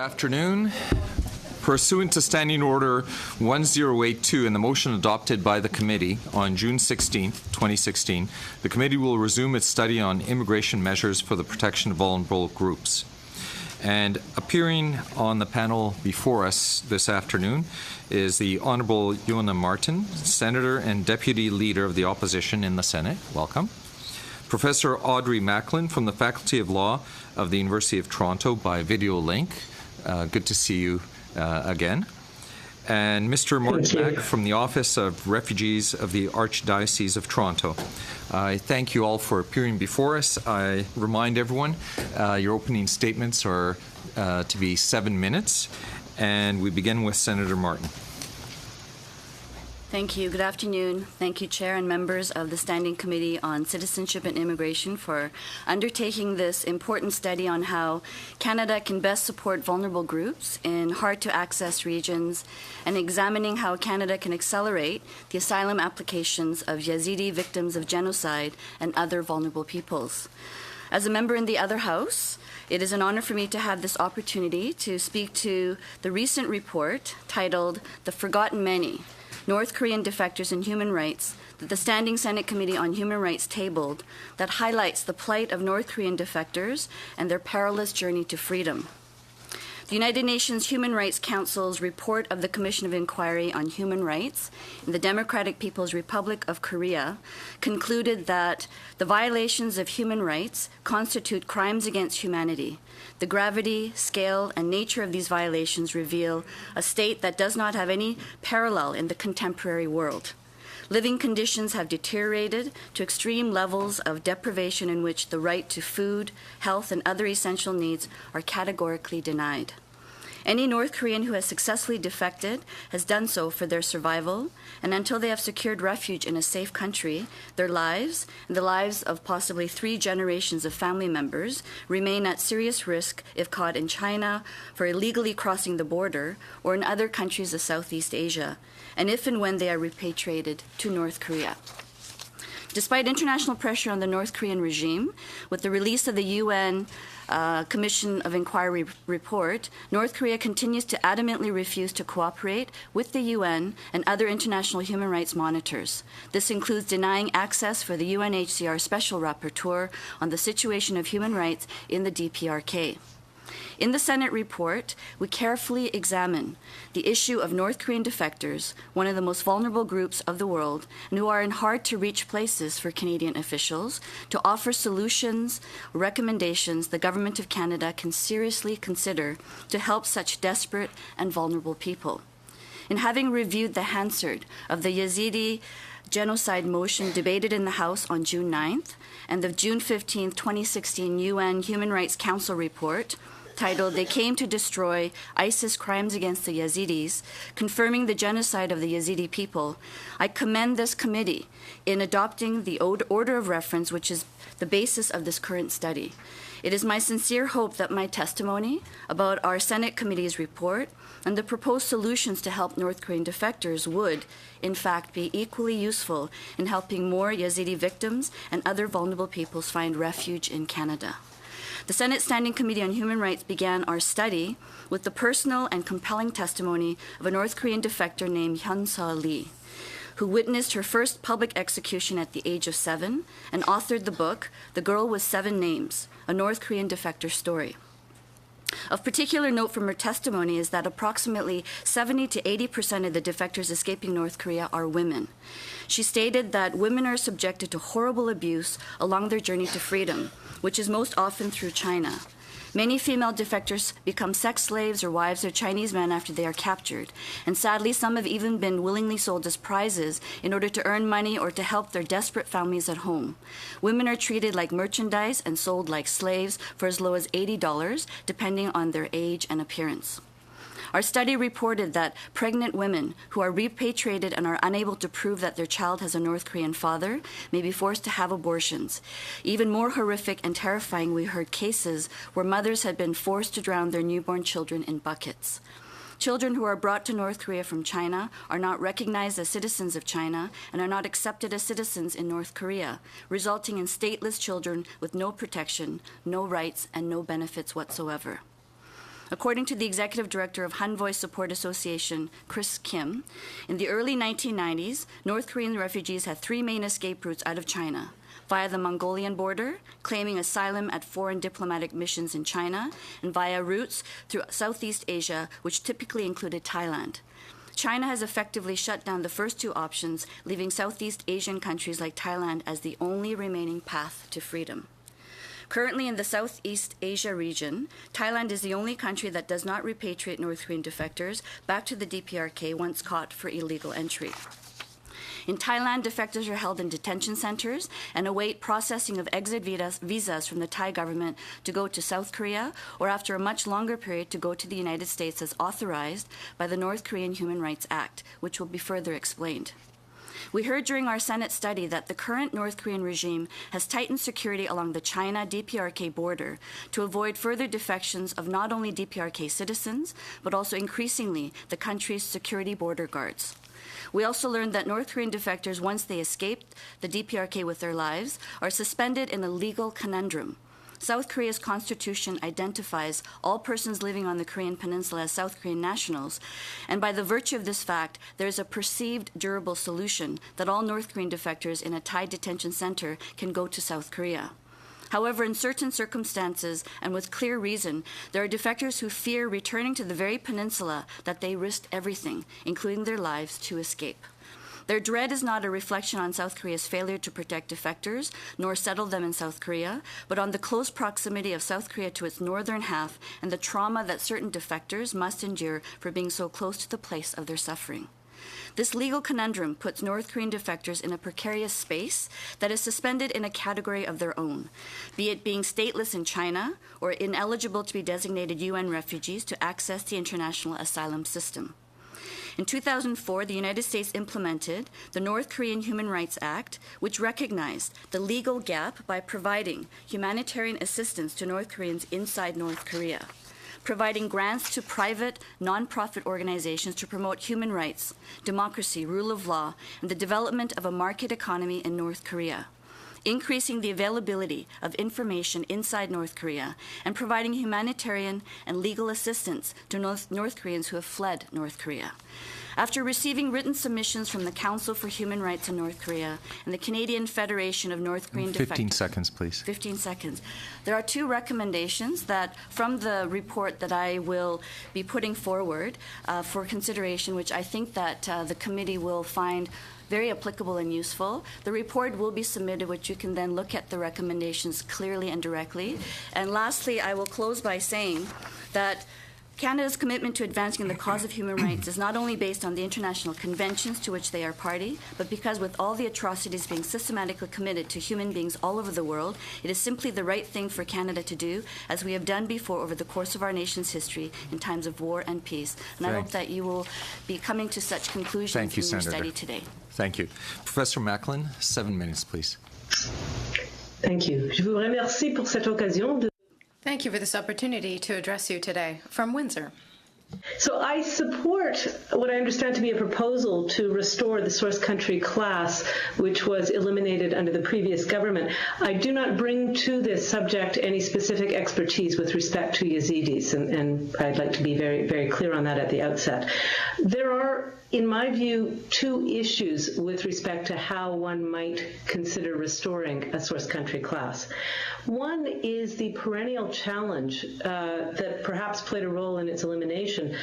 afternoon. Pursuant to Standing Order 1082 and the motion adopted by the committee on June 16, 2016, the committee will resume its study on immigration measures for the protection of vulnerable groups. And appearing on the panel before us this afternoon is the Honourable Yona Martin, Senator and Deputy Leader of the Opposition in the Senate. Welcome. Professor Audrey Macklin from the Faculty of Law of the University of Toronto by video link. Good to see you again. And Mr. Martin Mack from the Office of Refugees of the Archdiocese of Toronto. I thank you all for appearing before us. I remind everyone your opening statements are to be 7 minutes, and we begin with Senator Martin. Thank you. Good afternoon. Thank you, Chair and members of the Standing Committee on Citizenship and Immigration, for undertaking this important study on how Canada can best support vulnerable groups in hard-to-access regions and examining how Canada can accelerate the asylum applications of Yazidi victims of genocide and other vulnerable peoples. As a member in the other House, it is an honor for me to have this opportunity to speak to the recent report titled "The Forgotten Many: North Korean Defectors and Human Rights" that the Standing Senate Committee on Human Rights tabled, that highlights the plight of North Korean defectors and their perilous journey to freedom. The United Nations Human Rights Council's report of the Commission of Inquiry on Human Rights in the Democratic People's Republic of Korea concluded that the violations of human rights constitute crimes against humanity. The gravity, scale, and nature of these violations reveal a state that does not have any parallel in the contemporary world. Living conditions have deteriorated to extreme levels of deprivation in which the right to food, health, and other essential needs are categorically denied. Any North Korean who has successfully defected has done so for their survival, and until they have secured refuge in a safe country, their lives, and the lives of possibly 3 generations of family members, remain at serious risk if caught in China for illegally crossing the border or in other countries of Southeast Asia, and if and when they are repatriated to North Korea. Despite international pressure on the North Korean regime, with the release of the UN Commission of Inquiry report, North Korea continues to adamantly refuse to cooperate with the UN and other international human rights monitors. This includes denying access for the UNHCR Special Rapporteur on the situation of human rights in the DPRK. In the Senate report, we carefully examine the issue of North Korean defectors, one of the most vulnerable groups of the world, and who are in hard-to-reach places for Canadian officials, to offer solutions, recommendations the Government of Canada can seriously consider to help such desperate and vulnerable people. In having reviewed the Hansard of the Yazidi genocide motion debated in the House on June 9th and the June 15, 2016 UN Human Rights Council report, titled "They Came to Destroy ISIS Crimes Against the Yazidis," confirming the genocide of the Yazidi people, I commend this committee in adopting the order of reference, which is the basis of this current study. It is my sincere hope that my testimony about our Senate committee's report and the proposed solutions to help North Korean defectors would, in fact, be equally useful in helping more Yazidi victims and other vulnerable peoples find refuge in Canada. The Senate Standing Committee on Human Rights began our study with the personal and compelling testimony of a North Korean defector named Hyun-Seo Lee, who witnessed her first public execution at the age of 7 and authored the book, The Girl with 7 Names, a North Korean defector story. Of particular note from her testimony is that approximately 70 to 80% of the defectors escaping North Korea are women. She stated that women are subjected to horrible abuse along their journey to freedom, which is most often through China. Many female defectors become sex slaves or wives of Chinese men after they are captured, and sadly some have even been willingly sold as prizes in order to earn money or to help their desperate families at home. Women are treated like merchandise and sold like slaves for as low as $80, depending on their age and appearance. Our study reported that pregnant women who are repatriated and are unable to prove that their child has a North Korean father may be forced to have abortions. Even more horrific and terrifying, we heard cases where mothers had been forced to drown their newborn children in buckets. Children who are brought to North Korea from China are not recognized as citizens of China and are not accepted as citizens in North Korea, resulting in stateless children with no protection, no rights, and no benefits whatsoever. According to the executive director of Han Voice Support Association, Chris Kim, in the early 1990s, North Korean refugees had three main escape routes out of China: via the Mongolian border, claiming asylum at foreign diplomatic missions in China, and via routes through Southeast Asia, which typically included Thailand. China has effectively shut down the first two options, leaving Southeast Asian countries like Thailand as the only remaining path to freedom. Currently in the Southeast Asia region, Thailand is the only country that does not repatriate North Korean defectors back to the DPRK once caught for illegal entry. In Thailand, defectors are held in detention centers and await processing of exit visas from the Thai government to go to South Korea, or after a much longer period to go to the United States as authorized by the North Korean Human Rights Act, which will be further explained. We heard during our Senate study that the current North Korean regime has tightened security along the China-DPRK border to avoid further defections of not only DPRK citizens, but also increasingly the country's security border guards. We also learned that North Korean defectors, once they escaped the DPRK with their lives, are suspended in a legal conundrum. South Korea's constitution identifies all persons living on the Korean peninsula as South Korean nationals, and by the virtue of this fact, there is a perceived durable solution that all North Korean defectors in a Thai detention center can go to South Korea. However, in certain circumstances, and with clear reason, there are defectors who fear returning to the very peninsula that they risked everything, including their lives, to escape. Their dread is not a reflection on South Korea's failure to protect defectors, nor settle them in South Korea, but on the close proximity of South Korea to its northern half and the trauma that certain defectors must endure for being so close to the place of their suffering. This legal conundrum puts North Korean defectors in a precarious space that is suspended in a category of their own, be it being stateless in China or ineligible to be designated UN refugees to access the international asylum system. In 2004, the United States implemented the North Korean Human Rights Act, which recognized the legal gap by providing humanitarian assistance to North Koreans inside North Korea, providing grants to private, nonprofit organizations to promote human rights, democracy, rule of law, and the development of a market economy in North Korea, increasing the availability of information inside North Korea, and providing humanitarian and legal assistance to North Koreans who have fled North Korea. After receiving written submissions from the Council for Human Rights in North Korea and the Canadian Federation of North Korean Defectors... 15 seconds, please. 15 seconds. There are two recommendations that from the report that I will be putting forward for consideration, which I think that the committee will find very applicable and useful. The report will be submitted, which you can then look at the recommendations clearly and directly. And lastly, I will close by saying that Canada's commitment to advancing the cause of human rights is not only based on the international conventions to which they are party, but because with all the atrocities being systematically committed to human beings all over the world, it is simply the right thing for Canada to do, as we have done before over the course of our nation's history in times of war and peace. And I hope that you will be coming to such conclusions in your study today. Thank you. Professor Macklin, 7 minutes, please. Thank you. Je vous remercie pour cette occasion de... Thank you for this opportunity to address you today from Windsor. So I support what I understand to be a proposal to restore the source country class, which was eliminated under the previous government. I do not bring to this subject any specific expertise with respect to Yazidis, and I'd like to be very, very clear on that at the outset. There are, in my view, two issues with respect to how one might consider restoring a source country class. One is the perennial challenge that perhaps played a role in its elimination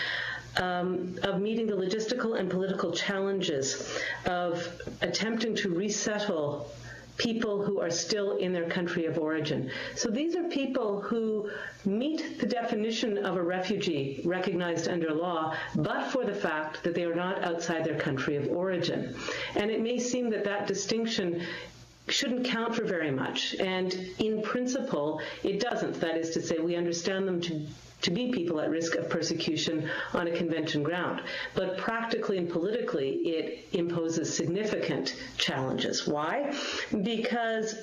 of meeting the logistical and political challenges of attempting to resettle people who are still in their country of origin. So these are people who meet the definition of a refugee recognized under law, but for the fact that they are not outside their country of origin. And it may seem that that distinction shouldn't count for very much. And in principle, it doesn't. That is to say, we understand them to be people at risk of persecution on a convention ground. But practically and politically, it imposes significant challenges. Why? Because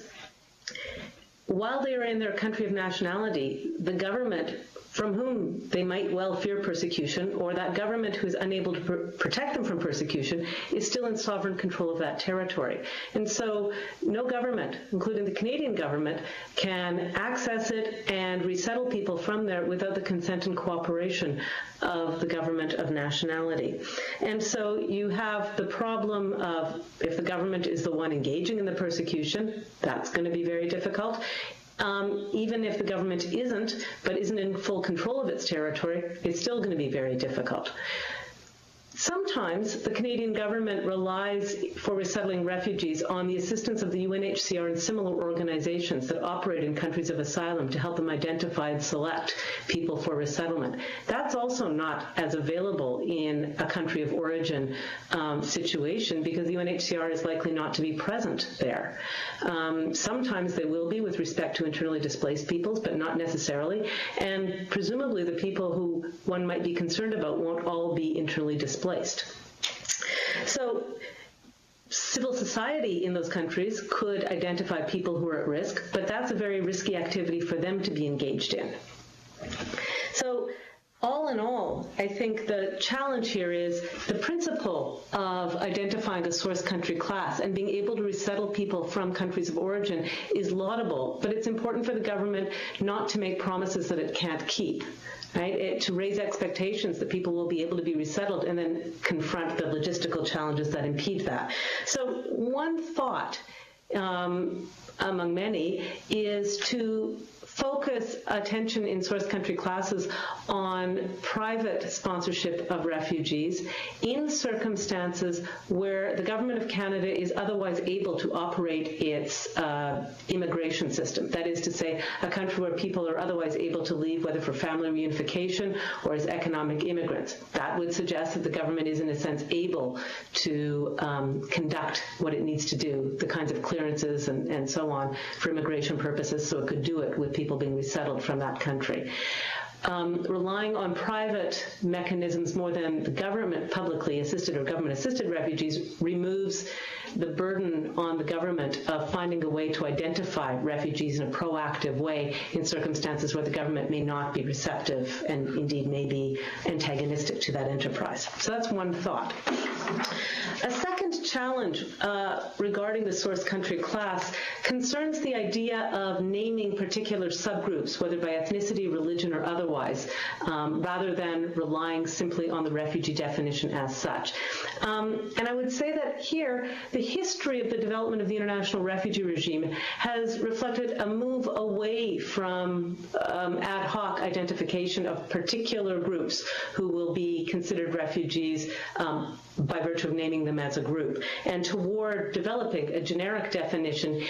while they are in their country of nationality, the government from whom they might well fear persecution, or that government who is unable to protect them from persecution is still in sovereign control of that territory. And so no government, including the Canadian government, can access it and resettle people from there without the consent and cooperation of the government of nationality. And so you have the problem of, if the government is the one engaging in the persecution, that's going to be very difficult. Even if the government isn't, but isn't in full control of its territory, it's still going to be very difficult. Sometimes the Canadian government relies for resettling refugees on the assistance of the UNHCR and similar organizations that operate in countries of asylum to help them identify and select people for resettlement. That's also not as available in a country of origin situation, because the UNHCR is likely not to be present there. Sometimes they will be with respect to internally displaced peoples, but not necessarily. And presumably the people who one might be concerned about won't all be internally displaced. So civil society in those countries could identify people who are at risk, but that's a very risky activity for them to be engaged in. So all in all, I think the challenge here is the principle of identifying a source country class and being able to resettle people from countries of origin is laudable, but it's important for the government not to make promises that it can't keep. Right? To raise expectations that people will be able to be resettled and then confront the logistical challenges that impede that. So one thought among many is to focus attention in source country classes on private sponsorship of refugees in circumstances where the government of Canada is otherwise able to operate its immigration system. That is to say, a country where people are otherwise able to leave, whether for family reunification or as economic immigrants. That would suggest that the government is, in a sense, able to conduct what it needs to do, the kinds of clearances and so on for immigration purposes, so it could do it with people being resettled from that country. Relying on private mechanisms more than the government publicly assisted or government assisted refugees removes the burden on the government of finding a way to identify refugees in a proactive way in circumstances where the government may not be receptive and indeed may be antagonistic to that enterprise. So that's one thought. A second challenge regarding the source country class concerns the idea of naming particular subgroups, whether by ethnicity, religion, or otherwise, rather than relying simply on the refugee definition as such. And I would say that here, the history of the development of the international refugee regime has reflected a move away from ad hoc identification of particular groups who will be considered refugees by virtue of naming them as a group, and toward developing a generic definition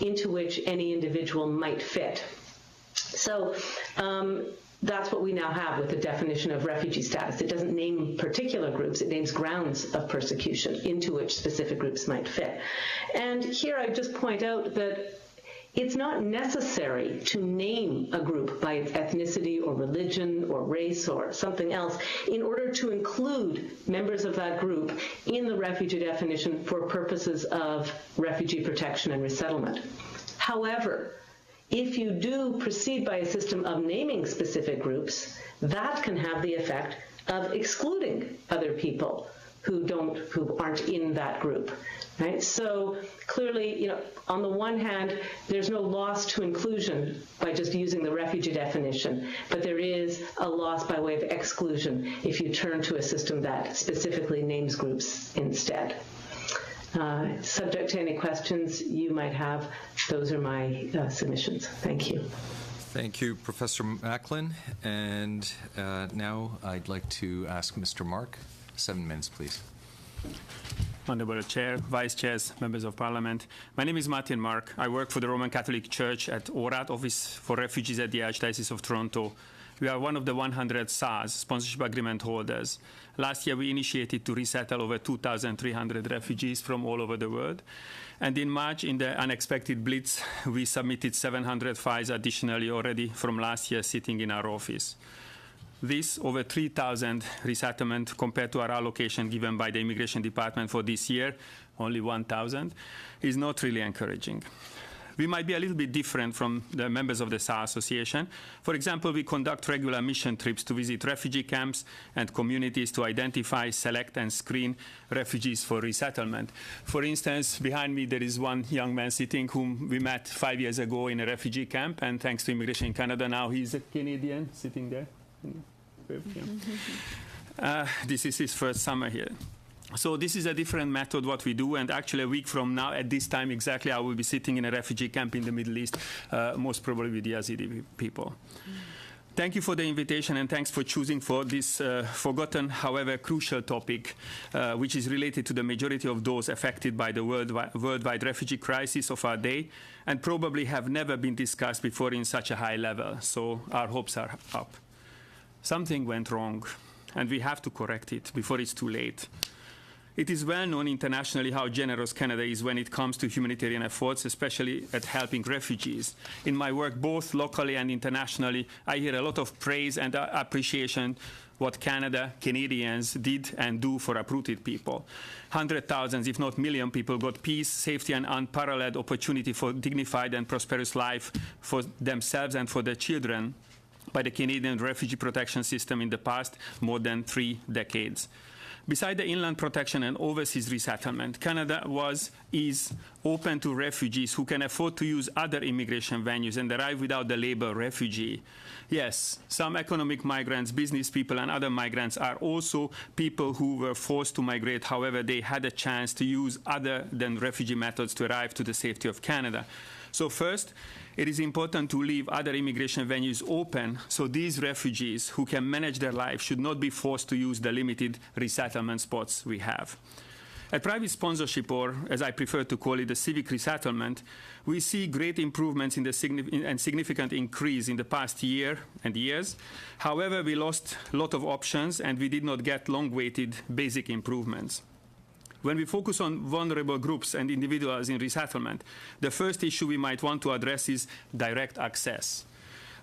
into which any individual might fit. So that's what we now have with the definition of refugee status. It doesn't name particular groups, it names grounds of persecution into which specific groups might fit. And here I just point out that it's not necessary to name a group by its ethnicity or religion or race or something else in order to include members of that group in the refugee definition for purposes of refugee protection and resettlement. However, if you do proceed by a system of naming specific groups, that can have the effect of excluding other people who aren't in that group, right? So clearly, on the one hand, there's no loss to inclusion by just using the refugee definition, but there is a loss by way of exclusion if you turn to a system that specifically names groups instead. Subject to any questions you might have, those are my submissions. Thank you. Thank you, Professor Macklin. And now I'd like to ask Mr. Mark. 7 minutes, please. Honorable Chair, Vice Chairs, Members of Parliament. My name is Martin Mark. I work for the Roman Catholic Church at ORAT, Office for Refugees at the Archdiocese of Toronto. We are one of the 100 SARS, Sponsorship Agreement holders. Last year, we initiated to resettle over 2,300 refugees from all over the world. And in March, in the unexpected blitz, we submitted 700 files additionally already from last year sitting in our office. This, over 3,000 resettlement compared to our allocation given by the Immigration Department for this year, only 1,000, is not really encouraging. We might be a little bit different from the members of the SAR Association. For example, we conduct regular mission trips to visit refugee camps and communities to identify, select, and screen refugees for resettlement. For instance, behind me there is one young man sitting whom we met 5 years ago in a refugee camp, and thanks to Immigration in Canada, now he's a Canadian sitting there. This is his first summer here. So this is a different method what we do, and actually a week from now at this time exactly I will be sitting in a refugee camp in the Middle East, most probably with the Yazidi people. Thank you for the invitation, and thanks for choosing for this forgotten, however crucial topic, which is related to the majority of those affected by the worldwide refugee crisis of our day, and probably have never been discussed before in such a high level. So our hopes are up. Something went wrong, and we have to correct it before it's too late. It is well known internationally how generous Canada is when it comes to humanitarian efforts, especially at helping refugees. In my work, both locally and internationally, I hear a lot of praise and appreciation what Canadians did and do for uprooted people. Hundreds of thousands, if not millions, people got peace, safety, and unparalleled opportunity for dignified and prosperous life for themselves and for their children by the Canadian refugee protection system in the past more than 3 decades. Beside the inland protection and overseas resettlement, Canada is open to refugees who can afford to use other immigration venues and arrive without the label refugee. Yes, some economic migrants, business people, and other migrants are also people who were forced to migrate. However, they had a chance to use other than refugee methods to arrive to the safety of Canada. So first, it is important to leave other immigration venues open so these refugees who can manage their life should not be forced to use the limited resettlement spots we have. At private sponsorship, or as I prefer to call it, the civic resettlement, we see great improvements in and significant increase in the past year and years. However, we lost a lot of options and we did not get long-awaited basic improvements. When we focus on vulnerable groups and individuals in resettlement, the first issue we might want to address is direct access.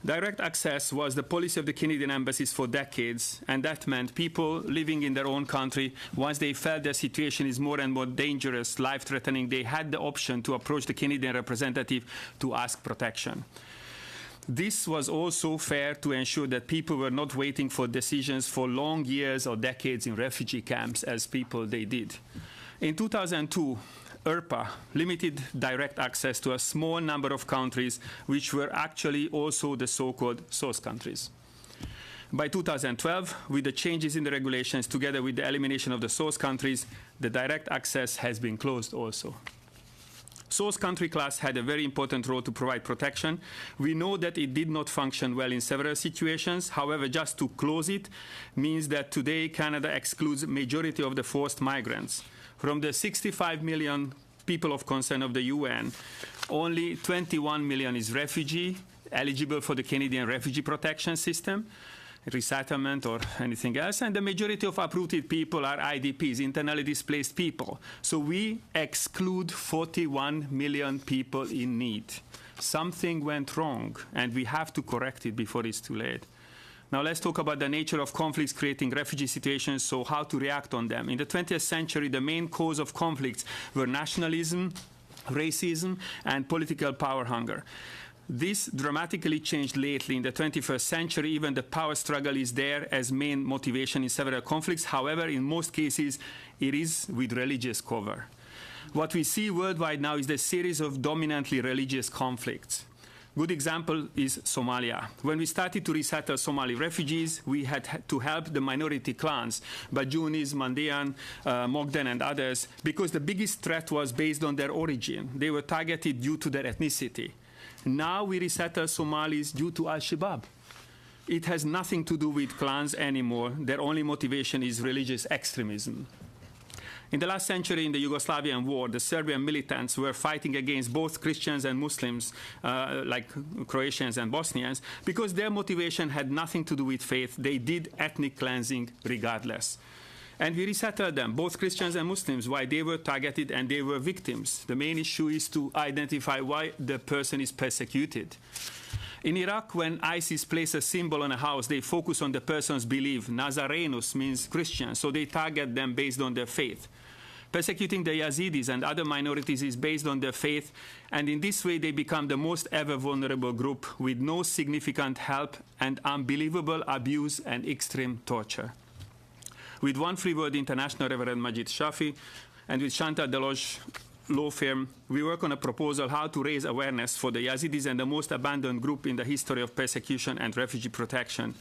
Direct access was the policy of the Canadian embassies for decades, and that meant people living in their own country, once they felt their situation is more and more dangerous, life-threatening, they had the option to approach the Canadian representative to ask protection. This was also fair to ensure that people were not waiting for decisions for long years or decades in refugee camps, as people they did. In 2002, ERPA limited direct access to a small number of countries, which were actually also the so-called source countries. By 2012, with the changes in the regulations, together with the elimination of the source countries, the direct access has been closed also. Source country class had a very important role to provide protection. We know that it did not function well in several situations. However, just to close it means that today Canada excludes the majority of the forced migrants. From the 65 million people of concern of the UN, only 21 million is refugee, eligible for the Canadian refugee protection system, resettlement or anything else, and the majority of uprooted people are IDPs, internally displaced people. So we exclude 41 million people in need. Something went wrong, and we have to correct it before it's too late. Now let's talk about the nature of conflicts creating refugee situations, so how to react on them. In the 20th century, the main cause of conflicts were nationalism, racism, and political power hunger. This dramatically changed lately. In the 21st century, even the power struggle is there as main motivation in several conflicts. However, in most cases, it is with religious cover. What we see worldwide now is the series of dominantly religious conflicts. Good example is Somalia. When we started to resettle Somali refugees, we had to help the minority clans, Bajunis, Mandaean, Mogden, and others, because the biggest threat was based on their origin. They were targeted due to their ethnicity. Now we resettle Somalis due to Al-Shabaab. It has nothing to do with clans anymore. Their only motivation is religious extremism. In the last century, in the Yugoslavian war, the Serbian militants were fighting against both Christians and Muslims, like Croatians and Bosnians, because their motivation had nothing to do with faith. They did ethnic cleansing regardless. And we resettled them, both Christians and Muslims, why they were targeted and they were victims. The main issue is to identify why the person is persecuted. In Iraq, when ISIS places a symbol on a house, they focus on the person's belief. Nazarenus means Christian, so they target them based on their faith. Persecuting the Yazidis and other minorities is based on their faith, and in this way they become the most ever vulnerable group with no significant help and unbelievable abuse and extreme torture. With One Free World International, Reverend Majid Shafi, and with Chantal Deloge law firm, we work on a proposal how to raise awareness for the Yazidis and the most abandoned group in the history of persecution and refugee protection.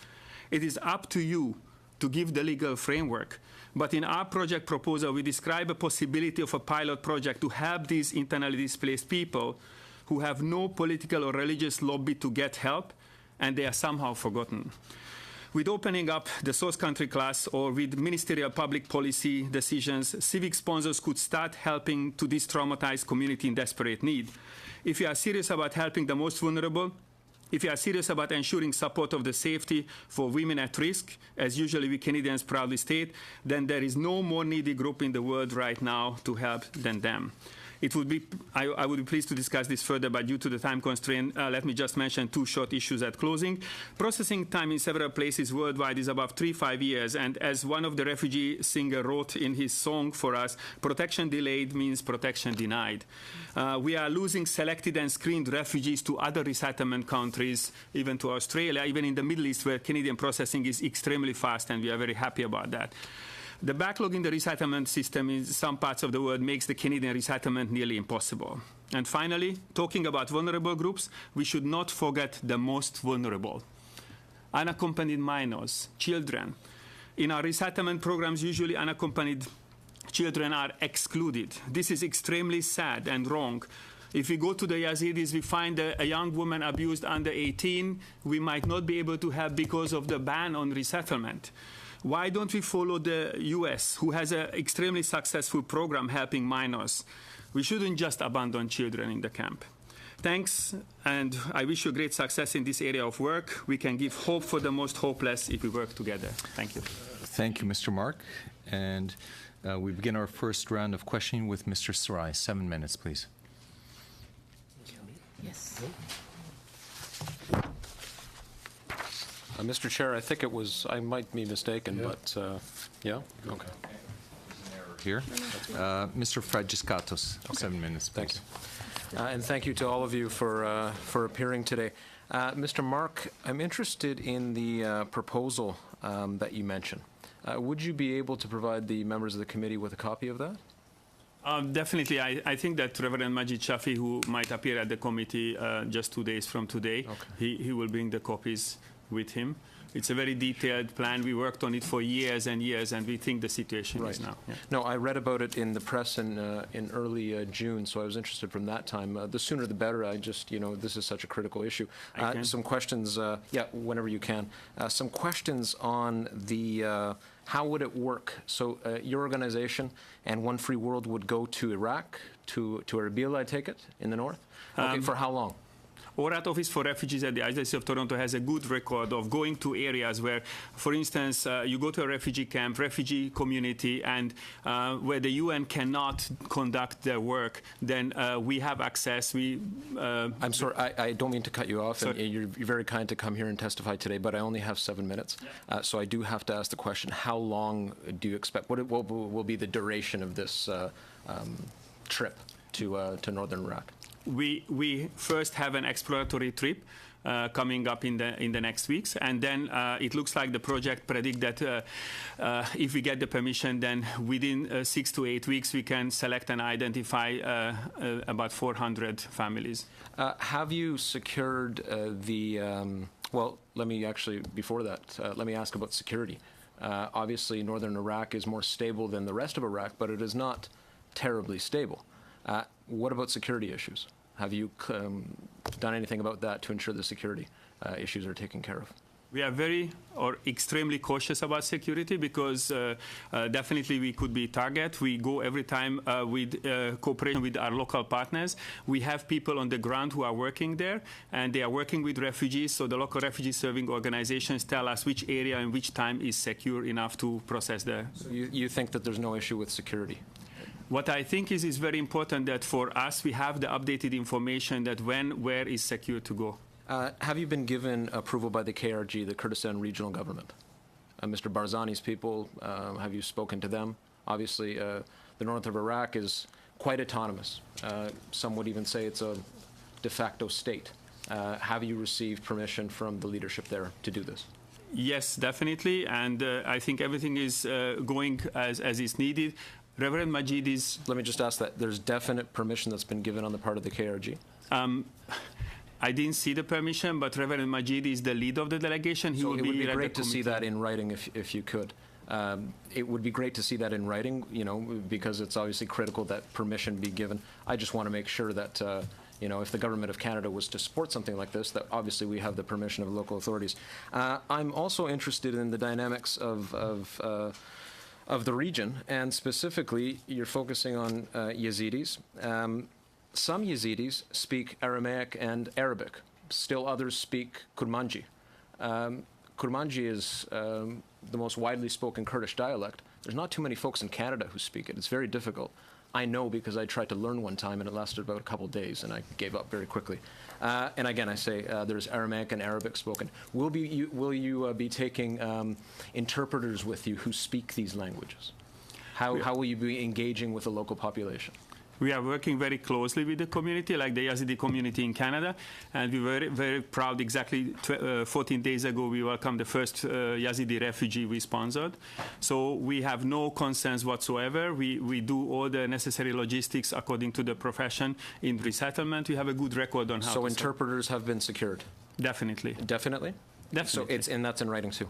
It is up to you to give the legal framework, but in our project proposal, we describe a possibility of a pilot project to help these internally displaced people who have no political or religious lobby to get help, and they are somehow forgotten. With opening up the source country class or with ministerial public policy decisions, civic sponsors could start helping to this traumatized community in desperate need. If you are serious about helping the most vulnerable, if you are serious about ensuring support of the safety for women at risk, as usually we Canadians proudly state, then there is no more needy group in the world right now to help than them. I would be pleased to discuss this further, but due to the time constraint, let me just mention two short issues at closing. Processing time in several places worldwide is above 3-5 years, and as one of the refugee singers wrote in his song for us, protection delayed means protection denied. We are losing selected and screened refugees to other resettlement countries, even to Australia, even in the Middle East, where Canadian processing is extremely fast, and we are very happy about that. The backlog in the resettlement system in some parts of the world makes the Canadian resettlement nearly impossible. And finally, talking about vulnerable groups, we should not forget the most vulnerable. Unaccompanied minors, children. In our resettlement programs, usually unaccompanied children are excluded. This is extremely sad and wrong. If we go to the Yazidis, we find a young woman abused under 18, we might not be able to help because of the ban on resettlement. Why don't we follow the US, who has an extremely successful program helping minors? We shouldn't just abandon children in the camp. Thanks, and I wish you great success in this area of work. We can give hope for the most hopeless if we work together. Thank you. Thank you, Mr. Mark. And we begin our first round of questioning with Mr. Sarai. 7 minutes, please. Yes. Mr. Chair, I think it was, I might be mistaken, but yeah? Okay. Here. Mr. Fragiskatos, 7 minutes, please. Thank you. And thank you to all of you for appearing today. Mr. Mark, I'm interested in the proposal that you mentioned. Would you be able to provide the members of the committee with a copy of that? Definitely. I think that Reverend Majid Shafi, who might appear at the committee just 2 days from today, he will bring the copies with him. It's a very detailed plan. We worked on it for years and years, and we think the situation is now. Yeah. No, I read about it in the press in early June, so I was interested from that time. The sooner the better. I just, this is such a critical issue. Some questions, whenever you can. Some questions on the how would it work? So your organization and One Free World would go to Iraq, to Erbil, I take it, in the north? Okay, for how long? ORAT Office for Refugees at the Archdiocese of Toronto has a good record of going to areas where, for instance, you go to a refugee camp, refugee community, and where the UN cannot conduct their work, then we have access. I'm sorry, I don't mean to cut you off, and you're very kind to come here and testify today, but I only have 7 minutes. Yeah. So I do have to ask the question, how long do you expect, what will be the duration of this trip to northern Iraq? We first have an exploratory trip coming up in the next weeks, and then it looks like the project predict that if we get the permission, then within 6 to 8 weeks we can select and identify about 400 families. Have you secured well, let me actually, before that, let me ask about security. Obviously, northern Iraq is more stable than the rest of Iraq, but it is not terribly stable. What about security issues? Have you done anything about that to ensure the security issues are taken care of? We are very or extremely cautious about security because definitely we could be target. We go every time with cooperation with our local partners. We have people on the ground who are working there, and they are working with refugees. So the local refugee serving organizations tell us which area and which time is secure enough to process the. So you think that there's no issue with security? What I think is very important that for us we have the updated information that when, where is secure to go. Have you been given approval by the KRG, the Kurdistan Regional Government? Mr. Barzani's people, have you spoken to them? Obviously, the north of Iraq is quite autonomous. Some would even say it's a de facto state. Have you received permission from the leadership there to do this? Yes, definitely, and I think everything is going as is needed. Reverend Majid is... Let me just ask that. There's definite permission that's been given on the part of the KRG? I didn't see the permission, but Reverend Majid is the lead of the delegation. It would be great to see that in writing if you could. It would be great to see that in writing, because it's obviously critical that permission be given. I just want to make sure that, if the government of Canada was to support something like this, that obviously we have the permission of local authorities. I'm also interested in the dynamics of the region, and specifically, you're focusing on Yazidis. Some Yazidis speak Aramaic and Arabic. Still others speak Kurmanji. Kurmanji is the most widely spoken Kurdish dialect. There's not too many folks in Canada who speak it. It's very difficult. I know because I tried to learn one time and it lasted about a couple of days and I gave up very quickly. And again, I say there's Aramaic and Arabic spoken. Will you be taking interpreters with you who speak these languages? How will you be engaging with the local population? We are working very closely with the community, like the Yazidi community in Canada, and we were very proud. Exactly 14 days ago, we welcomed the first Yazidi refugee we sponsored. So we have no concerns whatsoever. We do all the necessary logistics according to the profession in resettlement. We have a good record on how. So interpreters have been secured? Definitely. Definitely? Definitely. So and that's in writing too?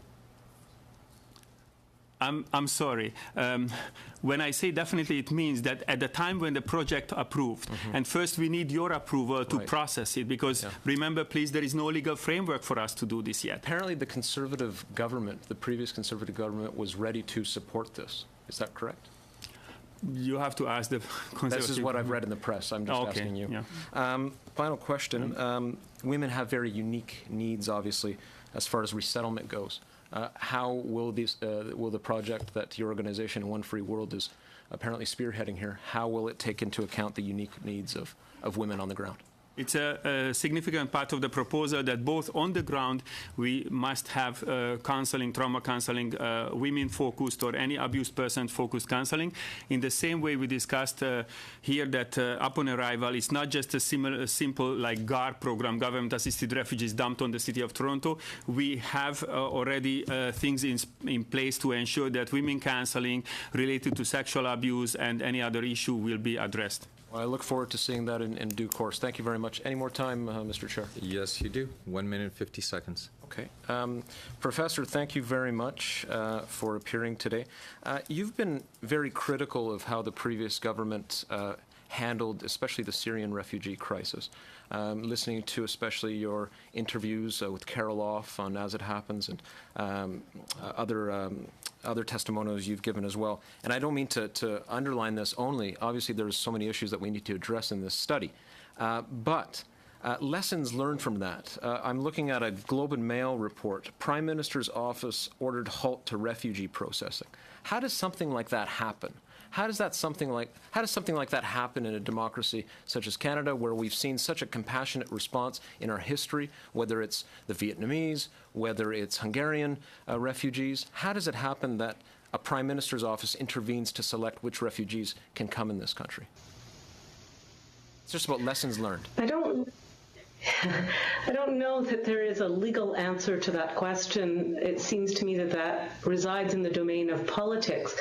I'm sorry. When I say definitely, it means that at the time when the project approved, and first we need your approval to process it, because remember, please, there is no legal framework for us to do this yet. Apparently the Conservative government, the previous Conservative government, was ready to support this. Is that correct? You have to ask the Conservative. This is what I've read in the press. I'm just asking you. Yeah. Final question. Women have very unique needs, obviously, as far as resettlement goes. How will the project that your organization, One Free World, is apparently spearheading here, how will it take into account the unique needs of women on the ground? It's a significant part of the proposal that both on the ground we must have counseling, trauma counseling, women-focused or any abused person-focused counseling. In the same way we discussed here that upon arrival, it's not just a simple like GAR program, Government-Assisted Refugees, dumped on the City of Toronto. We have already things in place to ensure that women counseling related to sexual abuse and any other issue will be addressed. Well, I look forward to seeing that in due course. Thank you very much. Any more time, Mr. Chair? Yes, you do. 1 minute, 50 seconds. Okay. Professor, thank you very much for appearing today. You've been very critical of how the previous government handled especially the Syrian refugee crisis. Listening to especially your interviews with Carol Off on As It Happens and other testimonials you've given as well. And I don't mean to underline this only. Obviously, there's so many issues that we need to address in this study. But lessons learned from that. I'm looking at a Globe and Mail report. Prime Minister's office ordered halt to refugee processing. How does something like that happen? How does something like that happen in a democracy such as Canada, where we've seen such a compassionate response in our history, whether it's the Vietnamese, whether it's Hungarian refugees? How does it happen that a Prime Minister's office intervenes to select which refugees can come in this country? It's just about lessons learned. I don't know that there is a legal answer to that question. It seems to me that resides in the domain of politics.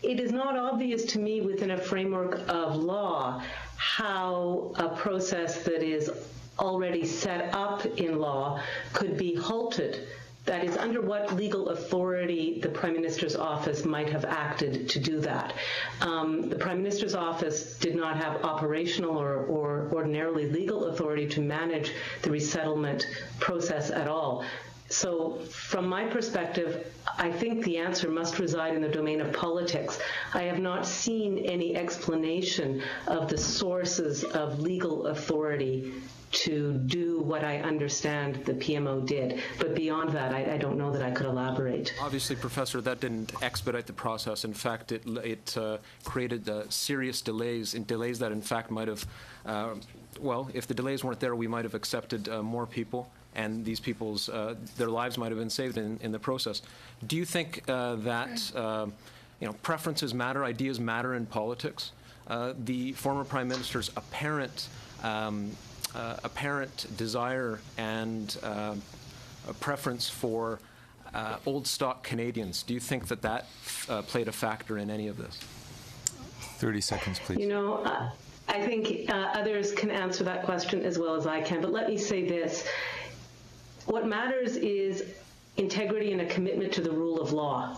It is not obvious to me within a framework of law how a process that is already set up in law could be halted. That is, under what legal authority the Prime Minister's office might have acted to do that. The Prime Minister's office did not have operational or ordinarily legal authority to manage the resettlement process at all. So from my perspective, I think the answer must reside in the domain of politics. I have not seen any explanation of the sources of legal authority to do what I understand the PMO did. But beyond that, I don't know that I could elaborate. Obviously, Professor, that didn't expedite the process. In fact, it created serious delays, and delays that, in fact, might have, well, if the delays weren't there, we might have accepted more people, and these people's, their lives might have been saved in the process. Do you think that preferences matter, ideas matter in politics. The former Prime Minister's apparent desire and a preference for old stock Canadians, do you think that played a factor in any of this? 30 seconds, please. I think others can answer that question as well as I can, but let me say this. What matters is integrity and a commitment to the rule of law.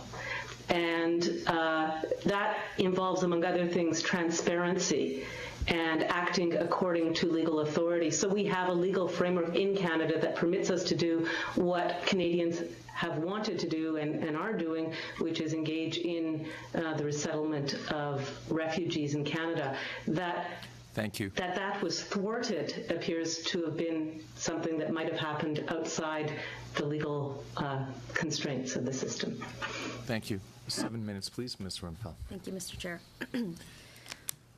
And that involves, among other things, transparency and acting according to legal authority. So we have a legal framework in Canada that permits us to do what Canadians have wanted to do and are doing, which is engage in the resettlement of refugees in Canada. Thank you. That was thwarted appears to have been something that might have happened outside the legal constraints of the system. Thank you. 7 minutes, please, Ms. Rumpel. Thank you, Mr. Chair.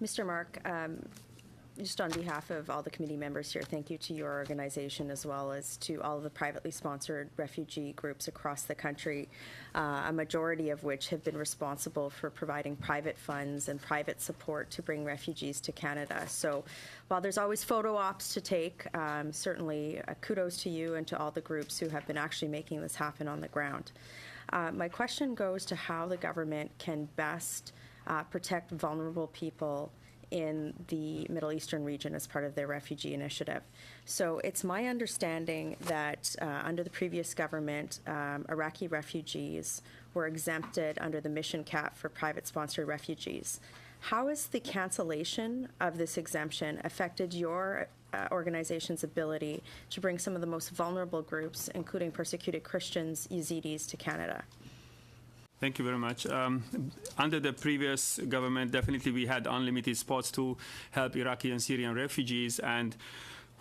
Mr. Mark, just on behalf of all the committee members here, thank you to your organization as well as to all of the privately sponsored refugee groups across the country, a majority of which have been responsible for providing private funds and private support to bring refugees to Canada. So while there's always photo ops to take, certainly kudos to you and to all the groups who have been actually making this happen on the ground. My question goes to how the government can best protect vulnerable people in the Middle Eastern region as part of their refugee initiative. So it's my understanding that under the previous government, Iraqi refugees were exempted under the mission cap for private sponsored refugees. How has the cancellation of this exemption affected your organization's ability to bring some of the most vulnerable groups, including persecuted Christians, Yazidis, to Canada? Thank you very much. Under the previous government, definitely we had unlimited spots to help Iraqi and Syrian refugees, and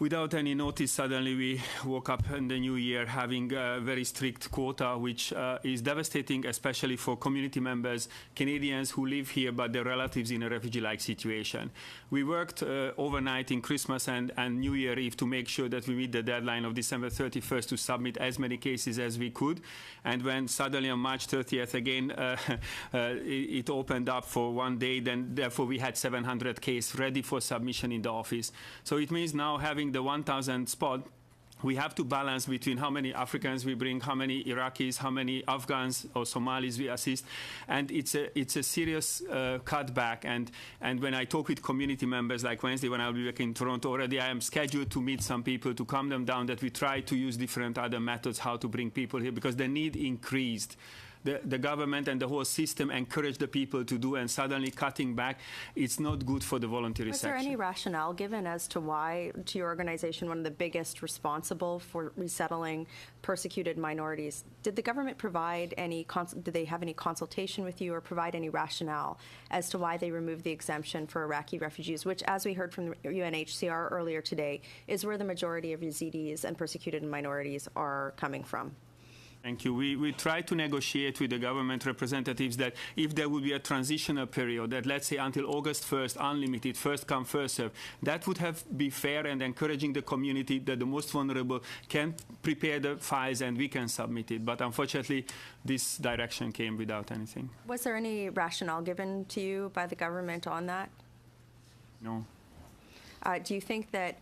without any notice, suddenly we woke up in the new year having a very strict quota, which is devastating, especially for community members, Canadians who live here but their relatives in a refugee-like situation. We worked overnight in Christmas and New Year Eve to make sure that we meet the deadline of December 31st to submit as many cases as we could. And when suddenly on March 30th again it opened up for one day, then therefore we had 700 cases ready for submission in the office. So it means now having the 1,000 spot, we have to balance between how many Africans we bring, how many Iraqis, how many Afghans or Somalis we assist, and it's a serious cutback. And when I talk with community members, like Wednesday when I'll be back in Toronto already, I am scheduled to meet some people to calm them down, that we try to use different other methods how to bring people here, because the need increased. The government and the whole system encourage the people to do, and suddenly cutting back, it's not good for the voluntary section. Was there any rationale given as to why, to your organization, one of the biggest responsible for resettling persecuted minorities, did the government provide any, did they have any consultation with you or provide any rationale as to why they removed the exemption for Iraqi refugees, which, as we heard from the UNHCR earlier today, is where the majority of Yazidis and persecuted minorities are coming from? Thank you. We try to negotiate with the government representatives that if there would be a transitional period, that let's say until August 1st, unlimited, first come, first serve, that would have be fair and encouraging the community that the most vulnerable can prepare the files and we can submit it. But unfortunately, this direction came without anything. Was there any rationale given to you by the government on that? No. Do you think that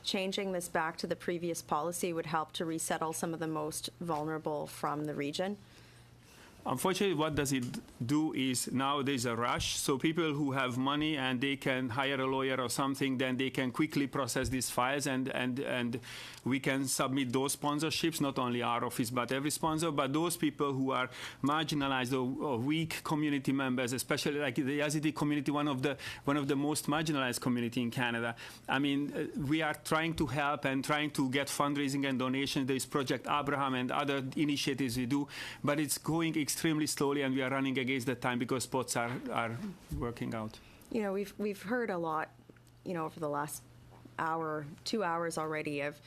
changing this back to the previous policy would help to resettle some of the most vulnerable from the region? Unfortunately, what does it do is now there's a rush. So people who have money and they can hire a lawyer or something, then they can quickly process these files and we can submit those sponsorships, not only our office, but every sponsor. But those people who are marginalized or weak community members, especially like the Yazidi community, one of the most marginalized community in Canada. I mean, we are trying to help and trying to get fundraising and donations. There is Project Abraham and other initiatives we do, but it's going extremely slowly, and we are running against the time because spots are working out. You know, we've heard a lot, you know, over the last hour, 2 hours already of,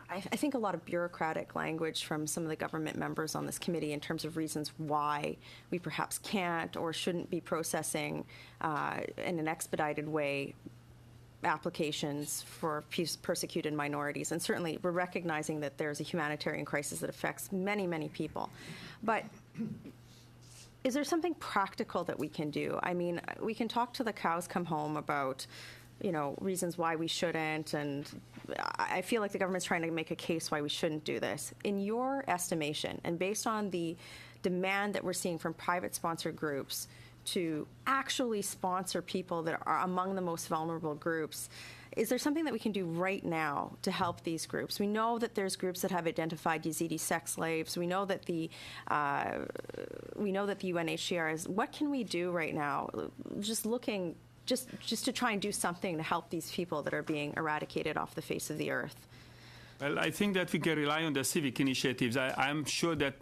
I think, a lot of bureaucratic language from some of the government members on this committee in terms of reasons why we perhaps can't or shouldn't be processing in an expedited way applications for persecuted minorities. And certainly we're recognizing that there's a humanitarian crisis that affects many, many people. But is there something practical that we can do? I mean, we can talk to the cows come home about, reasons why we shouldn't, and I feel like the government's trying to make a case why we shouldn't do this. In your estimation, and based on the demand that we're seeing from private sponsored groups to actually sponsor people that are among the most vulnerable groups, is there something that we can do right now to help these groups? We know that there's groups that have identified Yazidi sex slaves. We know that the UNHCR is. What can we do right now? Just to try and do something to help these people that are being eradicated off the face of the earth. Well, I think that we can rely on the civic initiatives. I'm sure that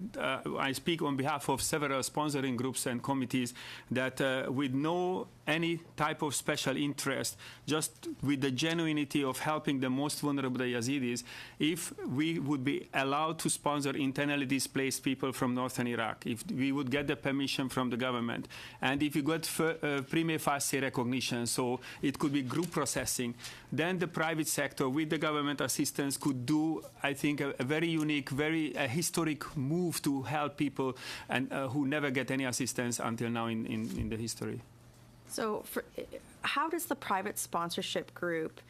I speak on behalf of several sponsoring groups and committees that with no any type of special interest, just with the genuinity of helping the most vulnerable Yazidis, if we would be allowed to sponsor internally displaced people from northern Iraq, if we would get the permission from the government, and if you got prima facie recognition, so it could be group processing, then the private sector with the government assistance could do, I think, a very unique, very historic move to help people and who never get any assistance until now in the history. So how does the private sponsorship group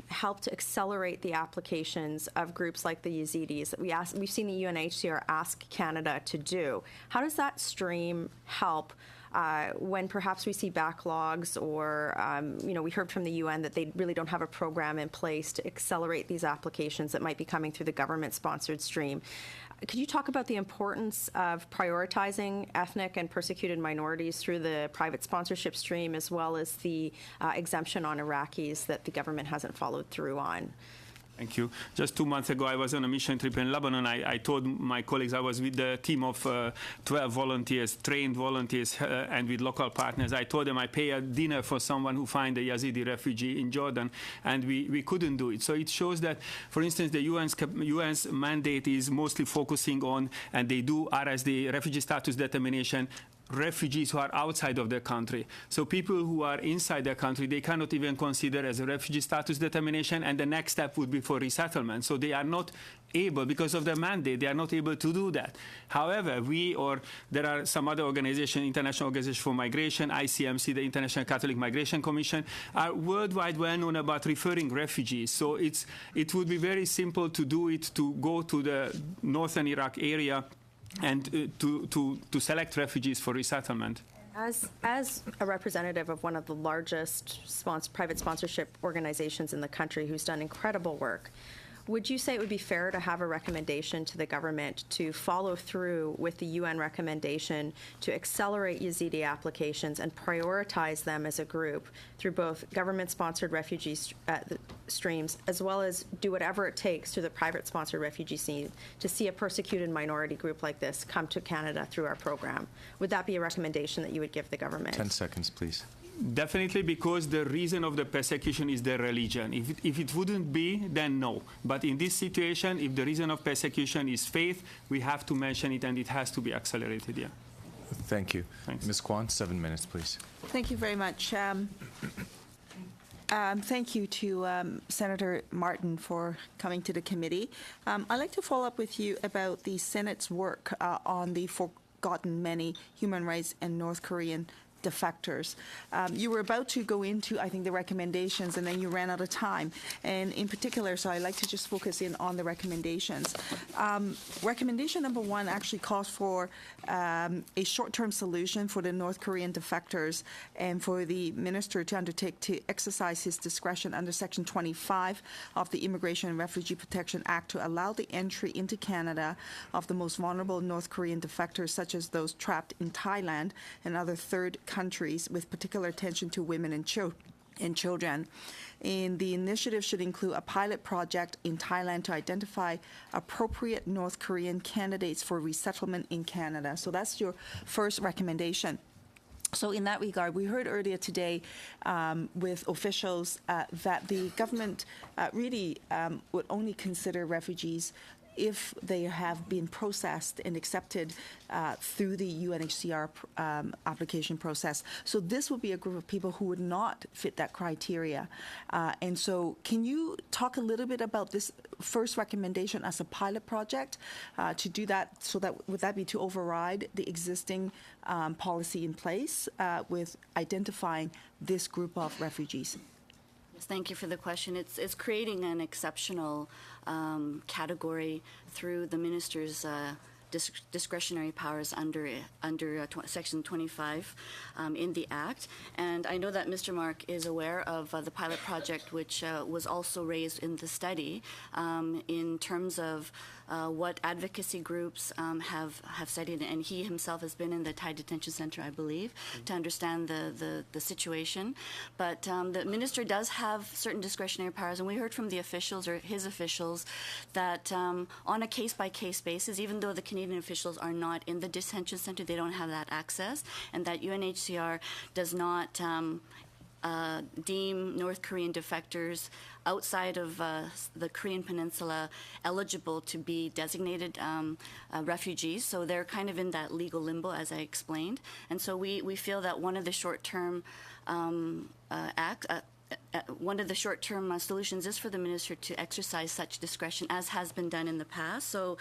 help to accelerate the applications of groups like the Yazidis that we've seen the UNHCR ask Canada to do? How does that stream help when perhaps we see backlogs or, we heard from the UN that they really don't have a program in place to accelerate these applications that might be coming through the government-sponsored stream? Could you talk about the importance of prioritizing ethnic and persecuted minorities through the private sponsorship stream, as well as the exemption on Iraqis that the government hasn't followed through on? Thank you. Just 2 months ago, I was on a mission trip in Lebanon. I told my colleagues I was with a team of 12 volunteers, trained volunteers, and with local partners. I told them I pay a dinner for someone who find a Yazidi refugee in Jordan, and we couldn't do it. So it shows that, for instance, the UN's mandate is mostly focusing on, and they do RSD, refugee status determination, refugees who are outside of their country. So people who are inside their country, they cannot even consider as a refugee status determination, and the next step would be for resettlement. So they are not able, because of their mandate, they are not able to do that. However, there are some other organizations, International Organization for Migration, ICMC, the International Catholic Migration Commission, are worldwide well known about referring refugees. So it would be very simple to do it, to go to the northern Iraq area and to select refugees for resettlement. As a representative of one of the largest private sponsorship organizations in the country who's done incredible work, would you say it would be fair to have a recommendation to the government to follow through with the UN recommendation to accelerate Yazidi applications and prioritize them as a group through both government-sponsored refugee streams, as well as do whatever it takes through the private-sponsored refugee scene to see a persecuted minority group like this come to Canada through our program? Would that be a recommendation that you would give the government? 10 seconds, please. Definitely, because the reason of the persecution is their religion. If it wouldn't be, then no. But in this situation, if the reason of persecution is faith, we have to mention it, and it has to be accelerated, yeah. Thank you. Thanks. Ms. Kwan, 7 minutes, please. Thank you very much. Thank you to Senator Martin for coming to the committee. I'd like to follow up with you about the Senate's work on the forgotten many human rights and North Korean defectors. You were about to go into, I think, the recommendations, and then you ran out of time. And in particular, so I'd like to just focus in on the recommendations. Recommendation number 1 actually calls for a short-term solution for the North Korean defectors and for the minister to undertake to exercise his discretion under Section 25 of the Immigration and Refugee Protection Act to allow the entry into Canada of the most vulnerable North Korean defectors, such as those trapped in Thailand and other third countries, with particular attention to women and children. And the initiative should include a pilot project in Thailand to identify appropriate North Korean candidates for resettlement in Canada. So that's your first recommendation. So in that regard, we heard earlier today with officials that the government really would only consider refugees if they have been processed and accepted through the UNHCR application process. So this would be a group of people who would not fit that criteria. And so can you talk a little bit about this first recommendation as a pilot project to do that? So that would that be to override the existing policy in place with identifying this group of refugees? Yes, thank you for the question. It's creating an exceptional category through the minister's discretionary powers under Section 25 in the Act. And I know that Mr. Mark is aware of the pilot project, which was also raised in the study in terms of what advocacy groups have studied, and he himself has been in the Thai Detention Center, I believe, to understand the situation. But the minister does have certain discretionary powers, and we heard from the officials, or his officials, that on a case-by-case basis, even though the Canadian officials are not in the detention center, they don't have that access, and that UNHCR does not deem North Korean defectors outside of the Korean Peninsula eligible to be designated refugees. So they're kind of in that legal limbo, as I explained. And so we feel that one of the short-term solutions is for the minister to exercise such discretion, as has been done in the past. So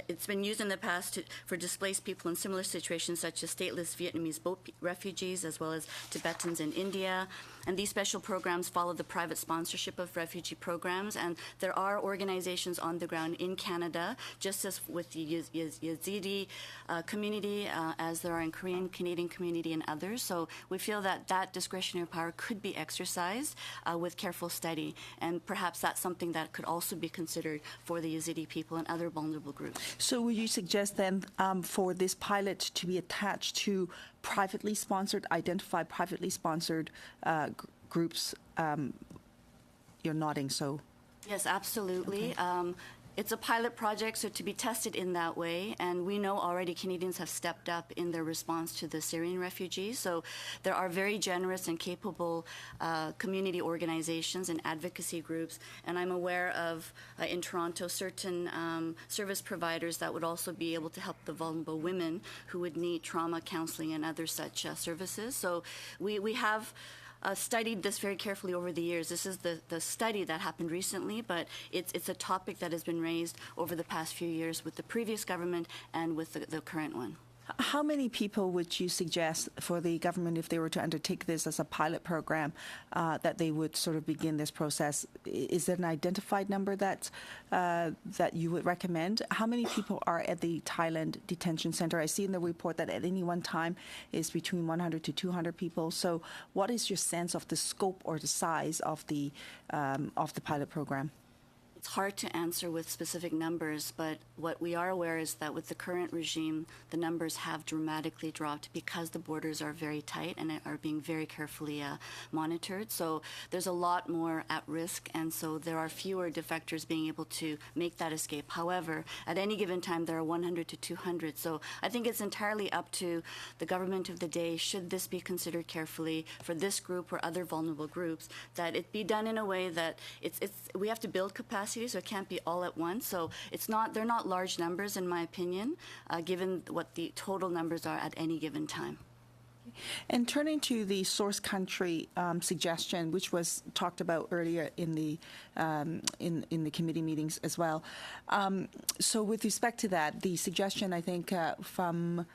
it's been used in the past for displaced people in similar situations, such as stateless Vietnamese boat refugees, as well as Tibetans in India. And these special programs follow the private sponsorship of refugee programs. And there are organizations on the ground in Canada, just as with the Yazidi community, as there are in Korean, Canadian community, and others. So we feel that that discretionary power could be exercised with careful study. And perhaps that's something that could also be considered for the Yazidi people and other vulnerable groups. So would you suggest then for this pilot to be attached to privately sponsored, identified privately sponsored groups? You're nodding, so. Yes, absolutely. Okay. It's a pilot project, so to be tested in that way. And we know already Canadians have stepped up in their response to the Syrian refugees. So there are very generous and capable community organizations and advocacy groups. And I'm aware of, in Toronto, certain service providers that would also be able to help the vulnerable women who would need trauma counseling and other such services. So we have studied this very carefully over the years. This is the study that happened recently, but it's a topic that has been raised over the past few years with the previous government and with the current one. How many people would you suggest for the government, if they were to undertake this as a pilot program, that they would sort of begin this process? Is there an identified number that you would recommend? How many people are at the Thailand detention center? I see in the report that at any one time is between 100 to 200 people. So what is your sense of the scope or the size of the pilot program? It's hard to answer with specific numbers, but what we are aware is that with the current regime, the numbers have dramatically dropped because the borders are very tight and are being very carefully monitored. So there's a lot more at risk, and so there are fewer defectors being able to make that escape. However, at any given time, there are 100 to 200. So I think it's entirely up to the government of the day, should this be considered carefully for this group or other vulnerable groups, that it be done in a way that we have to build capacity, so it can't be all at once. So they're not large numbers, in my opinion, given what the total numbers are at any given time. And turning to the source country suggestion, which was talked about earlier in the committee meetings as well. So with respect to that, the suggestion, I think, from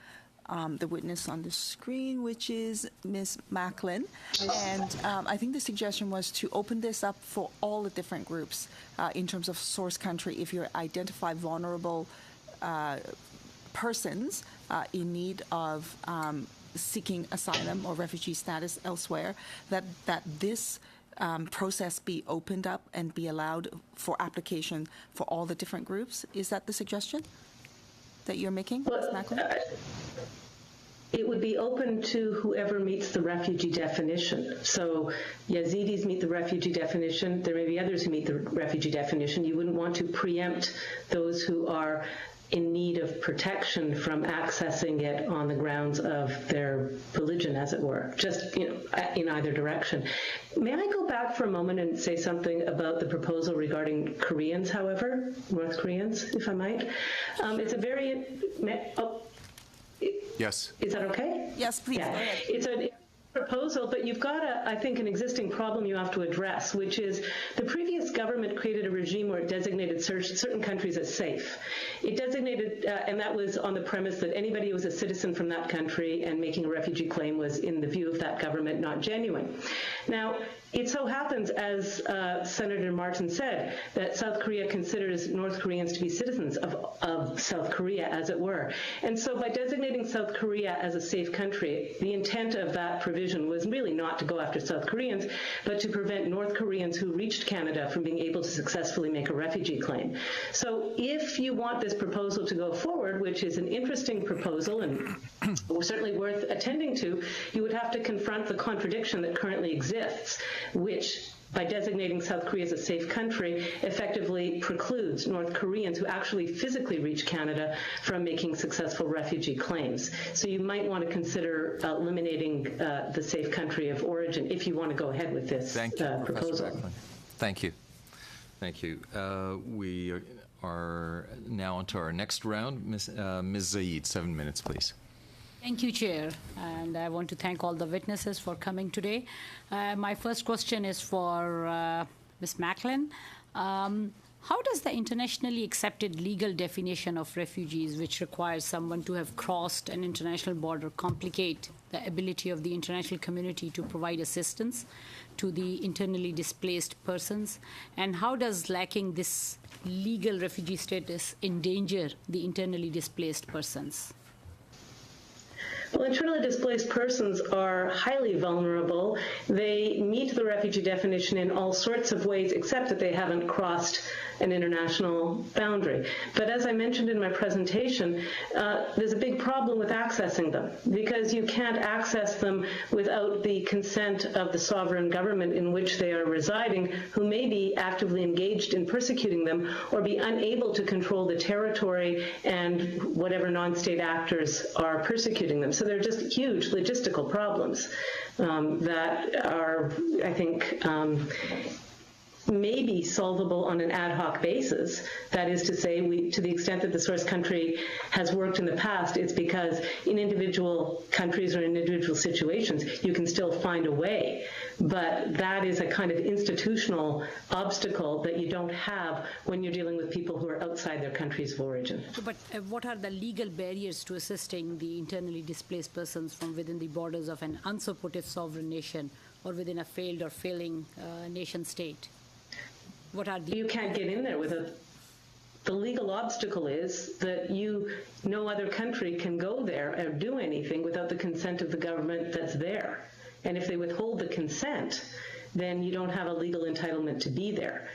the witness on the screen, which is Ms. Macklin. And I think the suggestion was to open this up for all the different groups in terms of source country. If you identify vulnerable persons in need of seeking asylum or refugee status elsewhere, that this process be opened up and be allowed for application for all the different groups. Is that the suggestion that you're making, Ms. Macklin? It would be open to whoever meets the refugee definition. So Yazidis meet the refugee definition. There may be others who meet the refugee definition. You wouldn't want to preempt those who are in need of protection from accessing it on the grounds of their religion, as it were, just in either direction. May I go back for a moment and say something about the proposal regarding Koreans, however, North Koreans, if I might? It's a very... Yes. Is that okay? Yes, please. Yeah. Go ahead. It's a proposal, but you've got, I think, an existing problem you have to address, which is the previous government created a regime where it designated certain countries as safe. It designated, and that was on the premise that anybody who was a citizen from that country and making a refugee claim was, in the view of that government, not genuine. Now, it so happens, as Senator Martin said, that South Korea considers North Koreans to be citizens of South Korea, as it were. And so by designating South Korea as a safe country, the intent of that provision was really not to go after South Koreans, but to prevent North Koreans who reached Canada from being able to successfully make a refugee claim. So if you want this proposal to go forward, which is an interesting proposal and certainly worth attending to, you would have to confront the contradiction that currently exists, which, by designating South Korea as a safe country, effectively precludes North Koreans who actually physically reach Canada from making successful refugee claims. So you might want to consider eliminating the safe country of origin if you want to go ahead with this proposal. Thank you. Thank you. We are now on to our next round. Ms. Zaid, 7 minutes, please. Thank you, Chair, and I want to thank all the witnesses for coming today. My first question is for Ms. Macklin. How does the internationally accepted legal definition of refugees, which requires someone to have crossed an international border, complicate the ability of the international community to provide assistance to the internally displaced persons? And how does lacking this legal refugee status endanger the internally displaced persons? Well, internally displaced persons are highly vulnerable. They meet the refugee definition in all sorts of ways, except that they haven't crossed an international boundary. But as I mentioned in my presentation, there's a big problem with accessing them, because you can't access them without the consent of the sovereign government in which they are residing, who may be actively engaged in persecuting them or be unable to control the territory and whatever non-state actors are persecuting them. So they're just huge logistical problems that are, I think, may be solvable on an ad hoc basis. That is to say, to the extent that the source country has worked in the past, it's because in individual countries or in individual situations, you can still find a way. But that is a kind of institutional obstacle that you don't have when you're dealing with people who are outside their countries of origin. But what are the legal barriers to assisting the internally displaced persons from within the borders of an unsupportive sovereign nation or within a failed or failing nation state? What are the... You can't get in there with a... The legal obstacle is that no other country can go there or do anything without the consent of the government that's there. And if they withhold the consent, then you don't have a legal entitlement to be there.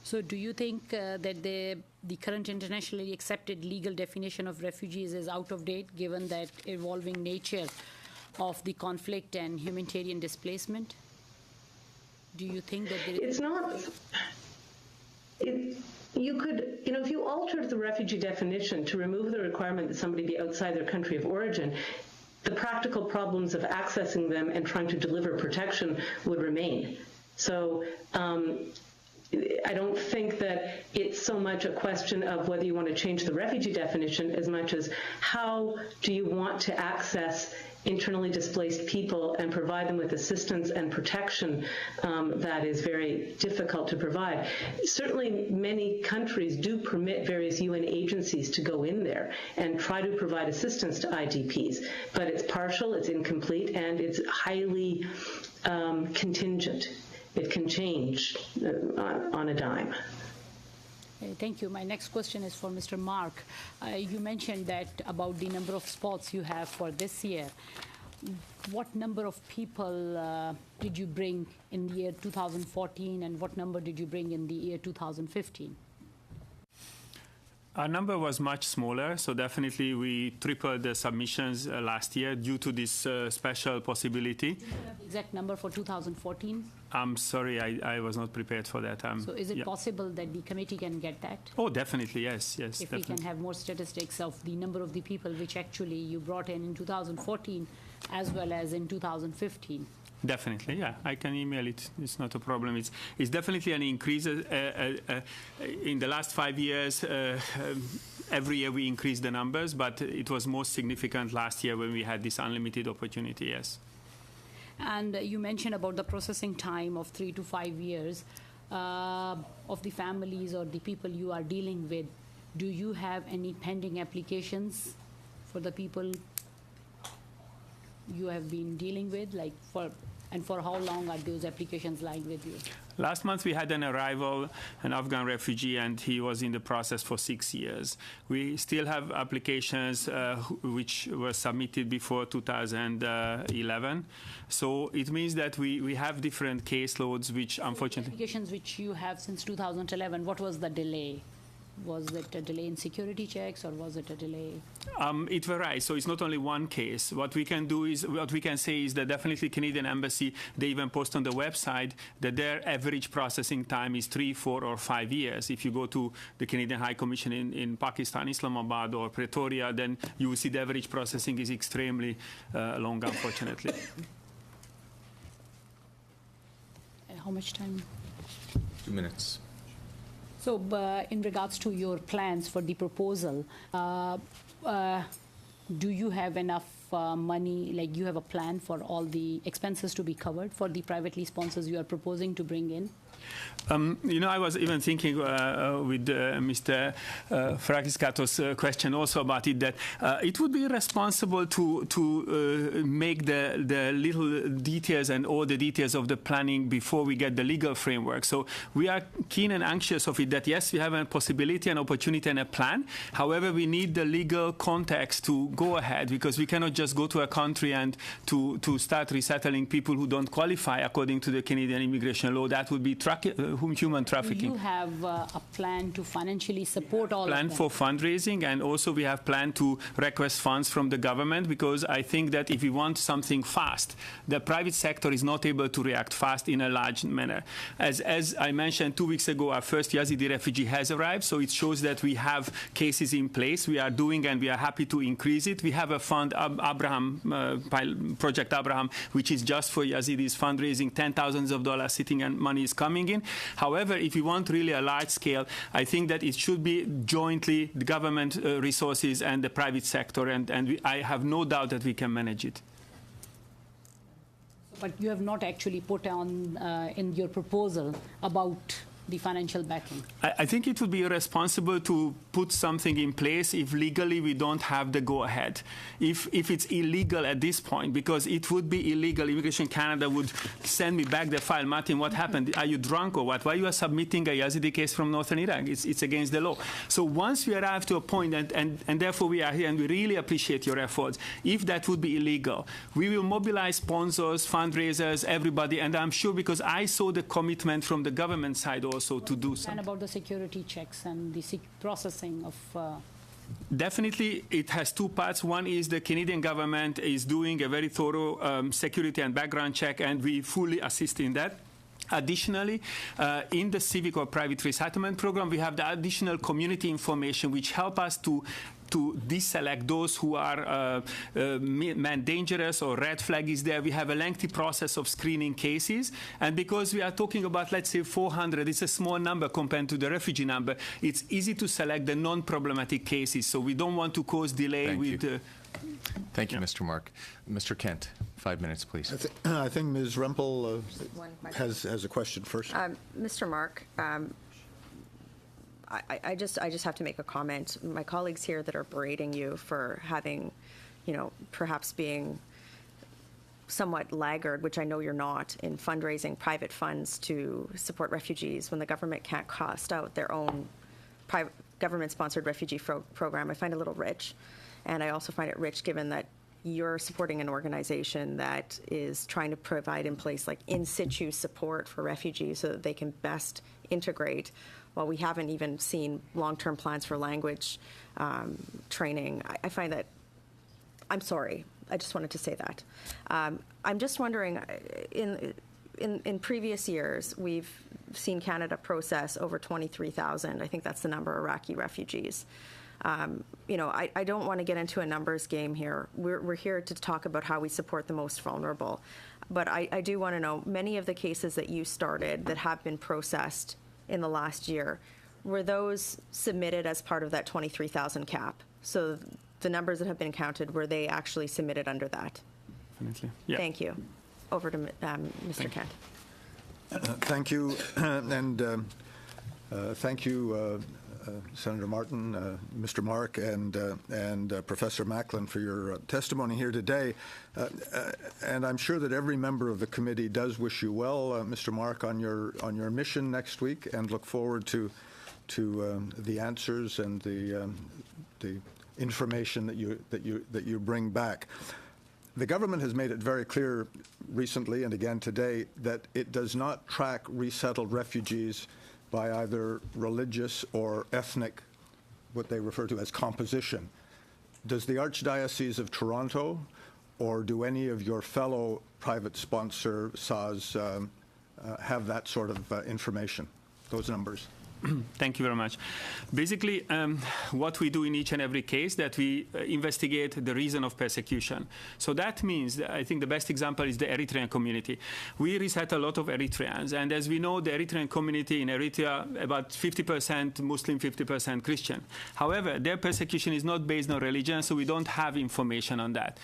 So do you think that the current internationally accepted legal definition of refugees is out of date, given that evolving nature of the conflict and humanitarian displacement? Do you think that it's not? You could, if you altered the refugee definition to remove the requirement that somebody be outside their country of origin, the practical problems of accessing them and trying to deliver protection would remain. So I don't think that it's so much a question of whether you want to change the refugee definition as much as how do you want to access internally displaced people and provide them with assistance and protection that is very difficult to provide. Certainly many countries do permit various UN agencies to go in there and try to provide assistance to IDPs, but it's partial, it's incomplete, and it's highly contingent. It can change on a dime. Thank you. My next question is for Mr. Mark. You mentioned that about the number of spots you have for this year. What number of people did you bring in the year 2014, and what number did you bring in the year 2015? Our number was much smaller, so definitely we tripled the submissions last year due to this special possibility. Do you have the exact number for 2014? I'm sorry, I was not prepared for that. So is it possible that the committee can get that? Oh, definitely, yes. If definitely. we can have more statistics of the number of the people which actually you brought in 2014 as well as in 2015. Definitely, yeah. I can email it. It's not a problem. It's definitely an increase. In the last 5 years, every year we increase the numbers, but it was most significant last year when we had this unlimited opportunity, yes. And you mentioned about the processing time of 3 to 5 years of the families or the people you are dealing with. Do you have any pending applications for the people you have been dealing with, and for how long are those applications lying with you? Last month we had an arrival, an Afghan refugee, and he was in the process for 6 years. We still have applications which were submitted before 2011. So it means that we have different caseloads which unfortunately... Applications which you have since 2011, what was the delay? Was it a delay in security checks, or was it a delay? It varies. So it's not only one case. What we can say is that definitely Canadian Embassy, they even post on the website that their average processing time is 3, 4, or 5 years. If you go to the Canadian High Commission in Pakistan, Islamabad, or Pretoria, then you will see the average processing is extremely long, unfortunately. How much time? 2 minutes. So in regards to your plans for the proposal, do you have enough money, like you have a plan for all the expenses to be covered for the privately sponsors you are proposing to bring in? I was even thinking with Mr. Fragiskato's question also about it, that it would be irresponsible to make the little details and all the details of the planning before we get the legal framework. So we are keen and anxious of it that, yes, we have a possibility, an opportunity, and a plan. However, we need the legal context to go ahead, because we cannot just go to a country and to start resettling people who don't qualify according to the Canadian immigration law. That would be human trafficking. Do you have a plan to financially support all of them? Plan for fundraising, and also we have planned to request funds from the government, because I think that if we want something fast, the private sector is not able to react fast in a large manner. As I mentioned 2 weeks ago, our first Yazidi refugee has arrived, so it shows that we have cases in place. We are doing, and we are happy to increase it. We have a fund, Project Abraham, which is just for Yazidis, fundraising, $10,000 sitting, and money is coming in. However, if you want really a large scale, I think that it should be jointly the government resources and the private sector, and I have no doubt that we can manage it. But you have not actually put on in your proposal about the financial backing. I think it would be irresponsible to put something in place if legally we don't have the go-ahead. If it's illegal at this point, because it would be illegal, Immigration Canada would send me back the file. Martin, what happened? Are you drunk or what? Why you are submitting a Yazidi case from northern Iraq? It's against the law. So once we arrive to a point, and therefore we are here, and we really appreciate your efforts, if that would be illegal, we will mobilize sponsors, fundraisers, everybody, and I'm sure, because I saw the commitment from the government side also, to do something. And about the security checks and the processing of... Definitely, it has two parts. One is the Canadian government is doing a very thorough security and background check, and we fully assist in that. Additionally, in the civic or private resettlement program, we have the additional community information which help us to deselect those who are man dangerous or red flag is there. We have a lengthy process of screening cases, and because we are talking about, let's say, 400, it's a small number compared to the refugee number, it's easy to select the non-problematic cases, so we don't want to cause delay with... Thank you, Mr. Mark. Mr. Kent, 5 minutes, please. I think Ms. Rempel has a question first. Mr. Mark, I just have to make a comment. My colleagues here that are berating you for having, perhaps being somewhat laggard, which I know you're not, in fundraising private funds to support refugees when the government can't cost out their own government-sponsored refugee program, I find a little rich. And I also find it rich given that you're supporting an organization that is trying to provide in place like in situ support for refugees so that they can best integrate. While we haven't even seen long-term plans for language training, I find that, I'm sorry, I just wanted to say that. I'm just wondering, in previous years, we've seen Canada process over 23,000, I think that's the number, Iraqi refugees. I don't want to get into a numbers game here. We're here to talk about how we support the most vulnerable. But I do want to know, many of the cases that you started that have been processed in the last year, were those submitted as part of that 23,000 cap? So the numbers that have been counted, were they actually submitted under that? Definitely. Yeah. Thank you. Over to Mr. Kent. Thank you, and thank you, Senator Martin, Mr. Mark, and Professor Macklin for your testimony here today. And I'm sure that every member of the committee does wish you well, Mr. Mark, on your mission next week, and look forward to the answers and the information that you bring back. The government has made it very clear recently and again today that it does not track resettled refugees by either religious or ethnic, what they refer to as composition. Does the Archdiocese of Toronto or do any of your fellow private sponsor SAs have that sort of information, those numbers? Thank you very much. Basically, what we do in each and every case that we investigate the reason of persecution. So that means, that I think the best example is the Eritrean community. We resettle a lot of Eritreans, and as we know, the Eritrean community in Eritrea, about 50% Muslim, 50% Christian. However, their persecution is not based on religion, so we don't have information on that.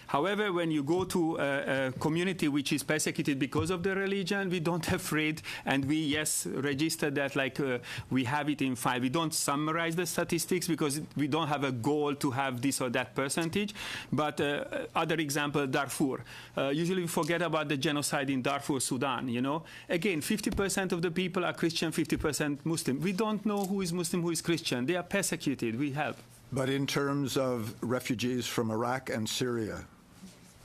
However, when you go to a community which is persecuted because of the religion, we don't have rate, and we, yes, register that like we have it in file. We don't summarize the statistics because we don't have a goal to have this or that percentage. But other example, Darfur. Usually we forget about the genocide in Darfur, Sudan, you know. Again, 50% of the people are Christian, 50% Muslim. We don't know who is Muslim, who is Christian. They are persecuted. We help. But in terms of refugees from Iraq and Syria,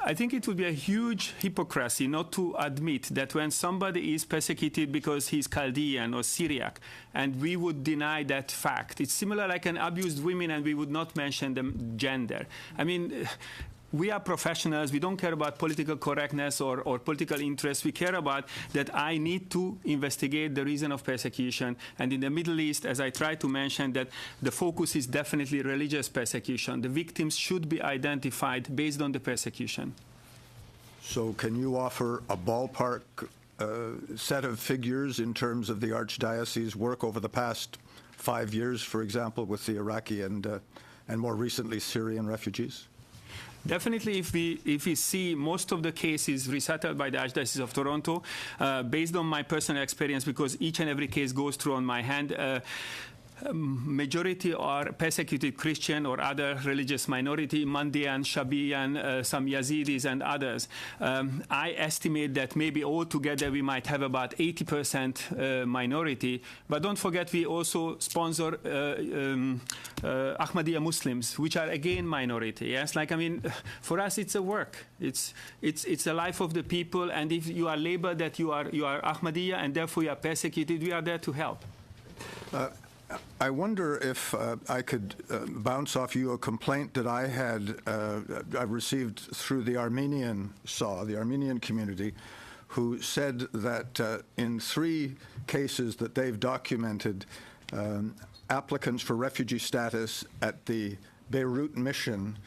I think it would be a huge hypocrisy not to admit that when somebody is persecuted because he's Chaldean or Syriac, and we would deny that fact. It's similar like an abused women, and we would not mention the gender. I mean, we are professionals. We don't care about political correctness or political interest. We care about that I need to investigate the reason of persecution. And in the Middle East, as I tried to mention, that the focus is definitely religious persecution. The victims should be identified based on the persecution. So can you offer a ballpark set of figures in terms of the Archdiocese's work over the past 5 years, for example, with the Iraqi and more recently Syrian refugees? Definitely, if we see most of the cases resettled by the Archdiocese of Toronto, based on my personal experience, because each and every case goes through on my hand, majority are persecuted Christian or other religious minority, Mandian, Shabian, some Yazidis and others. I estimate that maybe altogether we might have about 80% minority. But don't forget, we also sponsor Ahmadiyya Muslims, which are again minority. Yes, like I mean, for us it's a work. It's the life of the people, and if you are labeled that you are Ahmadiyya and therefore you are persecuted, we are there to help. I wonder if I could bounce off you a complaint that I received through the Armenian SAW, the Armenian community, who said that in 3 cases that they've documented, applicants for refugee status at the Beirut mission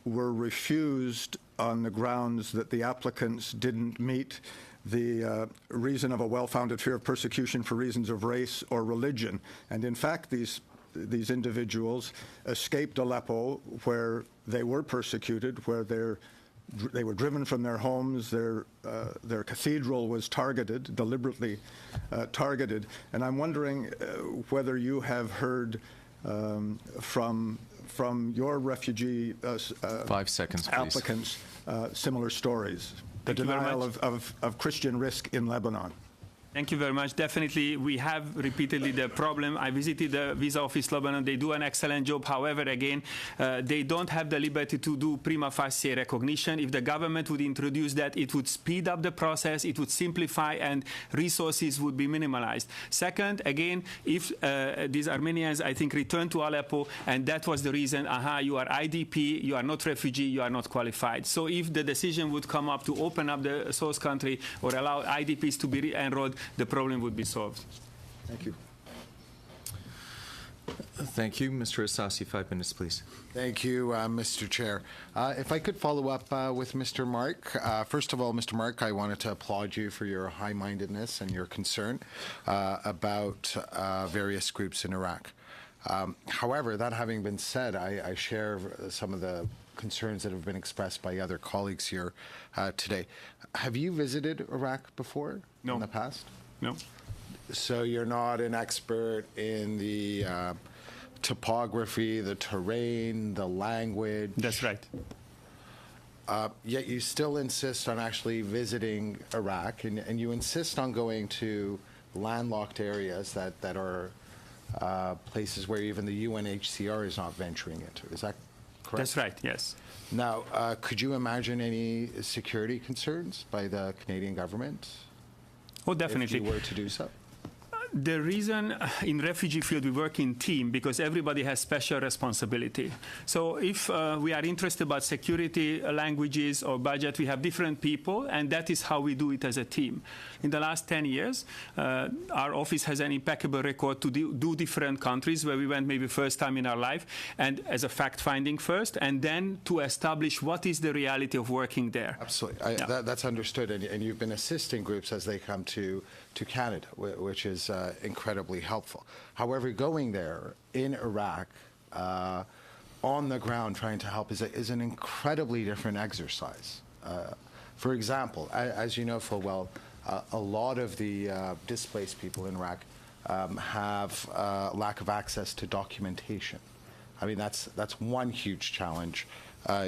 were refused on the grounds that the applicants didn't meet the reason of a well-founded fear of persecution for reasons of race or religion. And in fact, these individuals escaped Aleppo, where they were persecuted, where they were driven from their homes, their cathedral was targeted, deliberately targeted. And I'm wondering whether you have heard from your refugee 5 seconds, applicants similar stories. The denial of Christian risk in Lebanon. Thank you very much. Definitely, we have repeatedly the problem. I visited the Visa Office Lebanon. They do an excellent job. However, again, they don't have the liberty to do prima facie recognition. If the government would introduce that, it would speed up the process, it would simplify, and resources would be minimalized. Second, again, if these Armenians, I think, return to Aleppo, and that was the reason, you are IDP, you are not refugee, you are not qualified. So if the decision would come up to open up the source country or allow IDPs to be re-enrolled, the problem would be solved. Thank you. Thank you. Mr. Asasi, 5 minutes, please. Thank you, Mr. Chair. If I could follow up with Mr. Mark. First of all, Mr. Mark, I wanted to applaud you for your high-mindedness and your concern about various groups in Iraq. However, that having been said, I share some of the concerns that have been expressed by other colleagues here today. Have you visited Iraq before? No. In the past? No. So you're not an expert in the topography, the terrain, the language? That's right. Yet you still insist on actually visiting Iraq, and you insist on going to landlocked areas that are places where even the UNHCR is not venturing into. Is that correct? That's right, yes. Now, could you imagine any security concerns by the Canadian government? Oh, definitely. If you were to do so? The reason in refugee field we work in team because everybody has special responsibility. So if we are interested about security, languages, or budget, we have different people, and that is how we do it as a team. In the last 10 years, our office has an impeccable record to do different countries where we went maybe first time in our life, and as a fact-finding first, and then to establish what is the reality of working there. Absolutely. That's understood, and you've been assisting groups as they come to Canada, which is incredibly helpful. However, going there in Iraq, on the ground trying to help is an incredibly different exercise. For example, as you know full well, a lot of the displaced people in Iraq have lack of access to documentation. I mean, that's one huge challenge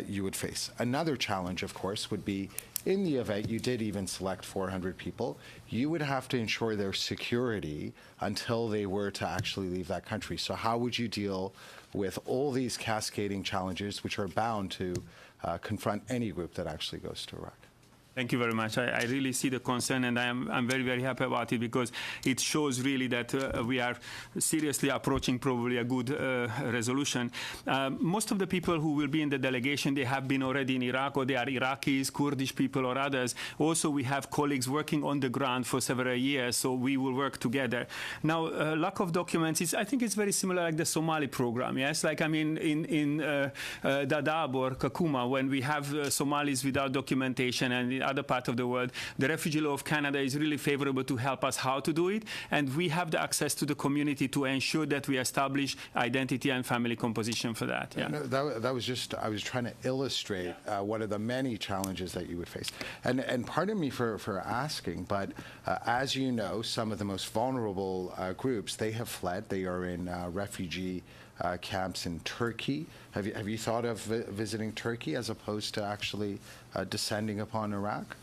you would face. Another challenge, of course, would be in the event you did even select 400 people, you would have to ensure their security until they were to actually leave that country. So how would you deal with all these cascading challenges which are bound to confront any group that actually goes to Iraq? Thank you very much. I really see the concern, and I'm very, very happy about it because it shows really that we are seriously approaching probably a good resolution. Most of the people who will be in the delegation, they have been already in Iraq, or they are Iraqis, Kurdish people, or others. Also, we have colleagues working on the ground for several years, so we will work together. Now, lack of documents, I think it's very similar like the Somali program, yes? Like, I mean, in Dadaab or Kakuma, when we have Somalis without documentation, and in other part of the world, the refugee law of Canada is really favorable to help us how to do it, and we have the access to the community to ensure that we establish identity and family composition for that. Yeah. No, that was just, I was trying to illustrate one of the many challenges that you would face. And pardon me for asking, but as you know, some of the most vulnerable groups, they have fled. They are in refugee camps in Turkey. Have you thought of visiting Turkey as opposed to actually descending upon Iraq?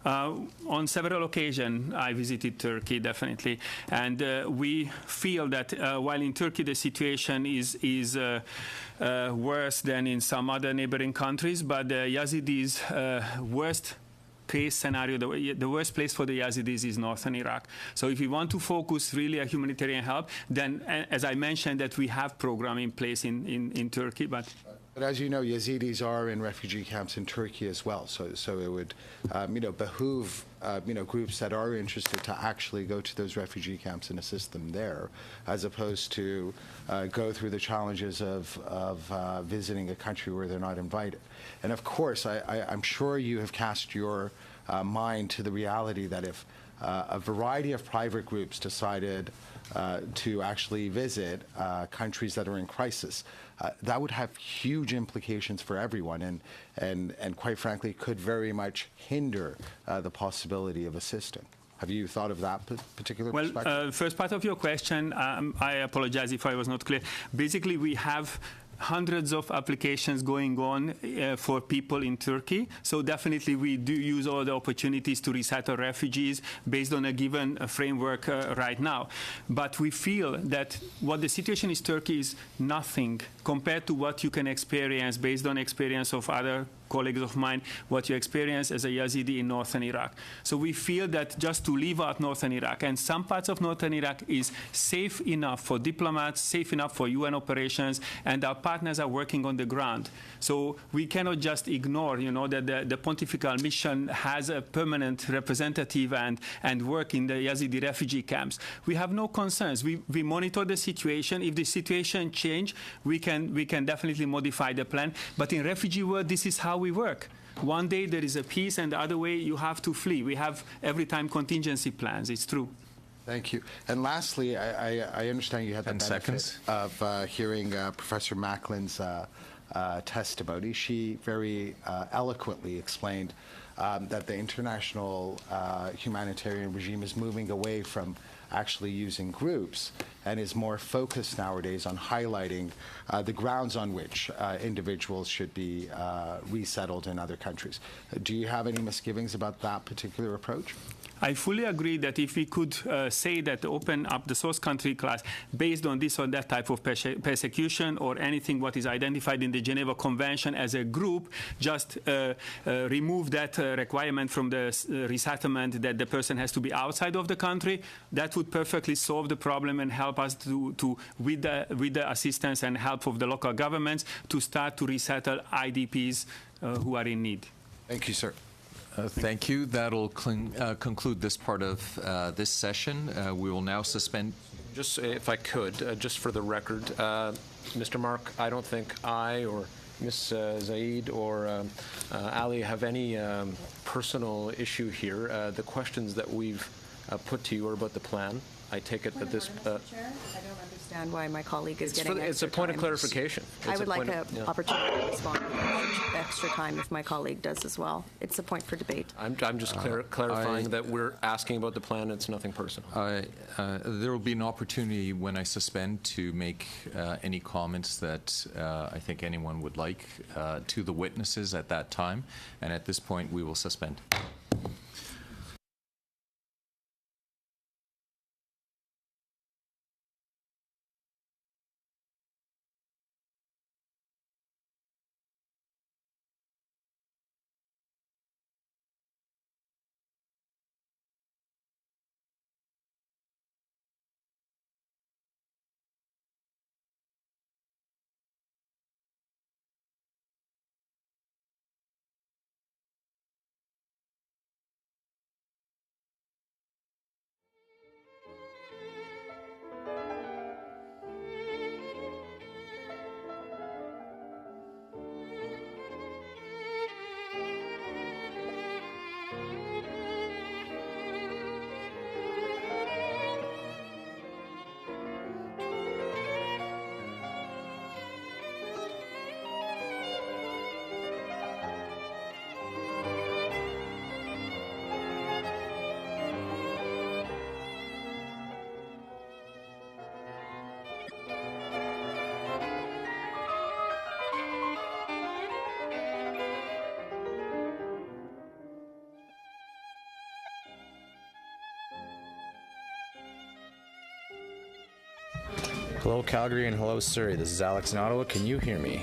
On several occasions, I visited Turkey, definitely. And we feel that while in Turkey the situation is worse than in some other neighboring countries, but the Yazidis' worst case scenario, the worst place for the Yazidis is northern Iraq. So if we want to focus really on humanitarian help, then, as I mentioned, that we have program in place in Turkey. But as you know, Yazidis are in refugee camps in Turkey as well. So it would, behoove, groups that are interested to actually go to those refugee camps and assist them there, as opposed to go through the challenges of visiting a country where they're not invited. And of course, I'm sure you have cast your mind to the reality that if a variety of private groups decided to actually visit countries that are in crisis, that would have huge implications for everyone, and quite frankly, could very much hinder the possibility of assisting. Have you thought of that particular perspective? Well, first part of your question, I apologize if I was not clear. Basically, we have hundreds of applications going on for people in Turkey. So definitely we do use all the opportunities to resettle refugees based on a given framework right now. But we feel that what the situation in Turkey is nothing compared to what you can experience based on experience of other colleagues of mine, what you experience as a Yazidi in northern Iraq. So we feel that just to leave out northern Iraq, and some parts of northern Iraq is safe enough for diplomats, safe enough for UN operations, and our partners are working on the ground. So we cannot just ignore, that the Pontifical Mission has a permanent representative and work in the Yazidi refugee camps. We have no concerns. We monitor the situation. If the situation change, we can definitely modify the plan. But in refugee world, this is how we work. One day there is a peace, and the other way you have to flee. We have every time contingency plans. It's true. Thank you. And lastly, I understand you had the benefit of hearing Professor Macklin's testimony. She very eloquently explained that the international humanitarian regime is moving away from actually using groups and is more focused nowadays on highlighting the grounds on which individuals should be resettled in other countries. Do you have any misgivings about that particular approach? I fully agree that if we could say that open up the source country class based on this or that type of persecution or anything what is identified in the Geneva Convention as a group, just remove that requirement from the resettlement that the person has to be outside of the country, that would perfectly solve the problem and help us to with the assistance and help of the local governments, to start to resettle IDPs who are in need. Thank you, sir. Thank you. That'll conclude this part of this session. We will now suspend. Just if I could, just for the record, Mr. Mark, I don't think I or Ms. Zaid or Ali have any personal issue here. The questions that we've put to you are about the plan. I take it that this... I don't understand why my colleague is getting extra time. It's a point of clarification. I would like an opportunity to respond with extra time if my colleague does as well. It's a point for debate. I'm just clarifying that we're asking about the plan. It's nothing personal. There will be an opportunity when I suspend to make any comments that I think anyone would like to the witnesses at that time. And at this point, we will suspend. Hello, Calgary, and hello, Surrey. This is Alex in Ottawa. Can you hear me?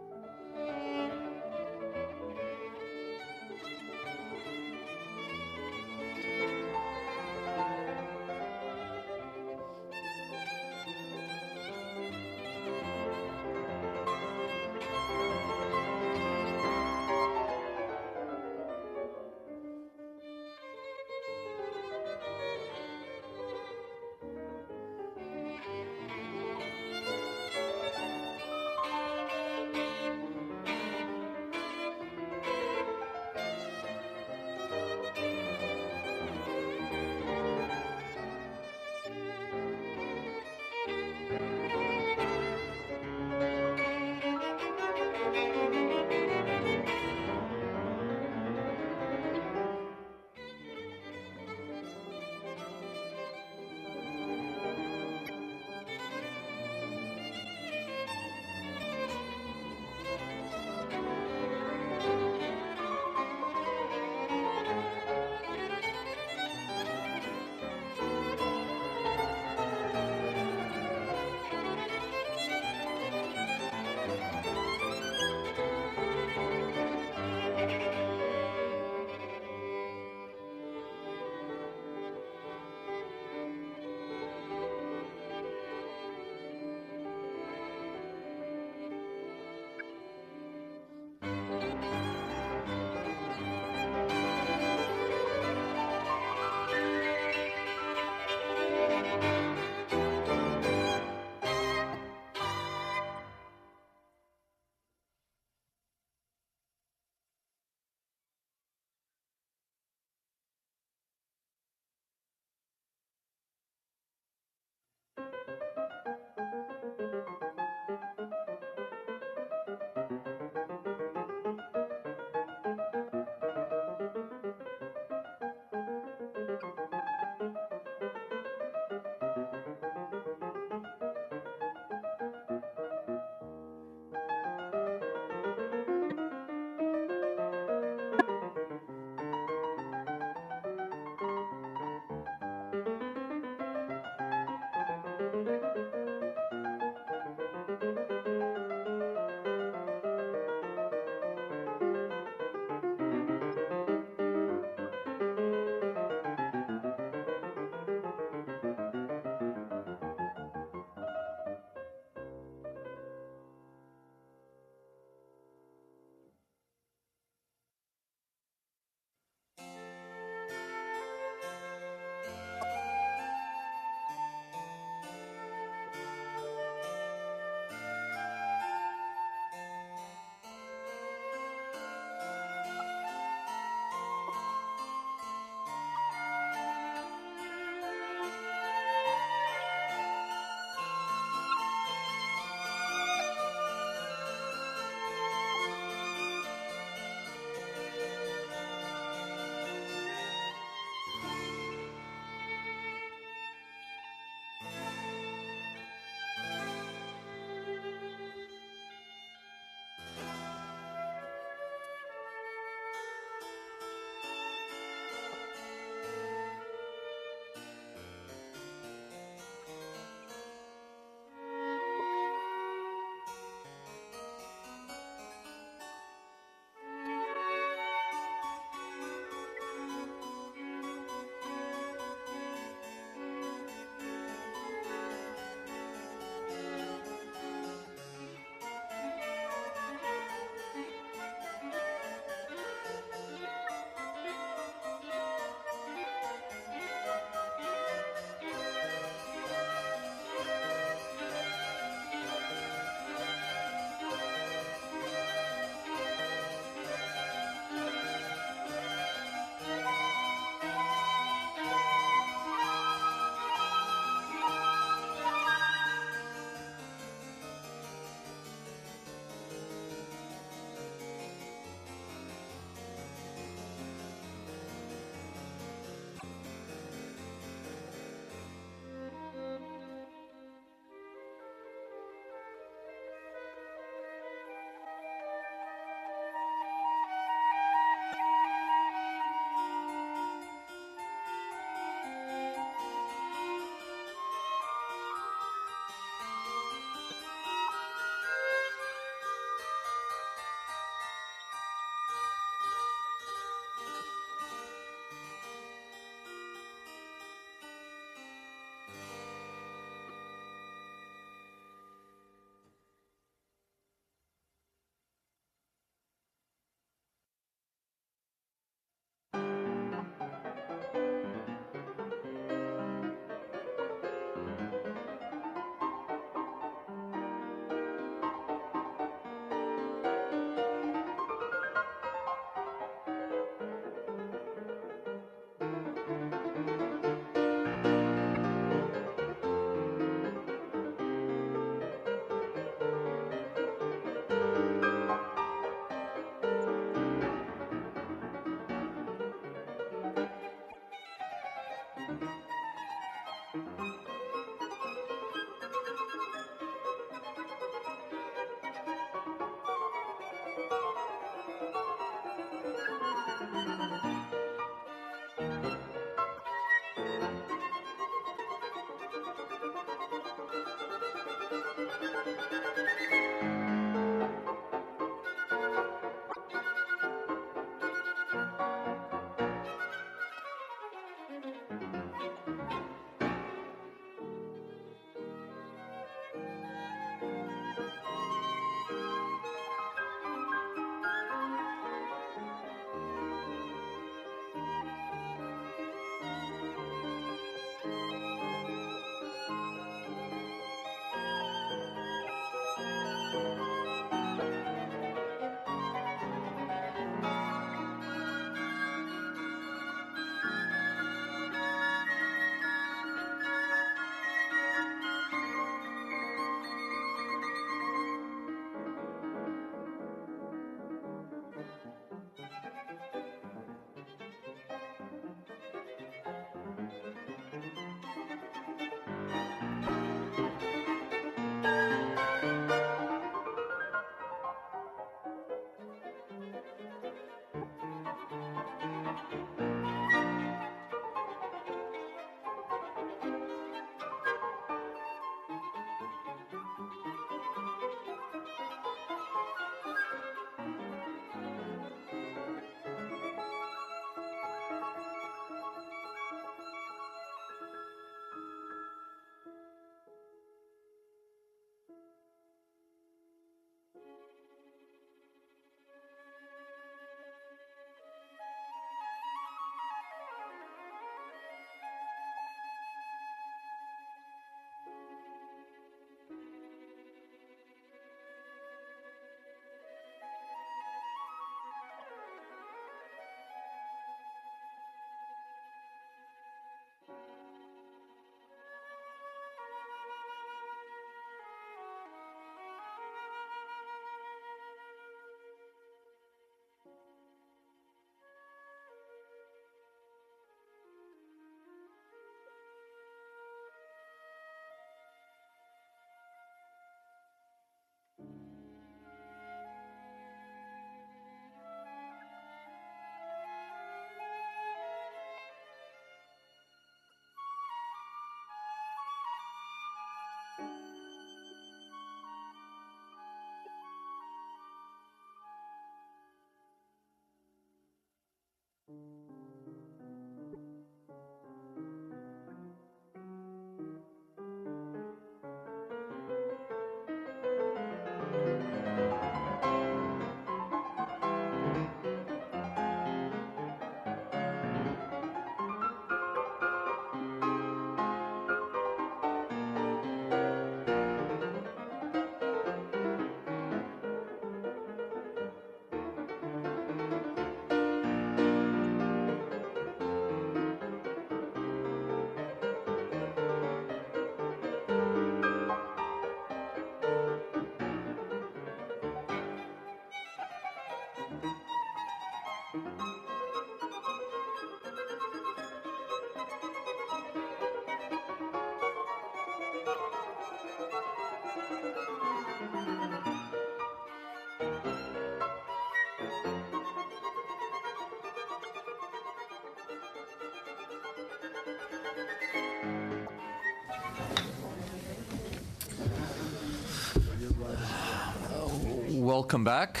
Welcome back.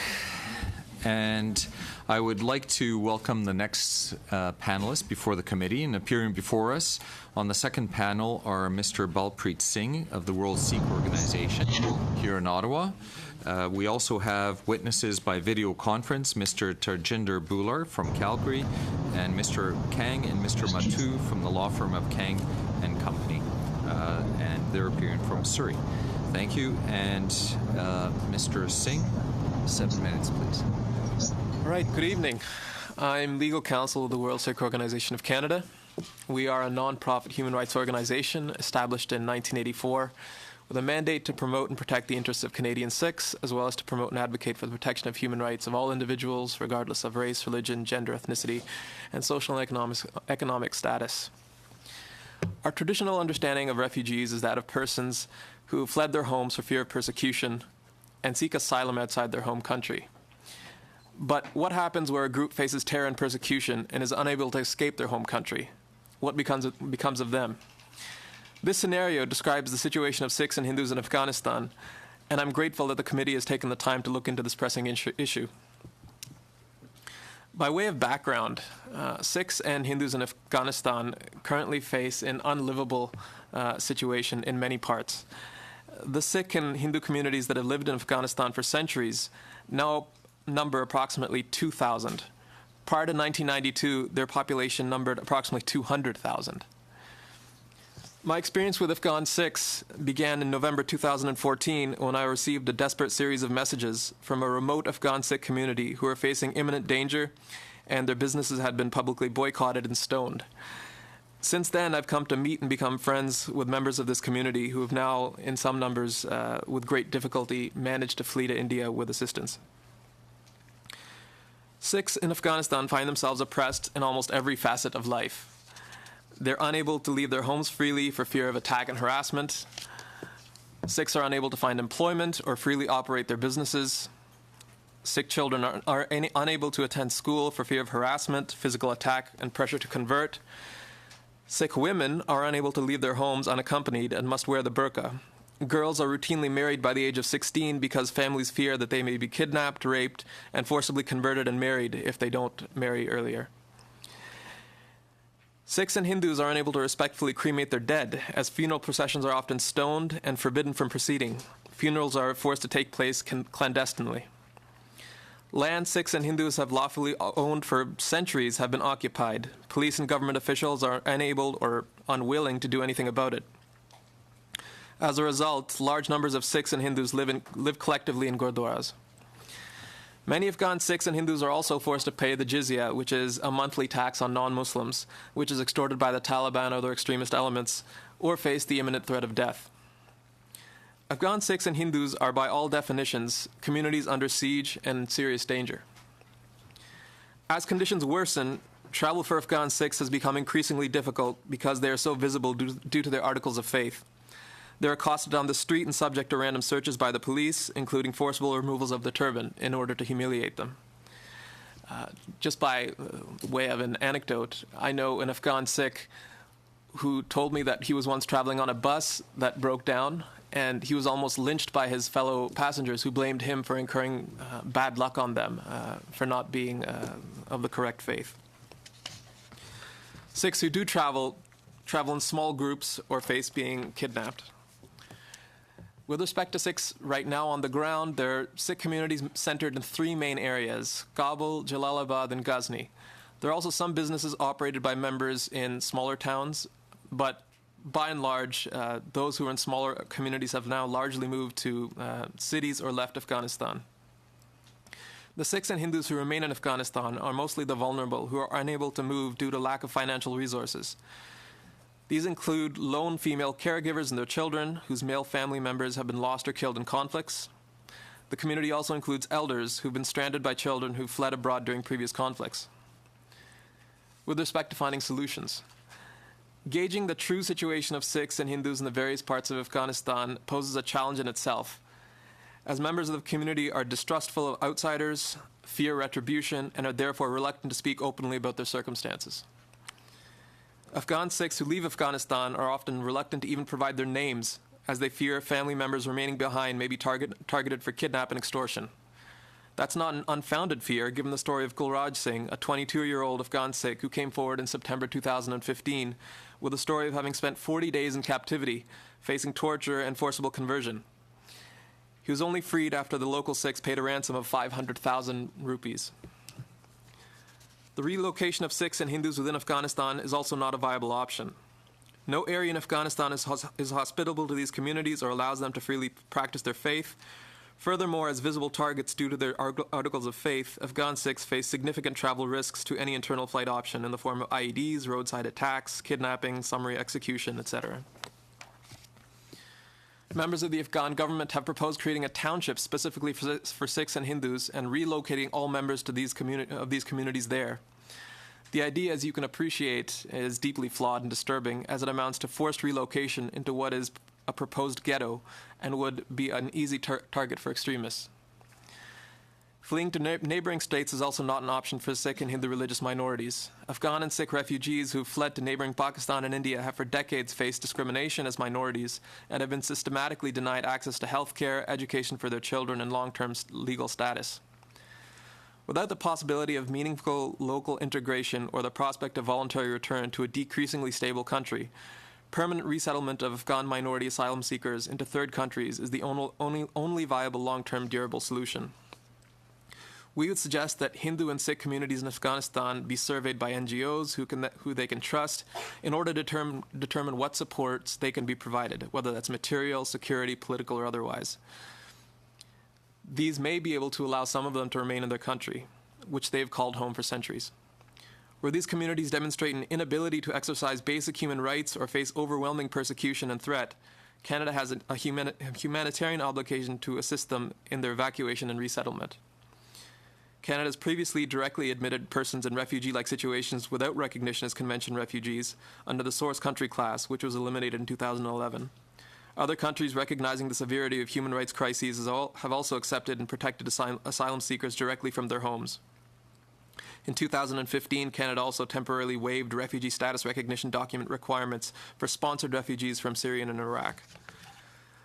And I would like to welcome the next panelist before the committee. And appearing before us on the second panel are Mr. Balpreet Singh of the World Sikh Organization here in Ottawa. We also have witnesses by video conference, Mr. Tarjinder Bhullar from Calgary, and Mr. Kang and Mr. Matu from the law firm of Kang and Company. And they're appearing from Surrey. Thank you. And Mr. Singh, 7 minutes, please. All right, good evening. I'm legal counsel of the World Sikh Organization of Canada. We are a non-profit human rights organization established in 1984 with a mandate to promote and protect the interests of Canadian Sikhs, as well as to promote and advocate for the protection of human rights of all individuals, regardless of race, religion, gender, ethnicity, and social and economic status. Our traditional understanding of refugees is that of persons who have fled their homes for fear of persecution and seek asylum outside their home country. But what happens where a group faces terror and persecution and is unable to escape their home country? What becomes of them? This scenario describes the situation of Sikhs and Hindus in Afghanistan, and I'm grateful that the committee has taken the time to look into this pressing issue. By way of background, Sikhs and Hindus in Afghanistan currently face an unlivable situation in many parts. The Sikh and Hindu communities that have lived in Afghanistan for centuries now number approximately 2,000. Prior to 1992, their population numbered approximately 200,000. My experience with Afghan Sikhs began in November 2014 when I received a desperate series of messages from a remote Afghan Sikh community who were facing imminent danger and their businesses had been publicly boycotted and stoned. Since then, I've come to meet and become friends with members of this community who have now, in some numbers, with great difficulty, managed to flee to India with assistance. Sikhs in Afghanistan find themselves oppressed in almost every facet of life. They're unable to leave their homes freely for fear of attack and harassment. Sikhs are unable to find employment or freely operate their businesses. Sikh children are unable to attend school for fear of harassment, physical attack, and pressure to convert. Sikh women are unable to leave their homes unaccompanied and must wear the burqa. Girls are routinely married by the age of 16 because families fear that they may be kidnapped, raped, and forcibly converted and married if they don't marry earlier. Sikhs and Hindus are unable to respectfully cremate their dead, as funeral processions are often stoned and forbidden from proceeding. Funerals are forced to take place clandestinely. Land Sikhs and Hindus have lawfully owned for centuries have been occupied. Police and government officials are unable or unwilling to do anything about it. As a result, large numbers of Sikhs and Hindus live collectively in gurdwaras. Many Afghan Sikhs and Hindus are also forced to pay the jizya, which is a monthly tax on non-Muslims, which is extorted by the Taliban or other extremist elements, or face the imminent threat of death. Afghan Sikhs and Hindus are, by all definitions, communities under siege and in serious danger. As conditions worsen, travel for Afghan Sikhs has become increasingly difficult because they are so visible due to their articles of faith. They're accosted on the street and subject to random searches by the police, including forcible removals of the turban, in order to humiliate them. Just by way of an anecdote, I know an Afghan Sikh who told me that he was once traveling on a bus that broke down, and he was almost lynched by his fellow passengers who blamed him for incurring bad luck on them for not being of the correct faith. Sikhs who do travel in small groups or face being kidnapped. With respect to Sikhs right now on the ground, there are Sikh communities centered in three main areas: Kabul, Jalalabad, and Ghazni. There are also some businesses operated by members in smaller towns, but by and large, those who are in smaller communities have now largely moved to cities or left Afghanistan. The Sikhs and Hindus who remain in Afghanistan are mostly the vulnerable who are unable to move due to lack of financial resources. These include lone female caregivers and their children whose male family members have been lost or killed in conflicts. The community also includes elders who've been stranded by children who fled abroad during previous conflicts. With respect to finding solutions, gauging the true situation of Sikhs and Hindus in the various parts of Afghanistan poses a challenge in itself, as members of the community are distrustful of outsiders, fear retribution, and are therefore reluctant to speak openly about their circumstances. Afghan Sikhs who leave Afghanistan are often reluctant to even provide their names, as they fear family members remaining behind may be targeted for kidnap and extortion. That's not an unfounded fear, given the story of Gulraj Singh, a 22-year-old Afghan Sikh who came forward in September 2015 with a story of having spent 40 days in captivity, facing torture and forcible conversion. He was only freed after the local Sikhs paid a ransom of 500,000 rupees. The relocation of Sikhs and Hindus within Afghanistan is also not a viable option. No area in Afghanistan is hospitable to these communities or allows them to freely practice their faith. Furthermore, as visible targets due to their articles of faith, Afghan Sikhs face significant travel risks to any internal flight option in the form of IEDs, roadside attacks, kidnapping, summary execution, etc. Members of the Afghan government have proposed creating a township specifically for Sikhs and Hindus and relocating all members to these communities there. The idea, as you can appreciate, is deeply flawed and disturbing, as it amounts to forced relocation into what is a proposed ghetto and would be an easy target for extremists. Fleeing to neighboring states is also not an option for Sikh and Hindu religious minorities. Afghan and Sikh refugees who fled to neighboring Pakistan and India have for decades faced discrimination as minorities and have been systematically denied access to health care, education for their children, and long-term legal status. Without the possibility of meaningful local integration or the prospect of voluntary return to a decreasingly stable country, permanent resettlement of Afghan minority asylum seekers into third countries is the only viable long-term durable solution. We would suggest that Hindu and Sikh communities in Afghanistan be surveyed by NGOs who they can trust in order to determine what supports they can be provided, whether that's material, security, political, or otherwise. These may be able to allow some of them to remain in their country, which they've called home for centuries. Where these communities demonstrate an inability to exercise basic human rights or face overwhelming persecution and threat, Canada has a humanitarian obligation to assist them in their evacuation and resettlement. Canada has previously directly admitted persons in refugee-like situations without recognition as convention refugees under the source country class, which was eliminated in 2011. Other countries recognizing the severity of human rights crises have also accepted and protected asylum seekers directly from their homes. In 2015, Canada also temporarily waived refugee status recognition document requirements for sponsored refugees from Syria and Iraq.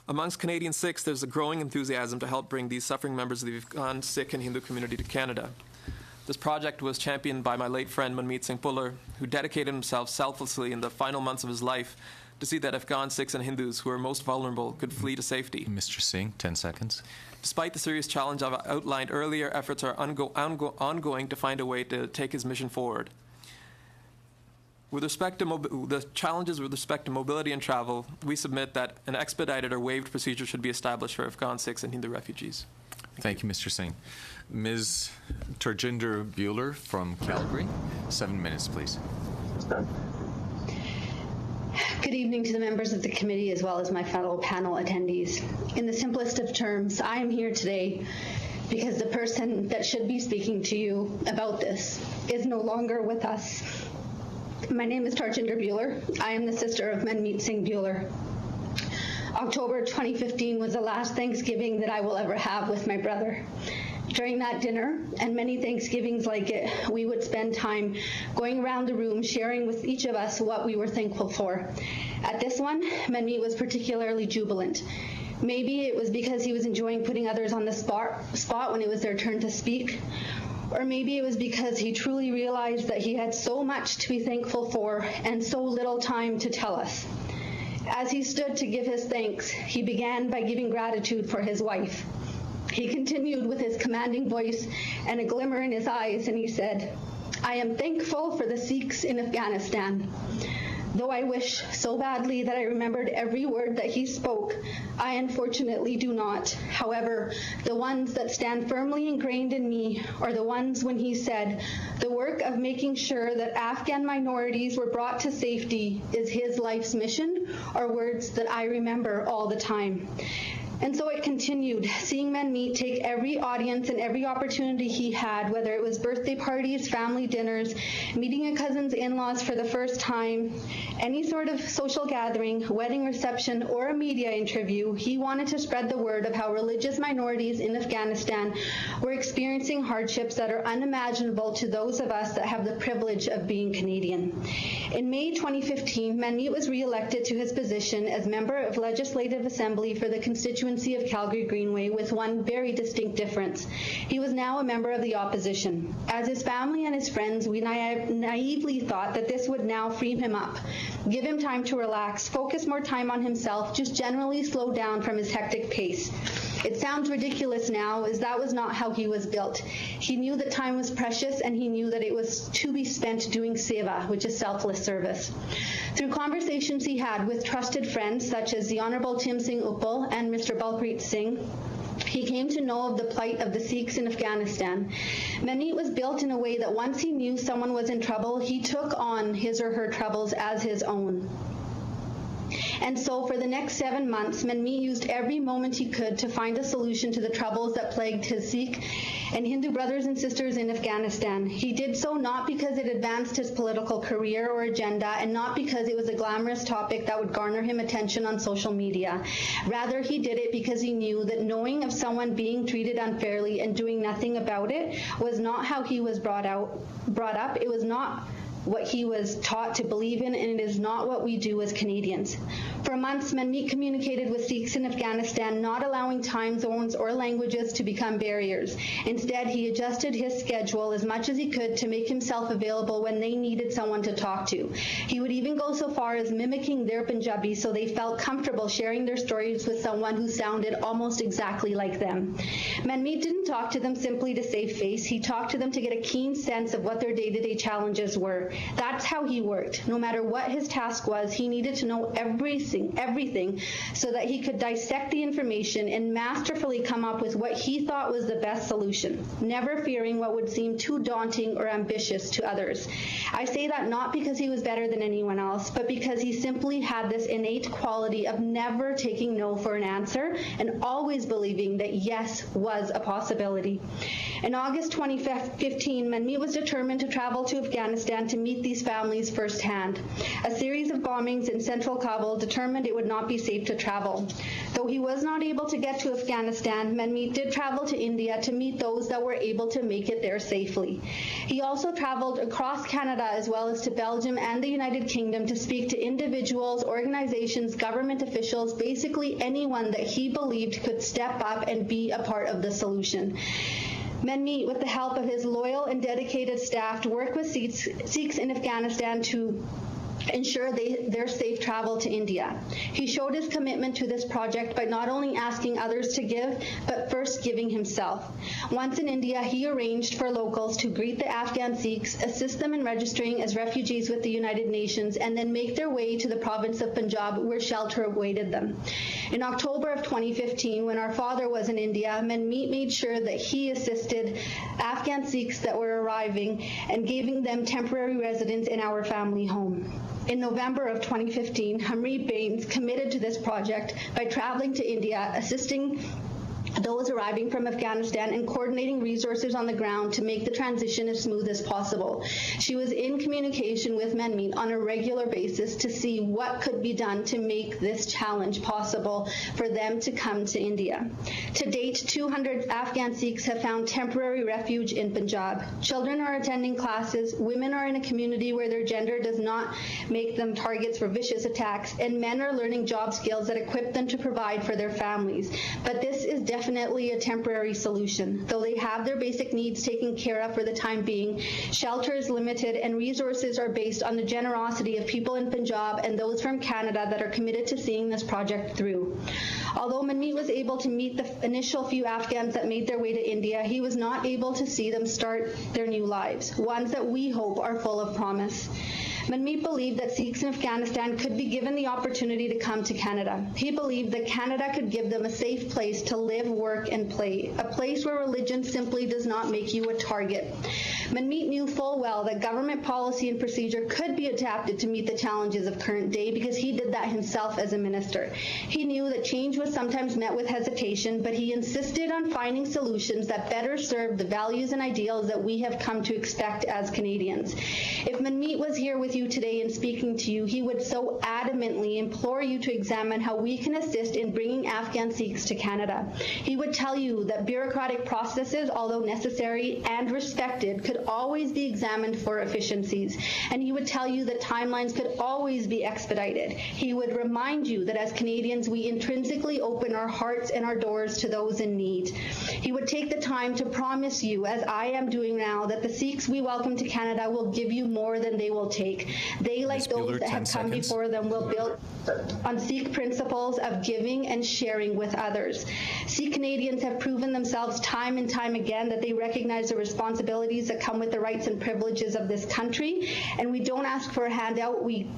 Amongst Canadian Sikhs, there's a growing enthusiasm to help bring these suffering members of the Afghan Sikh and Hindu community to Canada. This project was championed by my late friend Manmeet Singh Bhullar, who dedicated himself selflessly in the final months of his life to see that Afghan Sikhs and Hindus who are most vulnerable could flee to safety. Mr. Singh, 10 seconds. Despite the serious challenge I've outlined earlier, efforts are ongoing to find a way to take his mission forward. With respect to the challenges with respect to mobility and travel, we submit that an expedited or waived procedure should be established for Afghan Sikhs and Hindu refugees. Thank you, Mr. Singh. Ms. Tarjinder Buehler from Calgary, 7 minutes, please. Good evening to the members of the committee as well as my fellow panel attendees. In the simplest of terms, I am here today because the person that should be speaking to you about this is no longer with us. My name is Tarjinder Buehler. I am the sister of Manmeet Singh Buehler. October 2015 was the last Thanksgiving that I will ever have with my brother. During that dinner, and many Thanksgivings like it, we would spend time going around the room sharing with each of us what we were thankful for. At this one, Manmeet was particularly jubilant. Maybe it was because he was enjoying putting others on the spot when it was their turn to speak, or maybe it was because he truly realized that he had so much to be thankful for and so little time to tell us. As he stood to give his thanks, he began by giving gratitude for his wife. He continued with his commanding voice and a glimmer in his eyes, and he said, "I am thankful for the Sikhs in Afghanistan. Though I wish so badly that I remembered every word that he spoke, I unfortunately do not. However, the ones that stand firmly ingrained in me are the ones when he said, 'The work of making sure that Afghan minorities were brought to safety is his life's mission,' are words that I remember all the time." And so it continued, seeing Manmeet take every audience and every opportunity he had, whether it was birthday parties, family dinners, meeting a cousin's in-laws for the first time, any sort of social gathering, wedding reception, or a media interview. He wanted to spread the word of how religious minorities in Afghanistan were experiencing hardships that are unimaginable to those of us that have the privilege of being Canadian. In May 2015, Manmeet was re-elected to his position as member of Legislative Assembly for the constituency constituency of Calgary Greenway with one very distinct difference. He was now a member of the opposition. As his family and his friends, we naively thought that this would now free him up, give him time to relax, focus more time on himself, just generally slow down from his hectic pace. It sounds ridiculous now, as that was not how he was built. He knew that time was precious, and he knew that it was to be spent doing seva, which is selfless service. Through conversations he had with trusted friends such as the Honourable Tim Singh Uppal and Mr. Balpreet Singh, he came to know of the plight of the Sikhs in Afghanistan. Manmeet was built in a way that once he knew someone was in trouble, he took on his or her troubles as his own. And so for the next 7 months, Manmeet used every moment he could to find a solution to the troubles that plagued his Sikh and Hindu brothers and sisters in Afghanistan. He did so not because it advanced his political career or agenda, and not because it was a glamorous topic that would garner him attention on social media. Rather, he did it because he knew that knowing of someone being treated unfairly and doing nothing about it was not how he was brought up. It was not what he was taught to believe in, and it is not what we do as Canadians. For months, Manmeet communicated with Sikhs in Afghanistan, not allowing time zones or languages to become barriers. Instead, he adjusted his schedule as much as he could to make himself available when they needed someone to talk to. He would even go so far as mimicking their Punjabi so they felt comfortable sharing their stories with someone who sounded almost exactly like them. Manmeet didn't talk to them simply to save face. He talked to them to get a keen sense of what their day-to-day challenges were. That's how he worked. No matter what his task was, he needed to know everything so that he could dissect the information and masterfully come up with what he thought was the best solution, never fearing what would seem too daunting or ambitious to others. I say that not because he was better than anyone else, but because he simply had this innate quality of never taking no for an answer and always believing that yes was a possibility. In August 2015, Manmeet was determined to travel to Afghanistan to meet these families firsthand. A series of bombings in central Kabul determined it would not be safe to travel. Though he was not able to get to Afghanistan, Manmeet did travel to India to meet those that were able to make it there safely. He also traveled across Canada as well as to Belgium and the United Kingdom to speak to individuals, organizations, government officials, basically anyone that he believed could step up and be a part of the solution. Manmeet, with the help of his loyal and dedicated staff, worked with Sikhs in Afghanistan to ensure their safe travel to India. He showed his commitment to this project by not only asking others to give, but first giving himself. Once in India, he arranged for locals to greet the Afghan Sikhs, assist them in registering as refugees with the United Nations, and then make their way to the province of Punjab, where shelter awaited them. In October of 2015, when our father was in India, Manmeet made sure that he assisted Afghan Sikhs that were arriving and giving them temporary residence in our family home. In November of 2015, Hamreet Bains committed to this project by traveling to India, assisting those arriving from Afghanistan and coordinating resources on the ground to make the transition as smooth as possible. She was in communication with Manmeet on a regular basis to see what could be done to make this challenge possible for them to come to India. To date, 200 Afghan Sikhs have found temporary refuge in Punjab. Children are attending classes, women are in a community where their gender does not make them targets for vicious attacks, and men are learning job skills that equip them to provide for their families. But this is definitely a temporary solution. Though they have their basic needs taken care of for the time being, shelter is limited and resources are based on the generosity of people in Punjab and those from Canada that are committed to seeing this project through. Although Manmeet was able to meet the initial few Afghans that made their way to India, he was not able to see them start their new lives, ones that we hope are full of promise. Manmeet believed that Sikhs in Afghanistan could be given the opportunity to come to Canada. He believed that Canada could give them a safe place to live, work, and play, a place where religion simply does not make you a target. Manmeet knew full well that government policy and procedure could be adapted to meet the challenges of current day because he did that himself as a minister. He knew that change was sometimes met with hesitation, but he insisted on finding solutions that better served the values and ideals that we have come to expect as Canadians. If Manmeet was here with you you today in speaking to you, he would so adamantly implore you to examine how we can assist in bringing Afghan Sikhs to Canada. He would tell you that bureaucratic processes, although necessary and respected, could always be examined for efficiencies. And he would tell you that timelines could always be expedited. He would remind you that as Canadians, we intrinsically open our hearts and our doors to those in need. He would take the time to promise you, as I am doing now, that the Sikhs we welcome to Canada will give you more than they will take. They, like those that have come before them, will build on Sikh principles of giving and sharing with others. Sikh Canadians have proven themselves time and time again that they recognize the responsibilities that come with the rights and privileges of this country, and we don't ask for a handout, we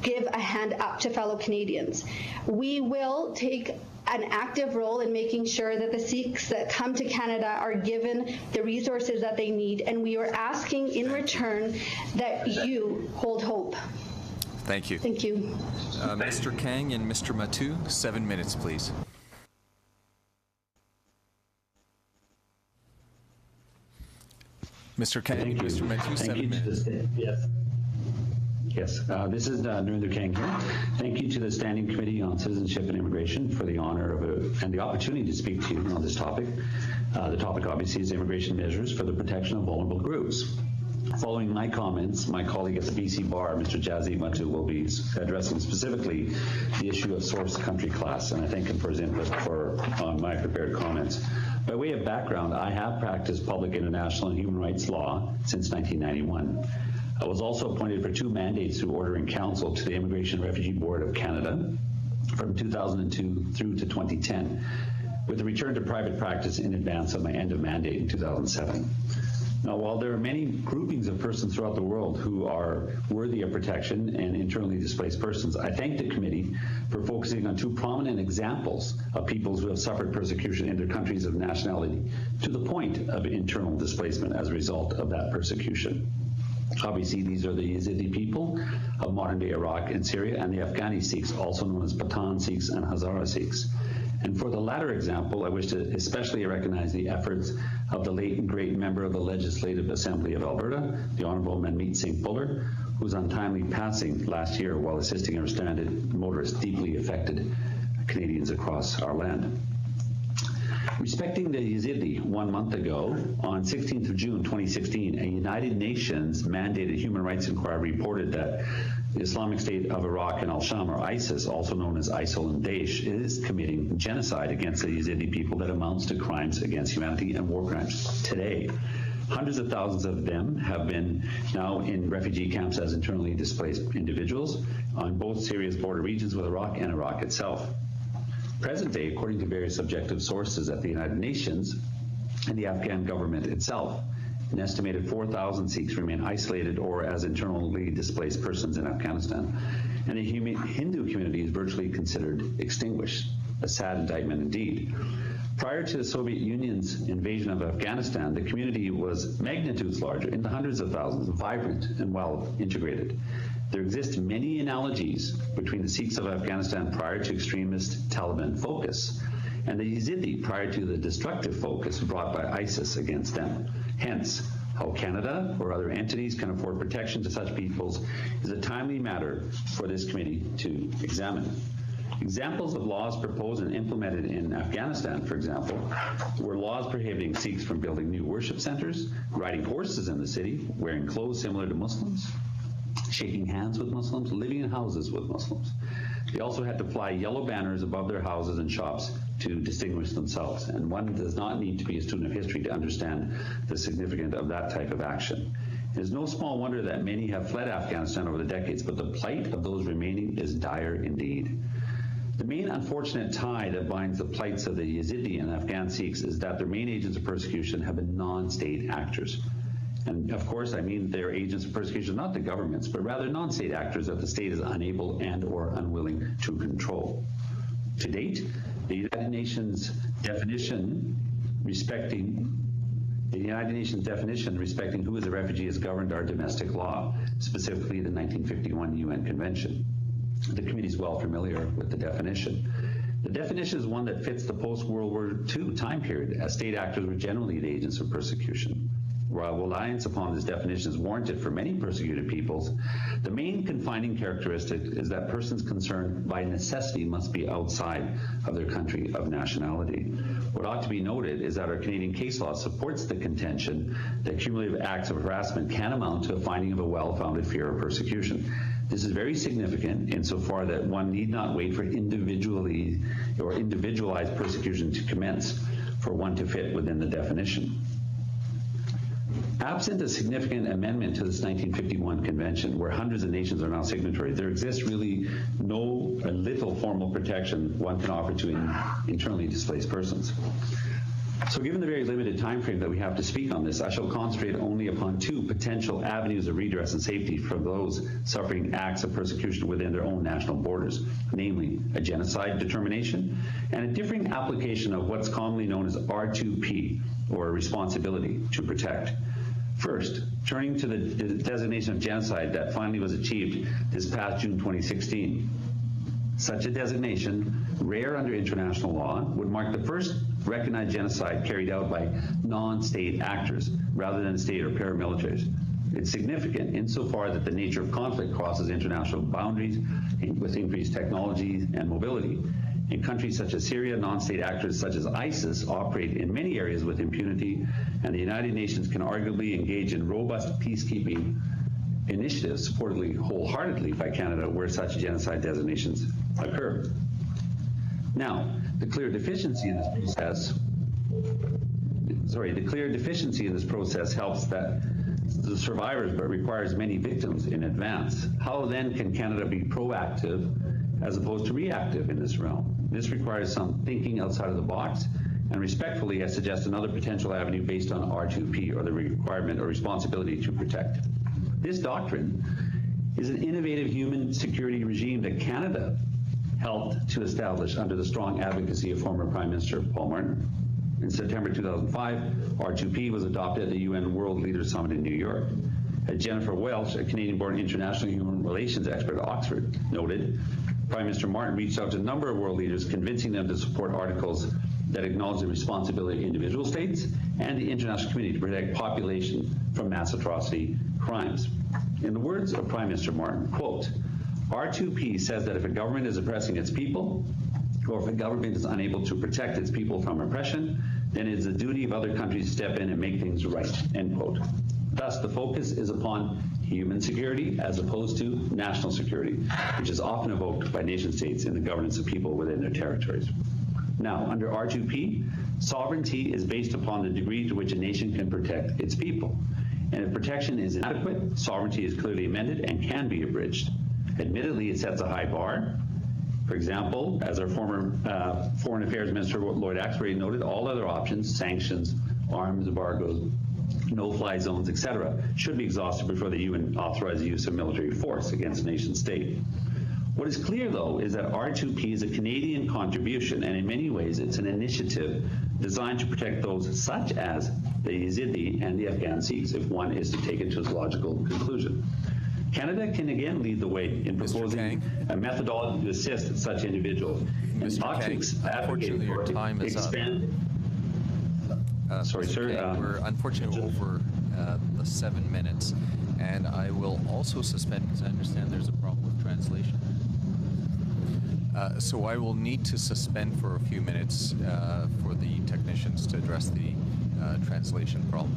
give a hand up to fellow Canadians. We will take an active role in making sure that the Sikhs that come to Canada are given the resources that they need, and we are asking in return that you hold hope. Thank you. Thank you. Mr. Kang and Mr. Matu, 7 minutes, please. Mr. Kang and Mr. Matu, 7 minutes. Yes, this is Narendra Kang here. Thank you to the Standing Committee on Citizenship and Immigration for the honor of and the opportunity to speak to you on this topic. The topic obviously is immigration measures for the protection of vulnerable groups. Following my comments, my colleague at the BC Bar, Mr. Jazzy Matu, will be addressing specifically the issue of source country class, and I thank him for his input on my prepared comments. By way of background, I have practiced public international and human rights law since 1991. I was also appointed for 2 mandates through Order in Council to the Immigration and Refugee Board of Canada from 2002 through to 2010, with a return to private practice in advance of my end of mandate in 2007. Now, while there are many groupings of persons throughout the world who are worthy of protection and internally displaced persons, I thank the committee for focusing on 2 prominent examples of peoples who have suffered persecution in their countries of nationality to the point of internal displacement as a result of that persecution. Obviously, these are the Yazidi people of modern-day Iraq and Syria, and the Afghani Sikhs, also known as Pathan Sikhs and Hazara Sikhs. And for the latter example, I wish to especially recognize the efforts of the late and great member of the Legislative Assembly of Alberta, the Honourable Manmeet Singh Fuller, whose untimely passing last year while assisting our stranded motorists deeply affected Canadians across our land. Respecting the Yazidi, 1 month ago, on 16th of June 2016, a United Nations mandated human rights inquiry reported that the Islamic State of Iraq and Al-Sham, or ISIS, also known as ISIL and Daesh, is committing genocide against the Yazidi people that amounts to crimes against humanity and war crimes today. Hundreds of thousands of them have been now in refugee camps as internally displaced individuals on both Syria's border regions with Iraq and Iraq itself. Present day, according to various objective sources at the United Nations and the Afghan government itself, an estimated 4,000 Sikhs remain isolated or as internally displaced persons in Afghanistan, and the Hindu community is virtually considered extinguished, a sad indictment indeed. Prior to the Soviet Union's invasion of Afghanistan, the community was magnitudes larger, in the hundreds of thousands, vibrant and well integrated. There exist many analogies between the Sikhs of Afghanistan prior to extremist Taliban focus and the Yazidi prior to the destructive focus brought by ISIS against them. Hence, how Canada or other entities can afford protection to such peoples is a timely matter for this committee to examine. Examples of laws proposed and implemented in Afghanistan, for example, were laws prohibiting Sikhs from building new worship centers, riding horses in the city, wearing clothes similar to Muslims, shaking hands with Muslims, living in houses with Muslims. They also had to fly yellow banners above their houses and shops to distinguish themselves. And one does not need to be a student of history to understand the significance of that type of action. It is no small wonder that many have fled Afghanistan over the decades, but the plight of those remaining is dire indeed. The main unfortunate tie that binds the plights of the Yazidi and Afghan Sikhs is that their main agents of persecution have been non-state actors. And of course, I mean they're agents of persecution, not the governments, but rather non-state actors that the state is unable and or unwilling to control. To date, the United Nations definition respecting who is a refugee has governed our domestic law, specifically the 1951 UN Convention. The committee is well familiar with the definition. The definition is one that fits the post-World War II time period, as state actors were generally the agents of persecution. While reliance upon this definition is warranted for many persecuted peoples, the main confining characteristic is that persons concerned by necessity must be outside of their country of nationality. What ought to be noted is that our Canadian case law supports the contention that cumulative acts of harassment can amount to a finding of a well-founded fear of persecution. This is very significant insofar that one need not wait for individualized persecution to commence for one to fit within the definition. Absent a significant amendment to this 1951 convention, where hundreds of nations are now signatories, there exists really little formal protection one can offer to internally displaced persons. So given the very limited time frame that we have to speak on this, I shall concentrate only upon two potential avenues of redress and safety for those suffering acts of persecution within their own national borders, namely a genocide determination and a differing application of what's commonly known as R2P, or a responsibility to protect. First, turning to the designation of genocide that finally was achieved this past June 2016. Such a designation, rare under international law, would mark the first recognized genocide carried out by non-state actors rather than state or paramilitaries. It's significant insofar that the nature of conflict crosses international boundaries with increased technology and mobility. In countries such as Syria, non-state actors such as ISIS operate in many areas with impunity, and the United Nations can arguably engage in robust peacekeeping initiatives supported wholeheartedly by Canada where such genocide designations occur. Now, the clear deficiency in this process helps that the survivors, but requires many victims in advance. How then can Canada be proactive as opposed to reactive in this realm? This requires some thinking outside of the box, and respectfully, I suggest another potential avenue based on R2P, or the requirement or responsibility to protect. This doctrine is an innovative human security regime that Canada helped to establish under the strong advocacy of former Prime Minister Paul Martin. In September 2005, R2P was adopted at the UN World Leaders Summit in New York. As Jennifer Welch, a Canadian-born international human relations expert at Oxford, noted, Prime Minister Martin reached out to a number of world leaders, convincing them to support articles that acknowledge the responsibility of individual states and the international community to protect population from mass atrocity crimes. In the words of Prime Minister Martin, quote, R2P says that if a government is oppressing its people, or if a government is unable to protect its people from oppression, then it is the duty of other countries to step in and make things right, end quote. Thus, the focus is upon human security as opposed to national security, which is often evoked by nation states in the governance of people within their territories. Now, under R2P, sovereignty is based upon the degree to which a nation can protect its people. And if protection is inadequate, sovereignty is clearly amended and can be abridged. Admittedly, it sets a high bar. For example, as our former Foreign Affairs Minister Lloyd Axbury noted, all other options, sanctions, arms embargoes, no-fly zones, etc., should be exhausted before the UN authorizes the use of military force against a nation state. What is clear, though, is that R2P is a Canadian contribution, and in many ways it's an initiative designed to protect those such as the Yazidi and the Afghan Sikhs, if one is to take it to its logical conclusion. Canada can again lead the way in proposing a methodology to assist such individuals. Mr. Kang, unfortunately your time is up. Sorry, Mr. sir. Kang, we're unfortunately over the 7 minutes, and I will also suspend, because I understand there's a problem with translation. So I will need to suspend for a few minutes for the technicians to address the translation problem.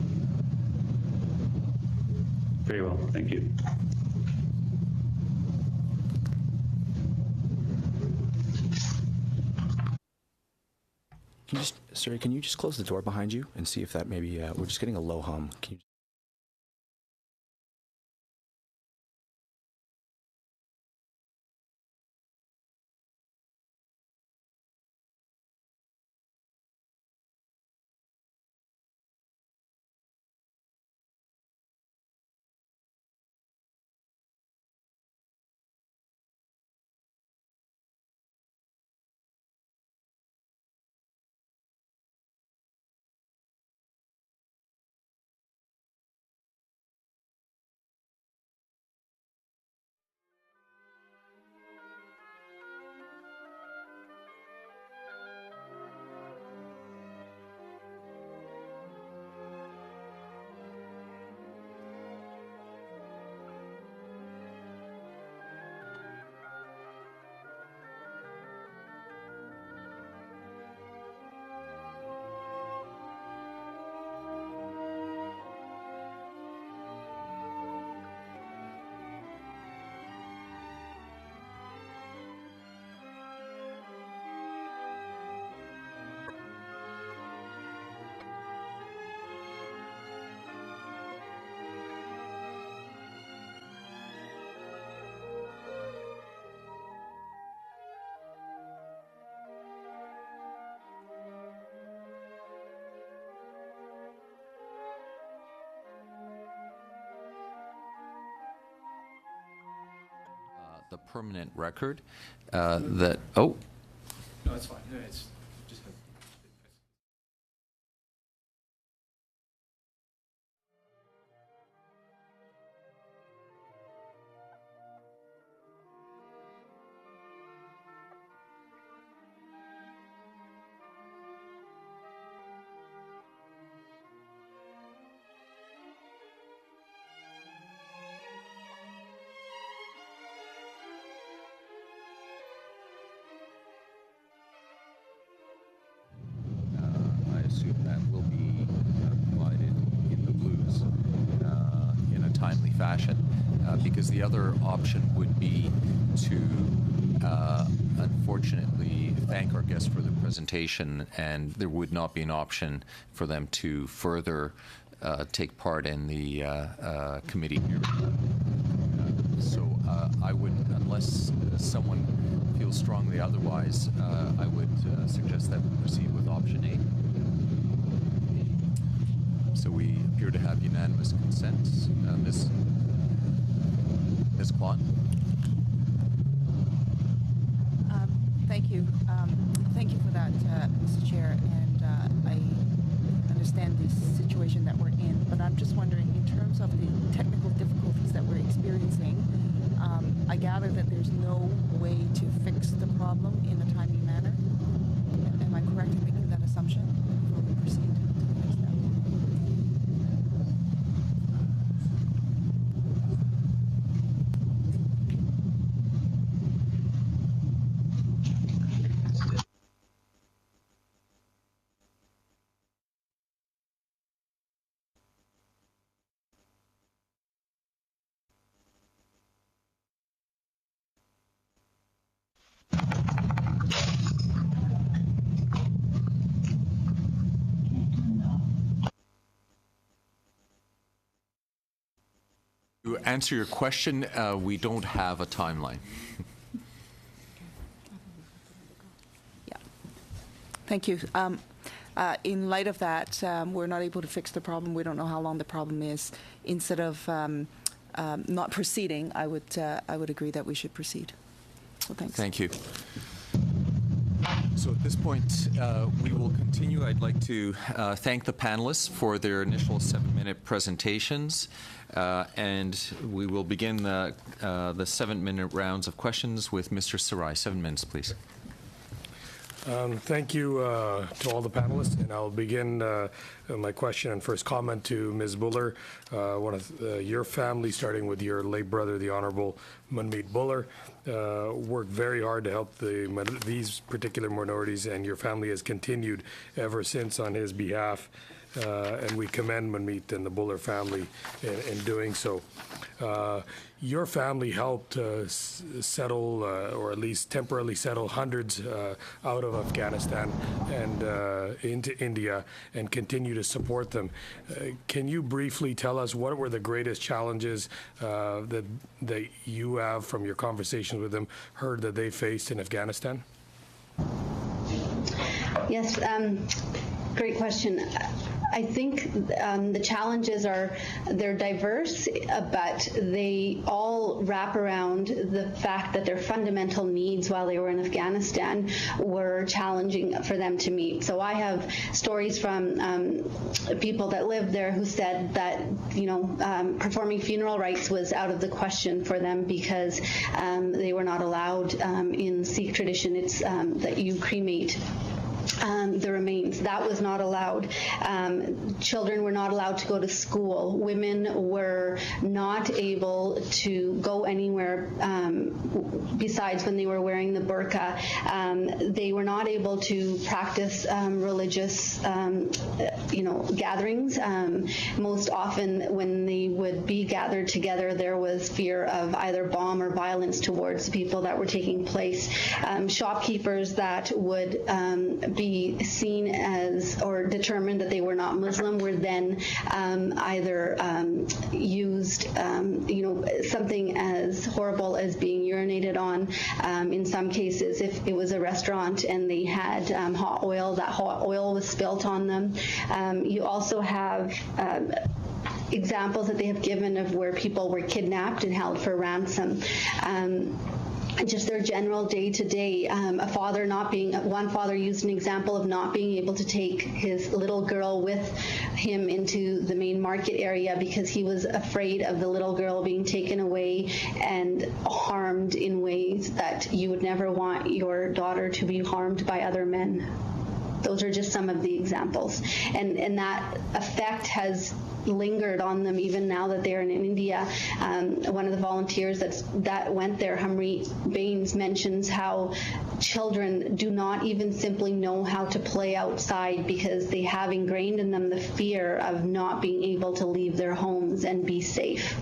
Very well, thank you. Can you just close the door behind you and see if that maybe, we're just getting a low hum. Can you the permanent record that, oh. No, it's fine. It's just fashion, because the other option would be to unfortunately thank our guests for the presentation, and there would not be an option for them to further take part in the committee hearing. So I would, unless someone feels strongly otherwise, I would suggest that we proceed with option A. So we appear to have unanimous consent. Ms. Klott. Thank you. Thank you for that, Mr. Chair. And I understand the situation that we're in, but I'm just wondering, in terms of the technical difficulties that we're experiencing, I gather that there's no way to fix the problem in a timely manner. Am I correct in making that assumption before we proceed to the next step? To answer your question, we don't have a timeline. Yeah. Thank you. In light of that, we're not able to fix the problem. We don't know how long the problem is. Instead of not proceeding, I would agree that we should proceed. So thanks. Thank you. So at this point, we will continue. I'd like to thank the panelists for their initial 7-minute presentations. And we will begin the 7-minute rounds of questions with Mr. Sarai. 7 minutes, please. Thank you to all the panelists, and I'll begin my question and first comment to Ms. Buller. One of your family, starting with your late brother, the Honorable Manmeet Buller, worked very hard to help these particular minorities, and your family has continued ever since on his behalf. And we commend Manmeet and the Buller family in doing so. Your family helped settle, or at least temporarily settle, hundreds out of Afghanistan and into India, and continue to support them. Can you briefly tell us what were the greatest challenges that you have, from your conversations with them, heard that they faced in Afghanistan? Yes, great question. I think the challenges they're diverse, but they all wrap around the fact that their fundamental needs while they were in Afghanistan were challenging for them to meet. So I have stories from people that lived there who said that, performing funeral rites was out of the question for them because they were not allowed in Sikh tradition. It's that you cremate the remains. That was not allowed. Children were not allowed to go to school. Women were not able to go anywhere besides when they were wearing the burqa. They were not able to practice religious, gatherings. Most often when they would be gathered together, there was fear of either bomb or violence towards the people that were taking place. Shopkeepers that would be seen as or determined that they were not Muslim were then either used, something as horrible as being urinated on. In some cases, if it was a restaurant and they had hot oil, that hot oil was spilt on them. You also have examples that they have given of where people were kidnapped and held for ransom. Just their general day-to-day. One father used an example of not being able to take his little girl with him into the main market area because he was afraid of the little girl being taken away and harmed in ways that you would never want your daughter to be harmed by other men. Those are just some of the examples. And that effect has lingered on them even now that they're in India. One of the volunteers that went there, Humri Baines, mentions how children do not even simply know how to play outside because they have ingrained in them the fear of not being able to leave their homes and be safe.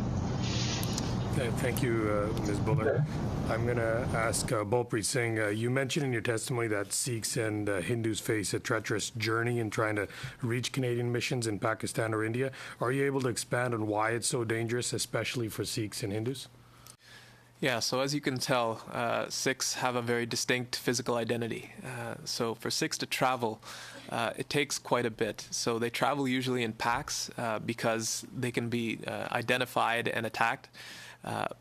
Thank you, Ms. Buller. I'm going to ask Balpreet Singh, you mentioned in your testimony that Sikhs and Hindus face a treacherous journey in trying to reach Canadian missions in Pakistan or India. Are you able to expand on why it's so dangerous, especially for Sikhs and Hindus? Yeah, so as you can tell, Sikhs have a very distinct physical identity. So for Sikhs to travel, it takes quite a bit. So they travel usually in packs because they can be identified and attacked.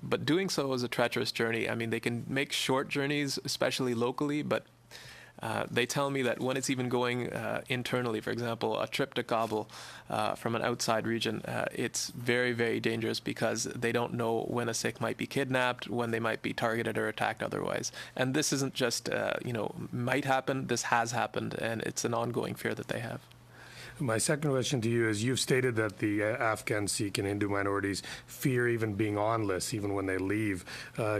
But doing so is a treacherous journey. I mean, they can make short journeys, especially locally, but they tell me that when it's even going internally, for example, a trip to Kabul from an outside region, it's very, very dangerous because they don't know when a Sikh might be kidnapped, when they might be targeted or attacked otherwise. And this isn't just, might happen, this has happened, and it's an ongoing fear that they have. My second question to you is, you've stated that the Afghan, Sikh, and Hindu minorities fear even being on lists, even when they leave.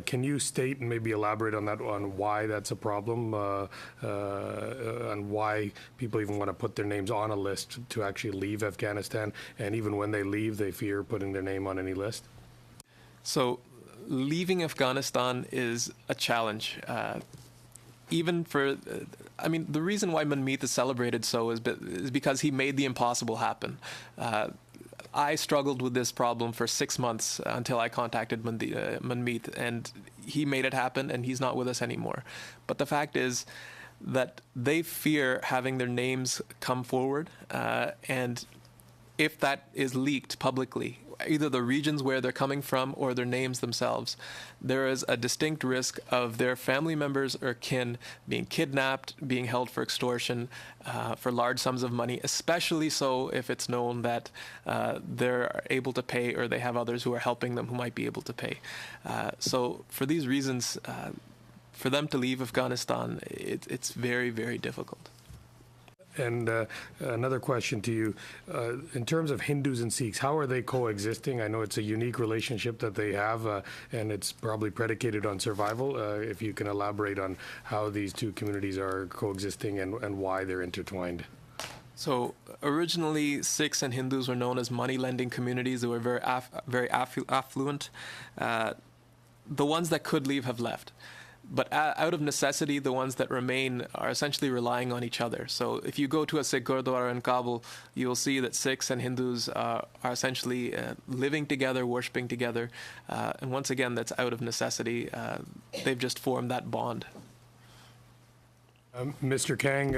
Can you state and maybe elaborate on that, on why that's a problem, and why people even want to put their names on a list to actually leave Afghanistan, and even when they leave, they fear putting their name on any list? So leaving Afghanistan is a challenge. Even for, the reason why Manmeet is celebrated so is because he made the impossible happen. I struggled with this problem for 6 months until I contacted Manmeet, and he made it happen, and he's not with us anymore. But the fact is that they fear having their names come forward, and if that is leaked publicly, either the regions where they're coming from or their names themselves, there is a distinct risk of their family members or kin being kidnapped, being held for extortion, for large sums of money, especially so if it's known that they're able to pay or they have others who are helping them who might be able to pay. So for these reasons, for them to leave Afghanistan, it's very, very difficult. And another question to you, in terms of Hindus and Sikhs, how are they coexisting? I know it's a unique relationship that they have, and it's probably predicated on survival. If you can elaborate on how these two communities are coexisting and why they're intertwined. So originally, Sikhs and Hindus were known as money-lending communities. They were very affluent. The ones that could leave have left. But out of necessity, the ones that remain are essentially relying on each other. So if you go to a Sikh Gurdwara in Kabul, you'll see that Sikhs and Hindus are essentially living together, worshipping together. And once again, that's out of necessity. They've just formed that bond. Mr. Kang,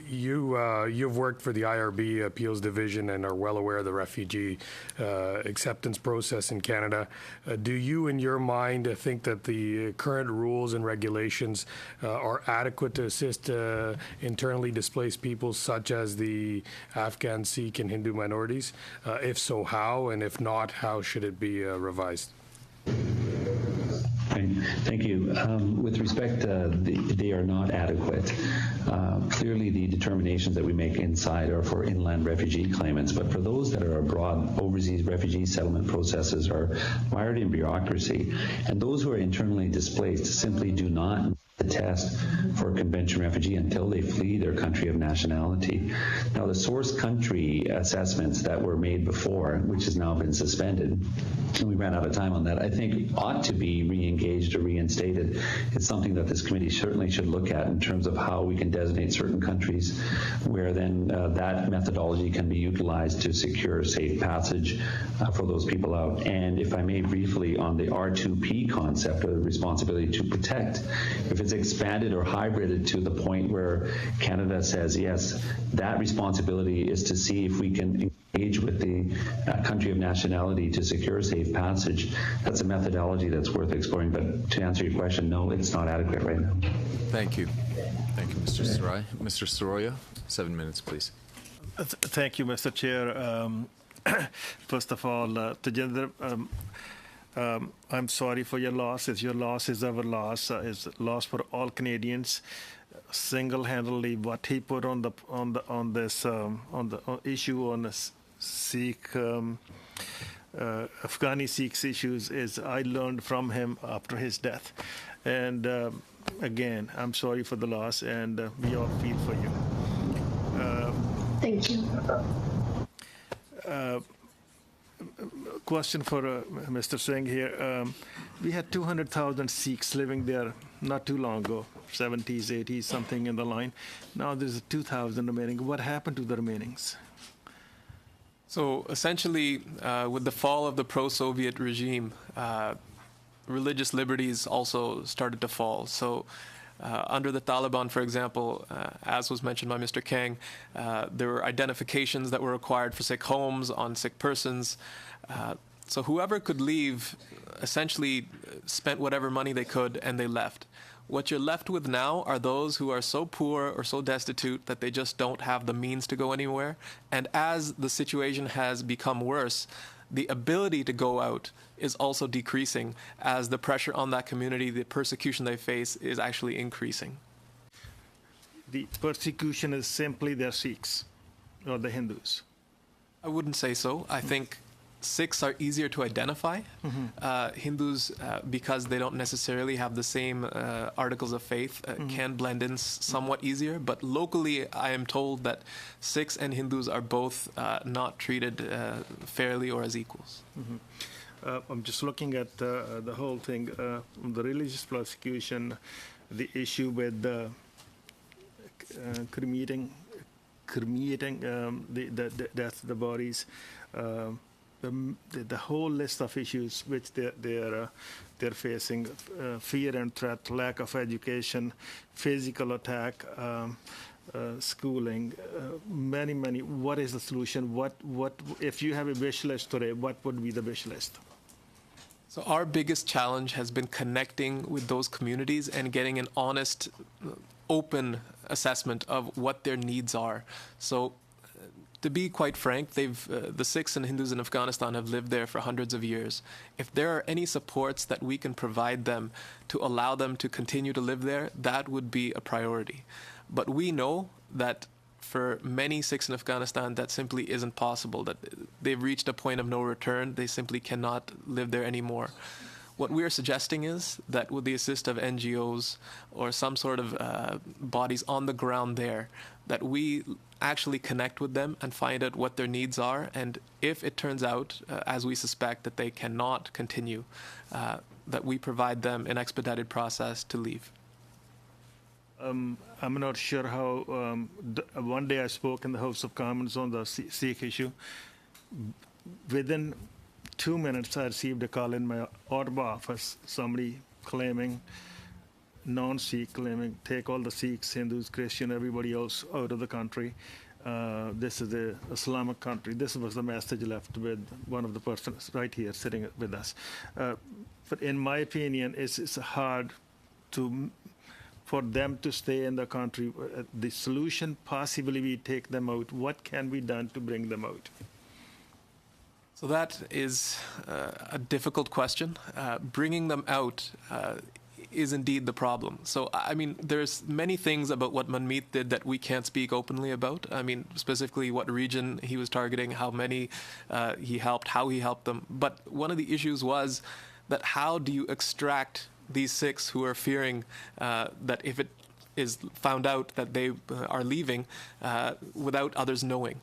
you've worked for the IRB Appeals Division and are well aware of the refugee acceptance process in Canada. Do you, in your mind, think that the current rules and regulations are adequate to assist internally displaced peoples such as the Afghan, Sikh, and Hindu minorities? If so, how? And if not, how should it be revised? Thank you. With respect, they are not adequate. Clearly, the determinations that we make inside are for inland refugee claimants, but for those that are abroad, overseas refugee settlement processes are mired in bureaucracy, and those who are internally displaced simply do not the test for a convention refugee until they flee their country of nationality. Now, the source country assessments that were made before, which has now been suspended, and we ran out of time on that, I think ought to be re-engaged or reinstated. It's something that this committee certainly should look at in terms of how we can designate certain countries where then that methodology can be utilized to secure safe passage for those people out. And if I may briefly on the R2P concept, of the responsibility to protect, if it's expanded or hybrided to the point where Canada says, yes, that responsibility is to see if we can engage with the country of nationality to secure safe passage. That's a methodology that's worth exploring. But to answer your question, no, it's not adequate right now. Thank you. Thank you, Mr. Sarai. Mr. Soroya, 7 minutes, please. Thank you, Mr. Chair. First of all, Tejinder, I'm sorry for your loss. It's your loss is our loss. It's loss for all Canadians. Single-handedly, what he put on the issue on the Sikh Afghani Sikhs issues is I learned from him after his death, and again, I'm sorry for the loss, and we all feel for you. Thank you. Question for Mr. Singh here. We had 200,000 Sikhs living there not too long ago, 70s, 80s, something in the line. Now there's 2,000 remaining. What happened to the remainings? So essentially, with the fall of the pro-Soviet regime, religious liberties also started to fall. So under the Taliban, for example, as was mentioned by Mr. Kang, there were identifications that were required for Sikh homes on Sikh persons. So whoever could leave essentially spent whatever money they could and they left. What you're left with now are those who are so poor or so destitute that they just don't have the means to go anywhere. And as the situation has become worse, the ability to go out is also decreasing as the pressure on that community, the persecution they face, is actually increasing. The persecution is simply the Sikhs or the Hindus? I wouldn't say so. I think Sikhs are easier to identify. Hindus, because they don't necessarily have the same articles of faith, can blend in somewhat easier. But locally, I am told that Sikhs and Hindus are both not treated fairly or as equals. I'm just looking at the whole thing, the religious persecution, the issue with the cremating the bodies. The whole list of issues which they're facing, fear and threat, lack of education, physical attack, schooling, many. What is the solution? What if you have a wish list today? What would be the wish list? So our biggest challenge has been connecting with those communities and getting an honest, open assessment of what their needs are. So to be quite frank, the Sikhs and Hindus in Afghanistan have lived there for hundreds of years. If there are any supports that we can provide them to allow them to continue to live there, that would be a priority. But we know that for many Sikhs in Afghanistan, that simply isn't possible, that they've reached a point of no return. They simply cannot live there anymore. What we are suggesting is that with the assist of NGOs or some sort of bodies on the ground there, that we actually connect with them and find out what their needs are. And if it turns out, as we suspect, that they cannot continue, that we provide them an expedited process to leave. I'm not sure how. One day I spoke in the House of Commons on the Sikh issue. Within 2 minutes, I received a call in my Ottawa office, somebody claiming, non-Sikh claiming, take all the Sikhs, Hindus, Christian, everybody else out of the country. This is an Islamic country. This was the message left with one of the persons right here sitting with us. But in my opinion, it's hard for them to stay in the country. The solution possibly we take them out. What can be done to bring them out? So that is a difficult question. Bringing them out is indeed the problem. So, I mean, there's many things about what Manmeet did that we can't speak openly about. I mean, specifically what region he was targeting, how many he helped, how he helped them. But one of the issues was that how do you extract these Sikhs who are fearing that if it is found out that they are leaving without others knowing?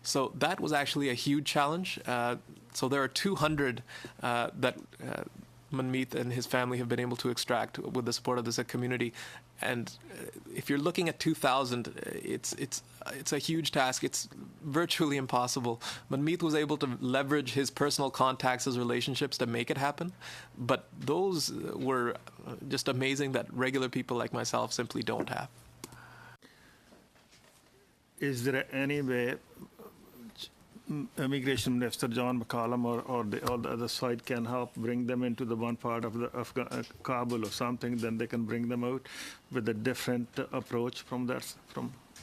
So that was actually a huge challenge. So there are 200 that Manmeet and his family have been able to extract with the support of this community. And if you're looking at 2,000, it's a huge task. It's virtually impossible. Manmeet was able to leverage his personal contacts, his relationships to make it happen. But those were just amazing that regular people like myself simply don't have. Is there any way Immigration Minister John McCallum or the other side can help bring them into the one part of Kabul or something, then they can bring them out with a different approach from that?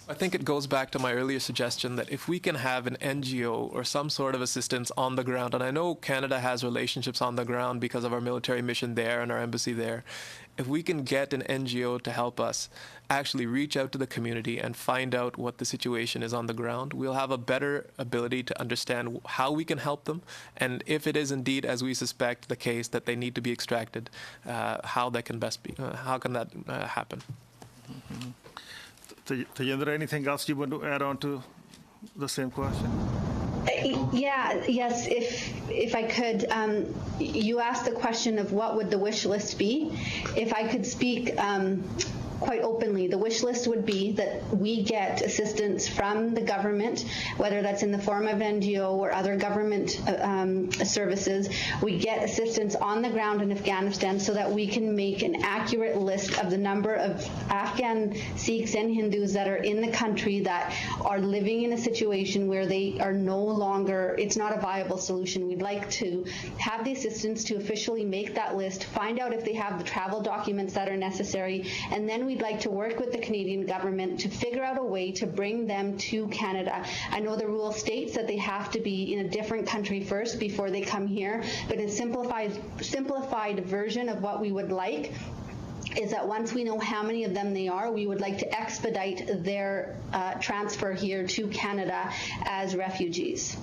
I think it goes back to my earlier suggestion that if we can have an NGO or some sort of assistance on the ground, and I know Canada has relationships on the ground because of our military mission there and our embassy there, if we can get an NGO to help us actually reach out to the community and find out what the situation is on the ground, we'll have a better ability to understand how we can help them, and if it is indeed, as we suspect, the case that they need to be extracted, how that can best be, how can that happen? Mm-hmm. Tejendra, anything else you want to add on to the same question? Yes, if I could, you asked the question of what would the wish list be. If I could speak quite openly, the wish list would be that we get assistance from the government, whether that's in the form of NGO or other government services. We get assistance on the ground in Afghanistan so that we can make an accurate list of the number of Afghan Sikhs and Hindus that are in the country that are living in a situation where they are no longer, it's not a viable solution. We'd like to have the assistance to officially make that list, find out if they have the travel documents that are necessary, and then we'd like to work with the Canadian government to figure out a way to bring them to Canada. I know the rule states that they have to be in a different country first before they come here, but a simplified version of what we would like is that once we know how many of them they are, we would like to expedite their transfer here to Canada as refugees.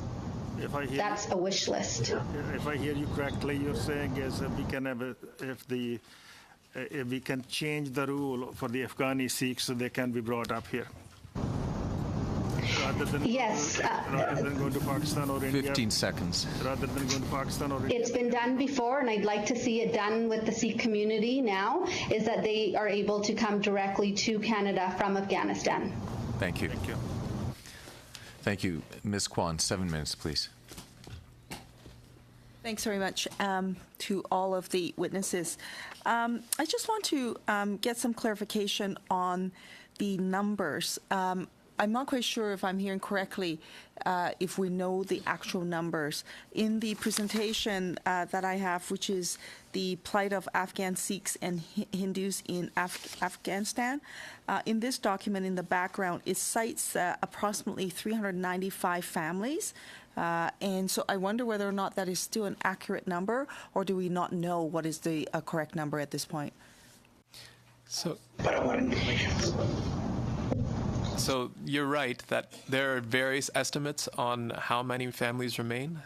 That's a wish list. If I hear you correctly, you're saying is that we can have if we can change the rule for the Afghani Sikhs so they can be brought up here. Rather than going to Pakistan or India. 15 seconds. Rather than going to Pakistan or India. It's been done before, and I'd like to see it done with the Sikh community now, is that they are able to come directly to Canada from Afghanistan. Thank you. Thank you. Thank you. Ms. Kwan, 7 minutes, please. Thanks very much to all of the witnesses. I just want to get some clarification on the numbers. I'm not quite sure if I'm hearing correctly, if we know the actual numbers. In the presentation that I have, which is the plight of Afghan Sikhs and Hindus in Afghanistan, in this document in the background, it cites approximately 395 families. And so I wonder whether or not that is still an accurate number, or do we not know what is the correct number at this point? So you're right that there are various estimates on how many families remain.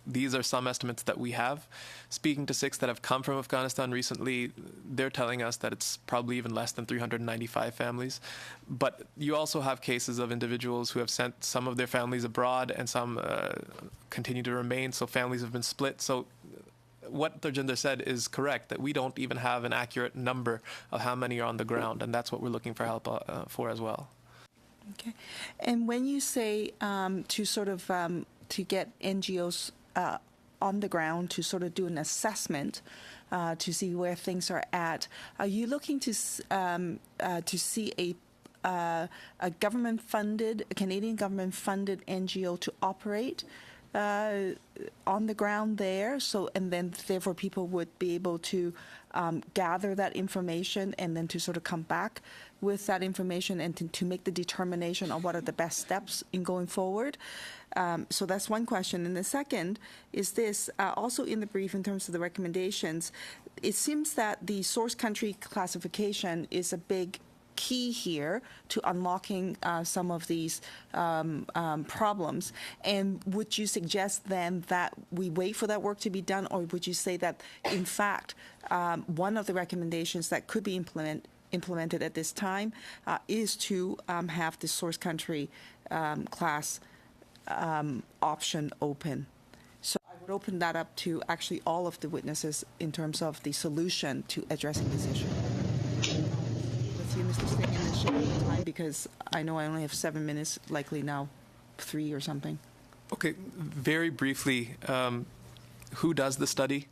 These are some estimates that we have. Speaking to Sikhs that have come from Afghanistan recently, they're telling us that it's probably even less than 395 families. But you also have cases of individuals who have sent some of their families abroad and some continue to remain, so families have been split. So what Tarjinder said is correct, that we don't even have an accurate number of how many are on the ground, and that's what we're looking for help for as well. Okay. And when you say to sort of to get NGOs on the ground to sort of do an assessment to see where things are at, are you looking to see a government-funded, a Canadian government-funded NGO to operate on the ground there? So, and then therefore people would be able to gather that information and then to sort of come back with that information and to make the determination on what are the best steps in going forward. So that's one question. And the second is this, also in the brief in terms of the recommendations, it seems that the source country classification is a big key here to unlocking some of these problems. And would you suggest then that we wait for that work to be done, or would you say that, in fact, one of the recommendations that could be implemented at this time is to have the source country class option open? So I Open that up to actually all of the witnesses in terms of the solution to addressing this issue. With you, Mr. Singh, and then share time because I know I only have 7 minutes, likely now 3 or something. Okay, very briefly, who does the study?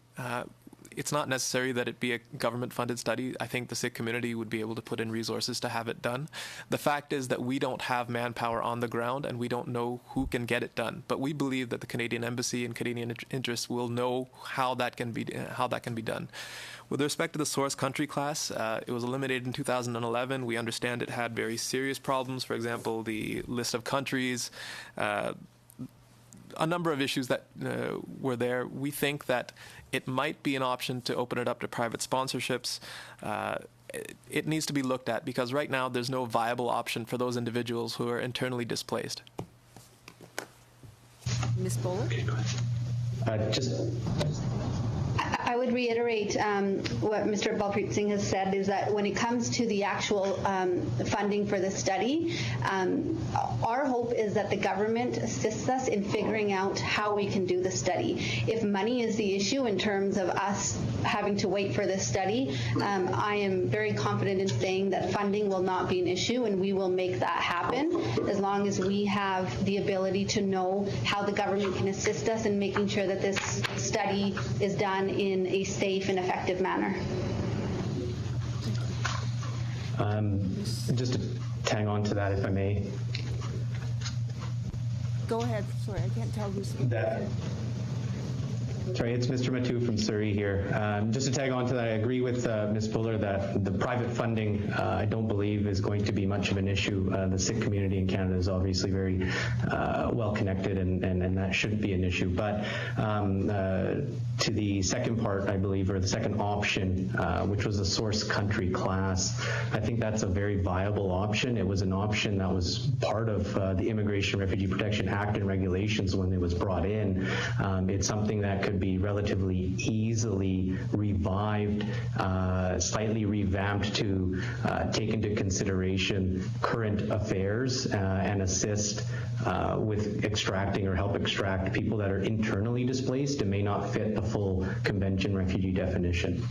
It's not necessary that it be a government-funded study. I think the Sikh community would be able to put in resources to have it done. The fact is that we don't have manpower on the ground, and we don't know who can get it done. But we believe that the Canadian Embassy and Canadian interests will know how that can be done. With respect to the source country class, it was eliminated in 2011. We understand it had very serious problems. For example, the list of countries. A number of issues that were there. We think that it might be an option to open it up to private sponsorships. It needs to be looked at because right now there's no viable option for those individuals who are internally displaced. Ms. Bowler? Okay, go ahead. I would reiterate what Mr. Balpreet Singh has said is that when it comes to the actual funding for the study, our hope is that the government assists us in figuring out how we can do the study. If money is the issue in terms of us having to wait for this study, I am very confident in saying that funding will not be an issue and we will make that happen as long as we have the ability to know how the government can assist us in making sure that this study is done in a safe and effective manner. Just to tag on to that, if I may. Go ahead. Sorry, I can't tell who's speaking. Sorry, it's Mr. Matu from Surrey here. Just to tag on to that, I agree with Ms. Buller that the private funding, I don't believe is going to be much of an issue. The Sikh community in Canada is obviously very well connected and that shouldn't be an issue. But to the second part, I believe, or the second option, which was the source country class, I think that's a very viable option. It was an option that was part of the Immigration Refugee Protection Act and regulations when it was brought in. It's something that could be relatively easily revived, slightly revamped to take into consideration current affairs and assist with extracting or help extract people that are internally displaced and may not fit the full convention refugee definition.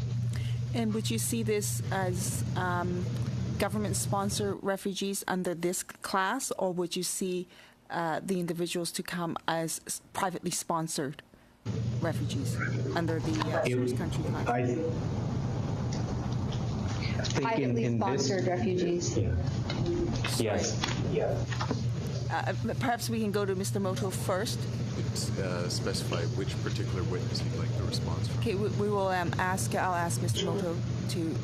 And would you see this as government-sponsored refugees under this class, or would you see the individuals to come as privately sponsored refugees under the source country class? I think Privately in sponsored refugees. Yeah. Yes. Yeah. Perhaps we can go to Mr. Moto first. Specify which particular witness you'd like the response from. Okay, we will I'll ask Mr. Moto to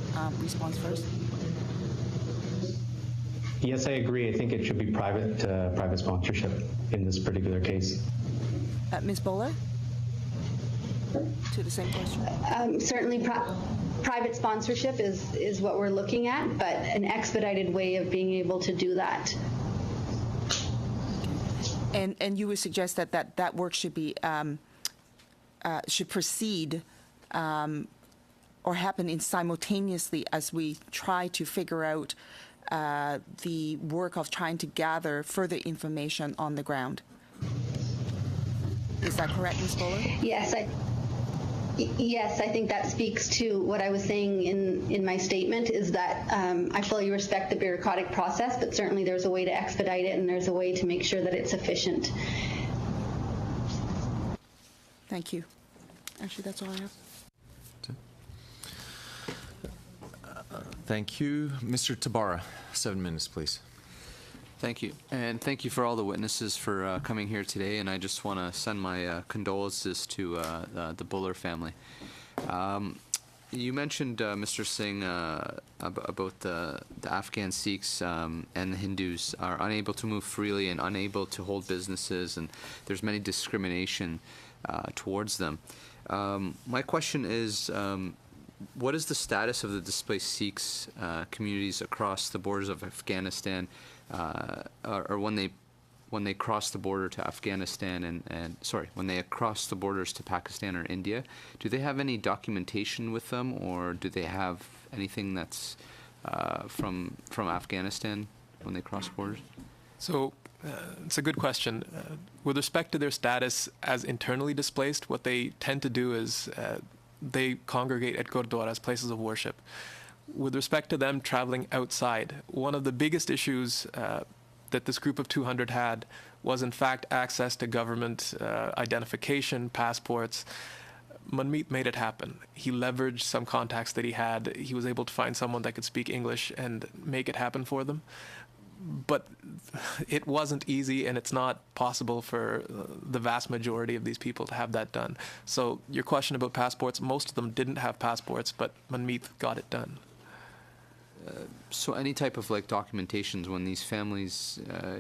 respond first. Yes, I agree. I think it should be private sponsorship in this particular case. Ms. Bowler? To the same question. Certainly private sponsorship is what we're looking at, but an expedited way of being able to do that. And you would suggest that work should be should proceed or happen simultaneously as we try to figure out the work of trying to gather further information on the ground. Is that correct, Ms. Bowler? Yes, I think that speaks to what I was saying in my statement, is that I fully respect the bureaucratic process, but certainly there's a way to expedite it and there's a way to make sure that it's efficient. Thank you. Actually, that's all I have. Thank you. Mr. Tabara, 7 minutes, please. Thank you. And thank you for all the witnesses for coming here today. And I just want to send my condolences to the Buller family. You mentioned, Mr. Singh, about the Afghan Sikhs and the Hindus are unable to move freely and unable to hold businesses, and there's many discrimination towards them. My question is, what is the status of the displaced Sikhs communities across the borders of Afghanistan, or when they cross the border to Afghanistan when they cross the borders to Pakistan or India? Do they have any documentation with them, or do they have anything that's from Afghanistan when they cross borders? So It's a good question. With respect to their status as internally displaced, what they tend to do is they congregate at gurdwaras, places of worship. With respect to them traveling outside, one of the biggest issues that this group of 200 had was, in fact, access to government identification, passports. Manmeet made it happen. He leveraged some contacts that he had. He was able to find someone that could speak English and make it happen for them. But it wasn't easy, and it's not possible for the vast majority of these people to have that done. So your question about passports, most of them didn't have passports, but Manmeet got it done. So any type of like documentations when these families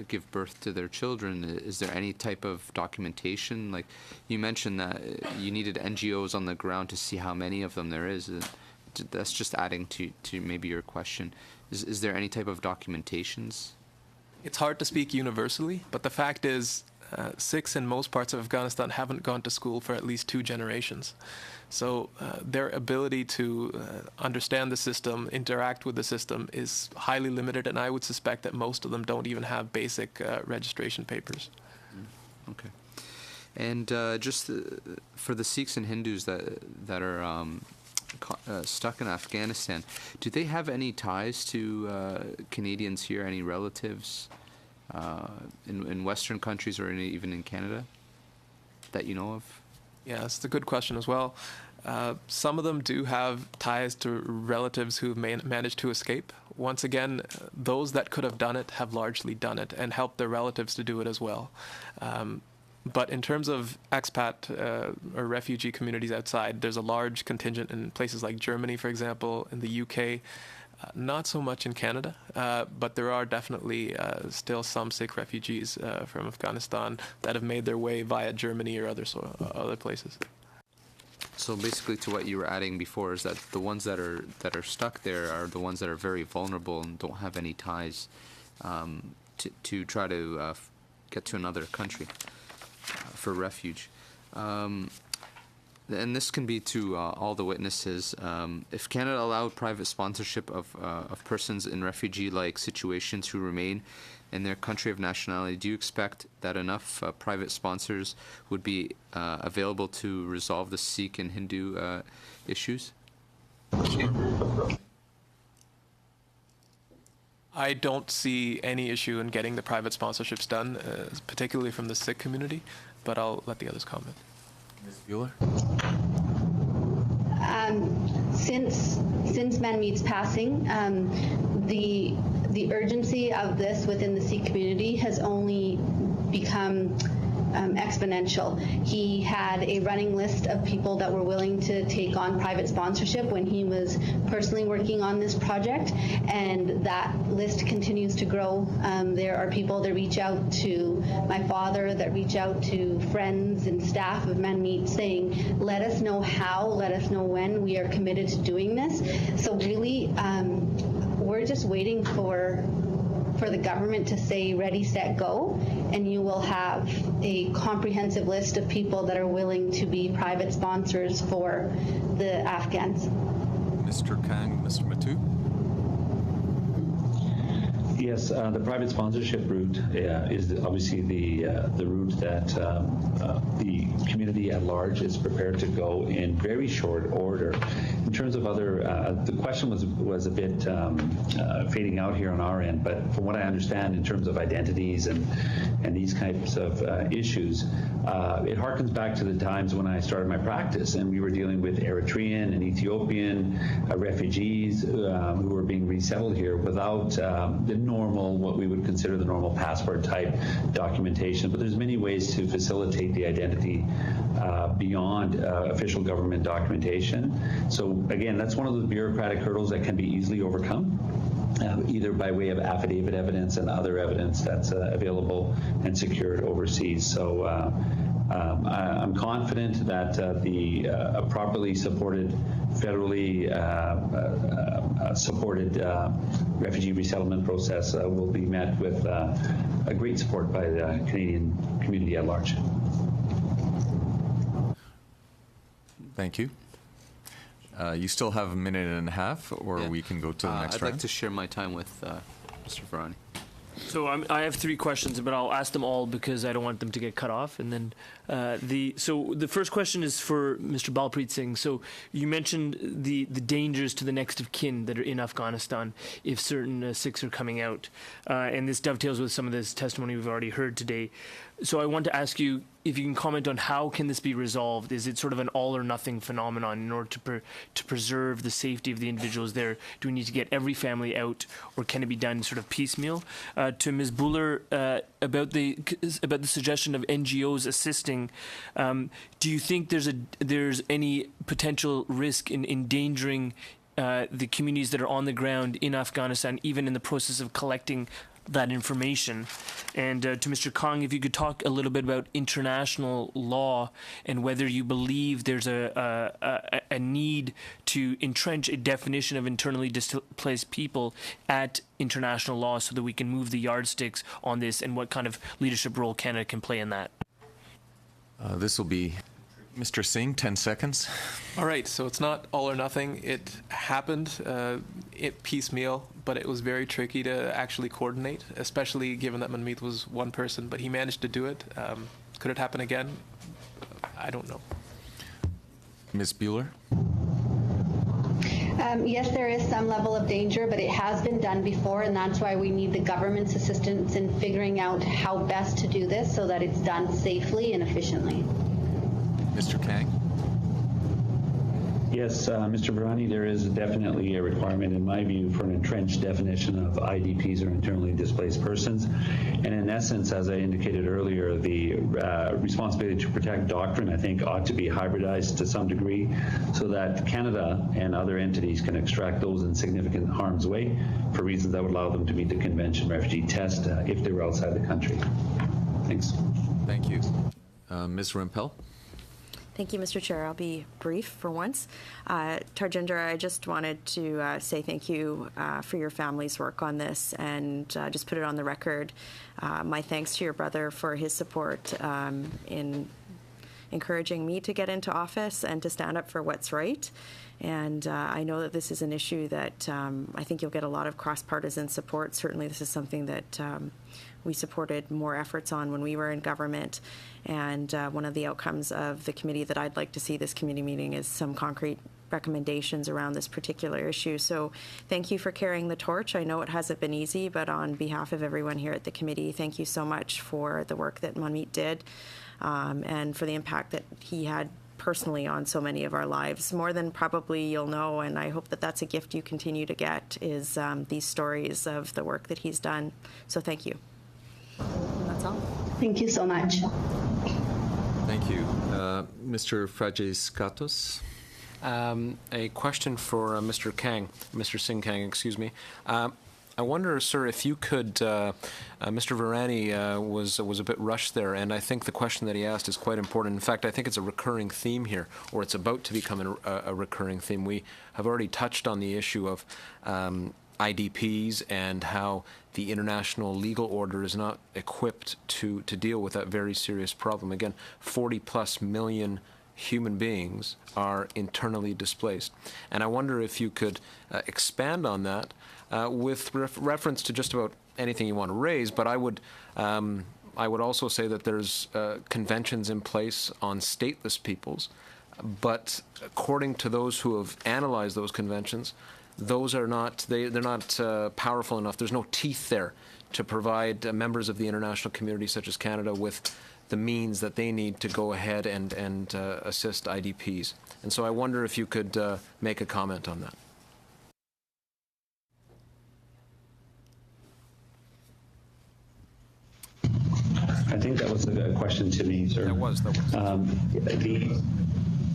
give birth to their children, is there any type of documentation? Like you mentioned that you needed NGOs on the ground to see how many of them there is. That's just adding to maybe your question. Is there any type of documentations? It's hard to speak universally, but the fact is Sikhs in most parts of Afghanistan haven't gone to school for at least 2 generations. So their ability to understand the system, interact with the system is highly limited, and I would suspect that most of them don't even have basic registration papers. Okay. And just for the Sikhs and Hindus that are stuck in Afghanistan, do they have any ties to Canadians here, any relatives in Western countries or even in Canada that you know of? Yeah, that's a good question as well. Some of them do have ties to relatives who've managed to escape. Once again, those that could have done it have largely done it and helped their relatives to do it as well. But in terms of expat or refugee communities outside, there's a large contingent in places like Germany, for example, in the UK, not so much in Canada, but there are definitely still some Sikh refugees from Afghanistan that have made their way via Germany or other places. So basically, to what you were adding before, is that the ones that are stuck there are the ones that are very vulnerable and don't have any ties to try to get to another country for refuge. And this can be to all the witnesses. If Canada allowed private sponsorship of persons in refugee-like situations who remain in their country of nationality, do you expect that enough private sponsors would be available to resolve the Sikh and Hindu issues? I don't see any issue in getting the private sponsorships done, particularly from the Sikh community, but I'll let the others comment. Ms. Bueller? Since Manmeet's passing, the urgency of this within the Sikh community has only become exponential. He had a running list of people that were willing to take on private sponsorship when he was personally working on this project, and that list continues to grow. There are people that reach out to my father, that reach out to friends and staff of Manmeet saying, let us know how, let us know when, we are committed to doing this. So really, we're just waiting for the government to say ready, set, go, and you will have a comprehensive list of people that are willing to be private sponsors for the Afghans. Mr. Kang, Mr. Matu? Yes, the private sponsorship route is obviously the route that the community at large is prepared to go in very short order. In terms of other, the question was a bit fading out here on our end, but from what I understand in terms of identities and these types of issues, it harkens back to the times when I started my practice, and we were dealing with Eritrean and Ethiopian refugees who were being resettled here without the normal, what we would consider the normal passport type documentation. But there's many ways to facilitate the identity beyond official government documentation. So again, that's one of the bureaucratic hurdles that can be easily overcome. Either by way of affidavit evidence and other evidence that's available and secured overseas. So I'm confident that the properly supported, federally supported refugee resettlement process will be met with a great support by the Canadian community at large. Thank you. You still have a minute and a half, or we can go to the next I'd round. like to share my time with Mr. Varani. So I have three questions, but I'll ask them all because I don't want them to get cut off. And then so the first question is for Mr. Balpreet Singh. So you mentioned the dangers to the next of kin that are in Afghanistan if certain Sikhs are coming out, and this dovetails with some of this testimony we've already heard today. So I want to ask you if you can comment on how can this be resolved? Is it sort of an all or nothing phenomenon in order to preserve the safety of the individuals there? Do we need to get every family out, or can it be done sort of piecemeal? To Ms. Buller, about the suggestion of NGOs assisting, do you think there's any potential risk in endangering the communities that are on the ground in Afghanistan, even in the process of collecting that information? And to Mr. Kong, if you could talk a little bit about international law and whether you believe there's a need to entrench a definition of internally displaced people at international law so that we can move the yardsticks on this, and what kind of leadership role Canada can play in that. This will be Mr. Singh, 10 seconds. All right, so it's not all or nothing. It happened piecemeal, but it was very tricky to actually coordinate, especially given that Manmeet was one person, but he managed to do it. Could it happen again? I don't know. Ms. Bueller? Yes, there is some level of danger, but it has been done before, and that's why we need the government's assistance in figuring out how best to do this so that it's done safely and efficiently. Mr. Kang? Yes, Mr. Virani, there is definitely a requirement, in my view, for an entrenched definition of IDPs, or internally displaced persons. And in essence, as I indicated earlier, the responsibility to protect doctrine, I think, ought to be hybridized to some degree so that Canada and other entities can extract those in significant harm's way for reasons that would allow them to meet the convention refugee test if they were outside the country. Thanks. Thank you. Ms. Rimpel? Thank you, Mr. Chair. I'll be brief for once. Tarjinder, I just wanted to say thank you for your family's work on this, and just put it on the record. My thanks to your brother for his support in encouraging me to get into office and to stand up for what's right. And I know that this is an issue that I think you'll get a lot of cross-partisan support. Certainly this is something that we supported more efforts on when we were in government. And one of the outcomes of the committee that I'd like to see this committee meeting is some concrete recommendations around this particular issue. So thank you for carrying the torch. I know it hasn't been easy, but on behalf of everyone here at the committee, thank you so much for the work that Manmeet did and for the impact that he had personally on so many of our lives. More than probably you'll know, and I hope that that's a gift you continue to get, is these stories of the work that he's done. So thank you. That's all. Thank you so much. Thank you. Mr. Fragiskatos? A question for Mr. Kang, Mr. Singh Kang, excuse me. I wonder, sir, if you could, Mr. Virani was a bit rushed there, and I think the question that he asked is quite important. In fact, I think it's a recurring theme here, or it's about to become a recurring theme. We have already touched on the issue of IDPs and how the international legal order is not equipped to deal with that very serious problem. Again, 40+ million human beings are internally displaced. And I wonder if you could expand on that with reference to just about anything you want to raise, but I would also say that there's conventions in place on stateless peoples, but according to those who have analyzed those conventions, those are not, they're not powerful enough. There's no teeth there to provide members of the international community such as Canada with the means that they need to go ahead and assist IDPs. And so I wonder if you could make a comment on that. I think that was a question to me, sir. That was.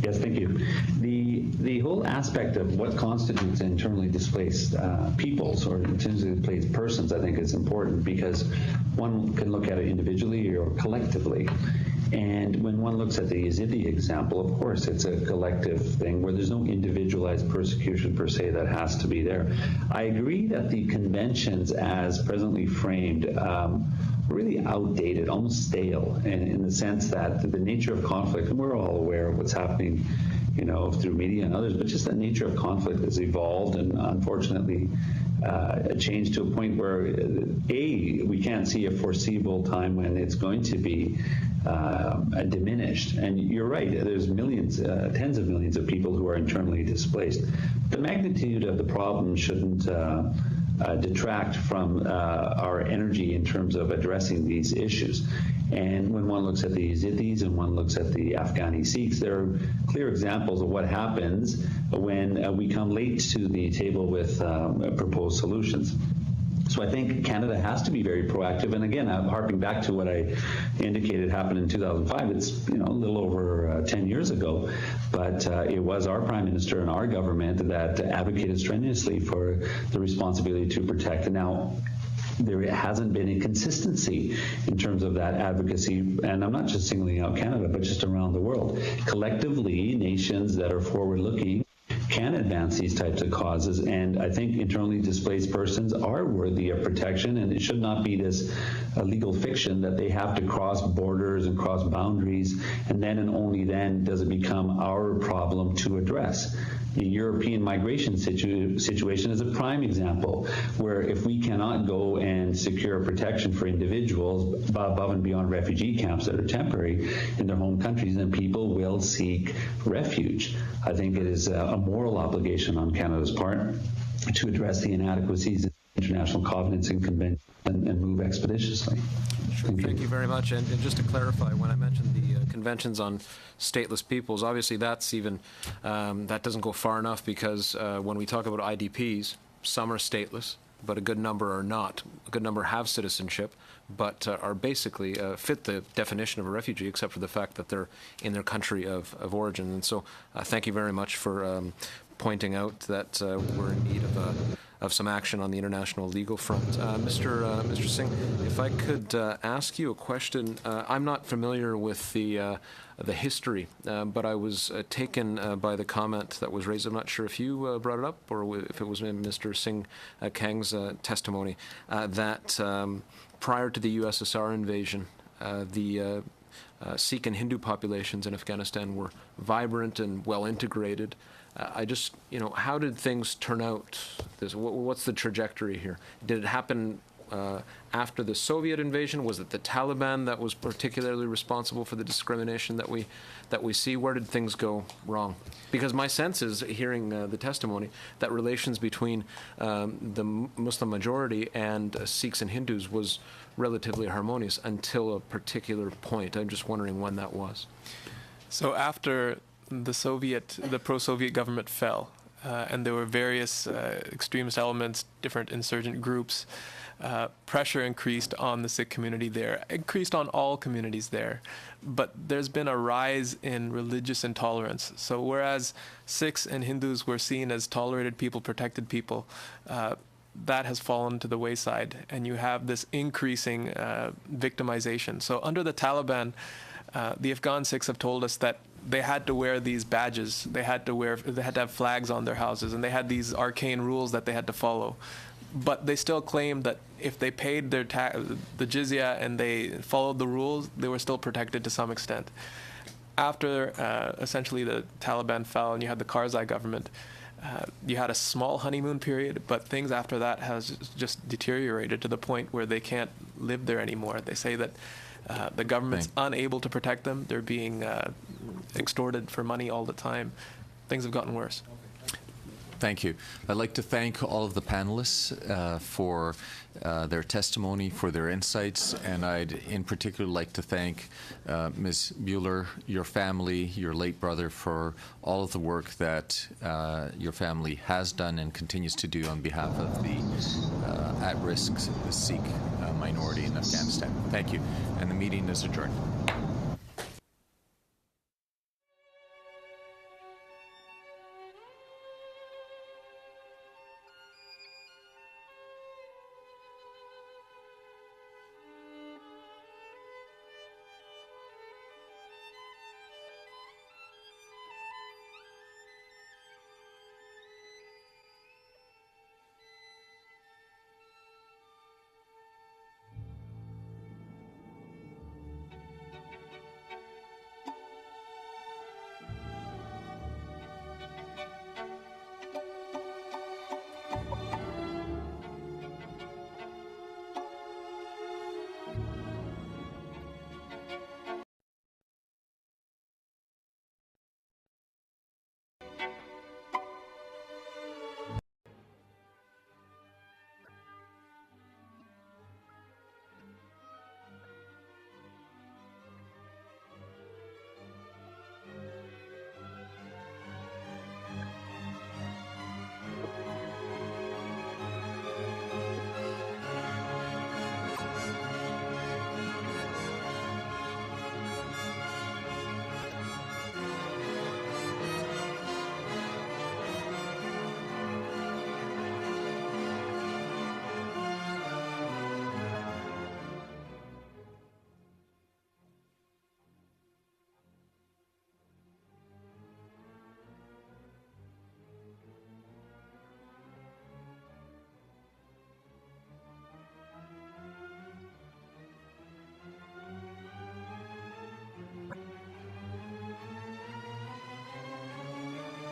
Yes, thank you. The whole aspect of what constitutes internally displaced peoples or internally displaced persons, I think, is important because one can look at it individually or collectively. And when one looks at the Yazidi example, of course, it's a collective thing where there's no individualized persecution per se that has to be there. I agree that the conventions as presently framed really outdated, almost stale, in the sense that the nature of conflict, and we're all aware of what's happening through media and others, but just the nature of conflict has evolved and unfortunately changed to a point where, we can't see a foreseeable time when it's going to be diminished. And you're right, there's millions, tens of millions of people who are internally displaced. The magnitude of the problem shouldn't detract from our energy in terms of addressing these issues. And when one looks at the Yazidis and one looks at the Afghani Sikhs, there are clear examples of what happens when we come late to the table with proposed solutions. So I think Canada has to be very proactive. And again, harping back to what I indicated happened in 2005, it's a little over 10 years ago, but it was our Prime Minister and our government that advocated strenuously for the responsibility to protect. And now, there hasn't been a consistency in terms of that advocacy, and I'm not just singling out Canada, but just around the world. Collectively, nations that are forward-looking can advance these types of causes, and I think internally displaced persons are worthy of protection, and it should not be this legal fiction that they have to cross borders and cross boundaries, and then and only then does it become our problem to address. The European migration situation is a prime example, where if we cannot go and secure protection for individuals above and beyond refugee camps that are temporary in their home countries, then people will seek refuge. I think it is a moral obligation on Canada's part to address the inadequacies of international covenants and conventions and move expeditiously. Sure. Thank you very much. And just to clarify, when I mentioned the conventions on stateless peoples, obviously that's even that doesn't go far enough, because when we talk about IDPs, some are stateless, but a good number are not. A good number have citizenship, but are basically fit the definition of a refugee, except for the fact that they're in their country of origin. And so thank you very much for pointing out that we're in need of some action on the international legal front. Mr. Singh, if I could ask you a question. I'm not familiar with the history, but I was taken by the comment that was raised. I'm not sure if you brought it up or if it was in Mr. Singh Kang's testimony, that prior to the USSR invasion, the Sikh and Hindu populations in Afghanistan were vibrant and well integrated. I just, how did things turn out? What's the trajectory here? Did it happen after the Soviet invasion? Was it the Taliban that was particularly responsible for the discrimination that we see? Where did things go wrong? Because my sense is, hearing the testimony, that relations between the Muslim majority and Sikhs and Hindus was relatively harmonious until a particular point. I'm just wondering when that was. So after the pro-Soviet government fell, and there were various extremist elements, different insurgent groups, pressure increased on the Sikh community there, increased on all communities there. But there's been a rise in religious intolerance. So whereas Sikhs and Hindus were seen as tolerated people, protected people, that has fallen to the wayside, and you have this increasing victimization. So under the Taliban, the Afghan Sikhs have told us that they had to wear these badges, they had to have flags on their houses, and they had these arcane rules that they had to follow. But they still claimed that if they paid their the jizya and they followed the rules, they were still protected to some extent. After essentially the Taliban fell and you had the Karzai government, you had a small honeymoon period, but things after that has just deteriorated to the point where they can't live there anymore. They say that the government's unable to protect them. They're being extorted for money all the time. Things have gotten worse. Thank you. I'd like to thank all of the panelists for their testimony, for their insights, and I'd in particular like to thank Ms. Buehler, your family, your late brother, for all of the work that your family has done and continues to do on behalf of the at-risk Sikh minority in Afghanistan. Thank you. And the meeting is adjourned.